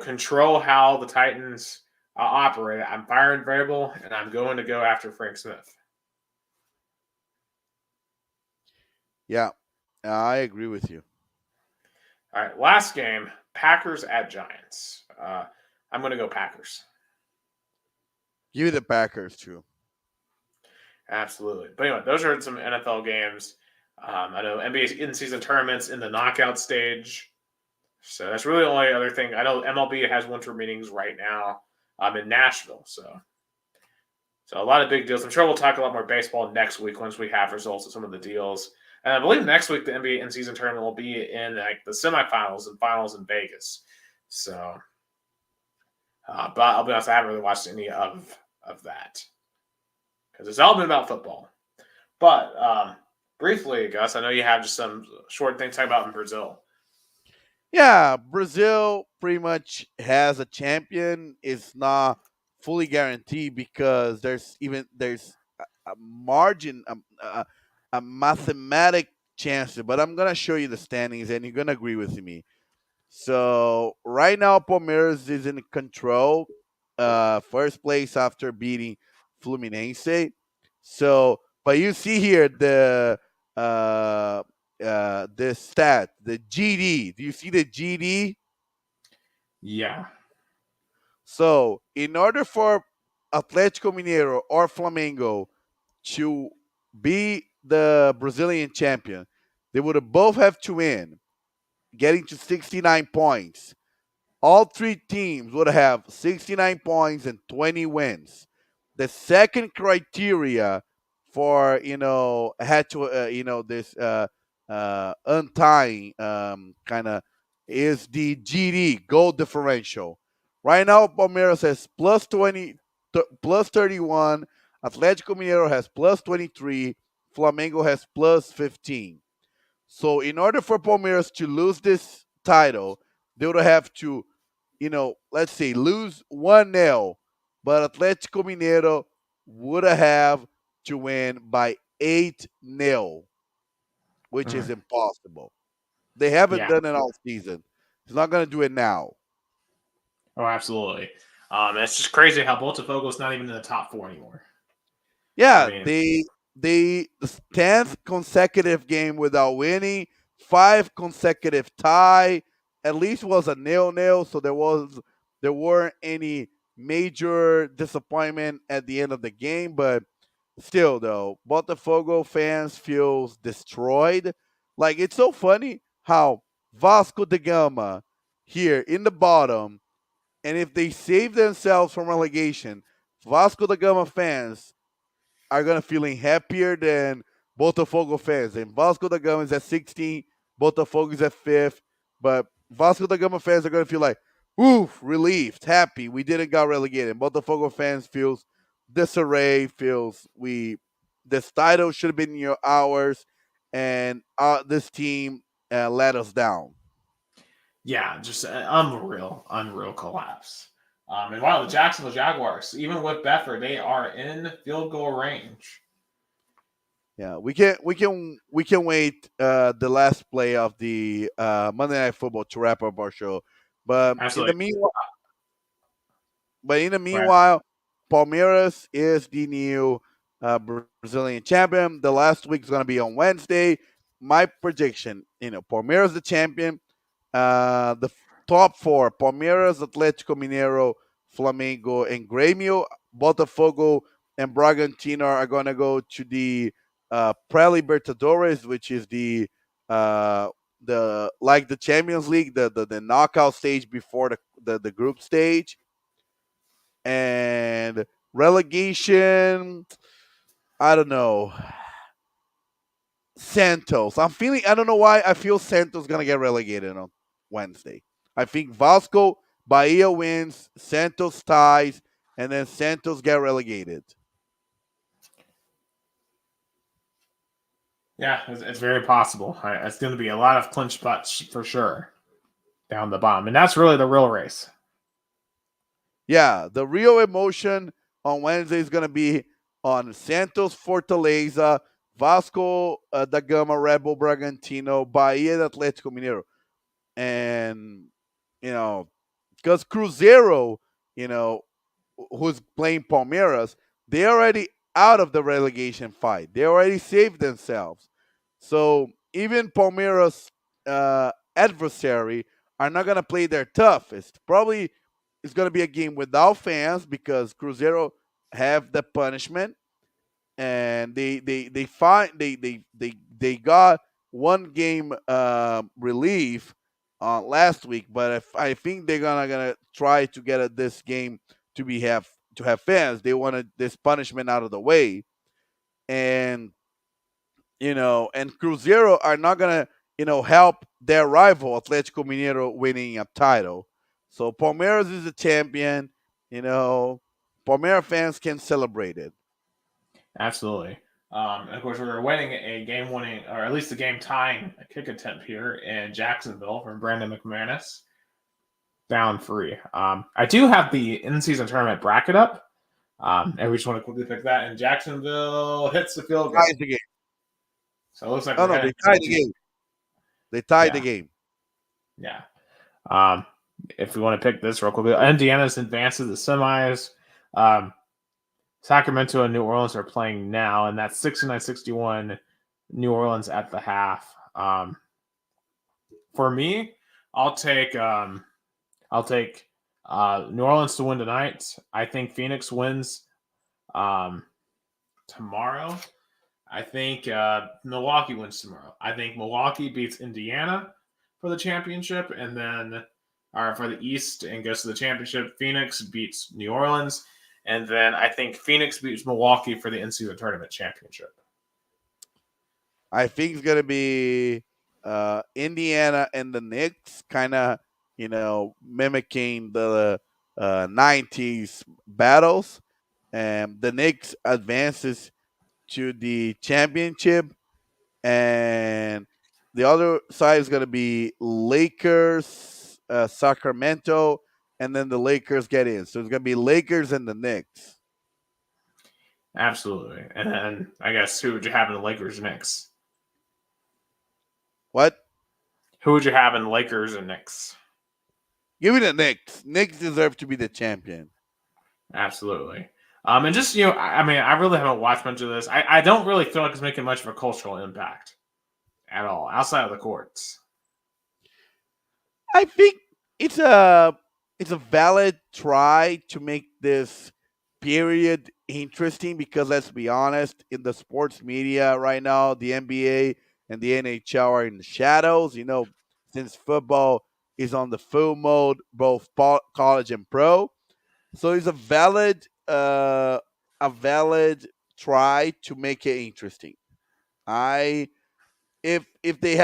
control how the Titans operate, I'm firing Vrabel and I'm going to go after Frank Smith. Yeah, I agree with you. All right, last game, Packers at Giants. I'm going to go Packers. Give me the Packers too. Absolutely. But anyway, those are some NFL games. I know NBA in-season tournaments in the knockout stage. So that's really the only other thing. I know MLB has winter meetings right now in Nashville. So a lot of big deals. I'm sure we'll talk a lot more baseball next week once we have results of some of the deals. And I believe next week the NBA in-season tournament will be in like the semifinals and finals in Vegas. So, but I'll be honest, I haven't really watched any of that because it's all been about football. But briefly, Gus, I know you have just some short things to talk about in Brazil. Yeah, Brazil pretty much has a champion. It's not fully guaranteed because there's a margin, a mathematic chance. But I'm gonna show you the standings, and you're gonna agree with me. So right now, Palmeiras is in control, first place after beating Fluminense. So, but you see here the stat, the GD. Do you see the GD? Yeah. So, in order for Atlético Mineiro or Flamengo to be the Brazilian champion, they would have both have to win, getting to 69 points. All 3 teams would have 69 points and 20 wins. The second criteria for had to this untying kind of is the GD goal differential. Right now, Palmeiras has plus 20, plus 31. Atlético Mineiro has plus 23. Flamengo has plus 15. So in order for Palmeiras to lose this title, they would have to, let's say lose 1-0, but Atlético Mineiro would have to win by 8-0, which is impossible. They haven't done it all season. He's not going to do it now. Oh, absolutely. It's just crazy how Botafogo's not even in the top 4 anymore. Yeah, the 10th consecutive game without winning, 5 consecutive tie. At least was a 0-0, so there weren't any major disappointment at the end of the game. But still, though, Botafogo fans feels destroyed. Like it's so funny how Vasco da Gama here in the bottom, and if they save themselves from relegation, Vasco da Gama fans are gonna feeling happier than Botafogo fans. And Vasco da Gama is at 16, Botafogo is at 5th, but Vasco da Gama fans are gonna feel like, oof, relieved, happy, we didn't got relegated. Botafogo fans feels disarray, feels this title should have been ours, and this team let us down. Yeah, just an unreal collapse. And while the Jacksonville Jaguars, even with Bedford, they are in field goal range. Yeah, we can wait the last play of the Monday Night Football to wrap up our show. But Absolutely. in the meanwhile, Palmeiras is the new Brazilian champion. The last week is going to be on Wednesday. My prediction, Palmeiras the champion. The top four: Palmeiras, Atlético Mineiro, Flamengo, and Grêmio. Botafogo and Bragantino are going to go to the Pré-Libertadores, which is the like the Champions League, the knockout stage before the group stage. And relegation, I don't know. Santos. I don't know why I feel Santos going to get relegated on Wednesday. I think Vasco, Bahia wins, Santos ties, and then Santos get relegated. Yeah, it's very possible. It's going to be a lot of clinch butts for sure down the bottom. And that's really the real race. Yeah, the real emotion on Wednesday is going to be on Santos Fortaleza, Vasco da Gama, Red Bull Bragantino, Bahia, Atlético Mineiro. And, because Cruzeiro, who's playing Palmeiras, they're already out of the relegation fight. They already saved themselves. So even Palmeiras' adversary are not going to play their toughest. Probably it's going to be a game without fans because Cruzeiro have the punishment, and they got one game relief last week, but I think they're gonna try to get this game to have fans. They wanted this punishment out of the way, and and Cruzeiro are not gonna help their rival Atlético Mineiro winning a title. So Palmeiras is the champion. Palmeiras fans can celebrate it. Absolutely. Of course, we're winning a game-winning, or at least a game-tying kick attempt here in Jacksonville from Brandon McManus. Down 3. I do have the in-season tournament bracket up, and we just want to quickly pick that. And Jacksonville hits the field goal. Ties the game. So it looks like No, they tied the game. They tied the game. Yeah. If we want to pick this real quick, Indiana's advanced to the semis. Sacramento and New Orleans are playing now, and that's 69-61 New Orleans at the half. For me, I'll take New Orleans to win tonight. I think Phoenix wins tomorrow. I think Milwaukee wins tomorrow. I think Milwaukee beats Indiana for the championship, and then for the East and goes to the championship. Phoenix beats New Orleans, and then I think Phoenix beats Milwaukee for the NCAA tournament championship. I think it's gonna be Indiana and the Knicks, kind of mimicking the 90s battles, and the Knicks advances to the championship, and the other side is going to be Lakers, Sacramento, and then the Lakers get in. So it's going to be Lakers and the Knicks. Absolutely. And then I guess who would you have in the Lakers Knicks? What? Who would you have in the Lakers and Knicks? Give me the Knicks. Knicks deserve to be the champion. Absolutely. And just, I really haven't watched much of this. I don't really feel like it's making much of a cultural impact at all outside of the courts. I think it's a valid try to make this period interesting because let's be honest, in the sports media right now, the NBA and the NHL are in the shadows. Since football is on the full mode, both college and pro. So it's a valid try to make it interesting. If the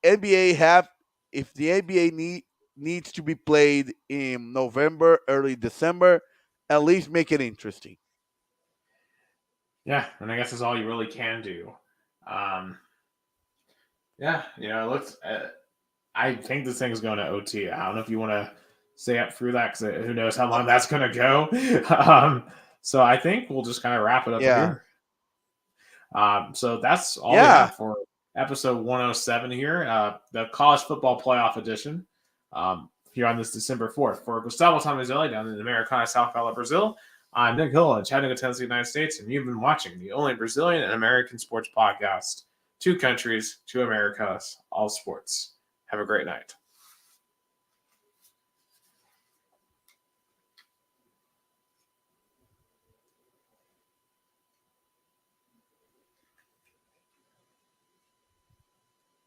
NBA needs to be played in November, early December, at least make it interesting. Yeah, and I guess that's all you really can do. It looks. I think this thing's going to OT. I don't know if you want to stay up through that because who knows how long that's going to go. So I think we'll just kind of wrap it up here. So that's all we have for episode 107 here, the college football playoff edition, here on this December 4th. For Gustavo Tomazeli down in Americana, Sao Paulo, Brazil, I'm Nick Hill in Chattanooga, Tennessee, United States, and you've been watching the only Brazilian and American sports podcast. 2 countries, 2 Americas, all sports. Have a great night.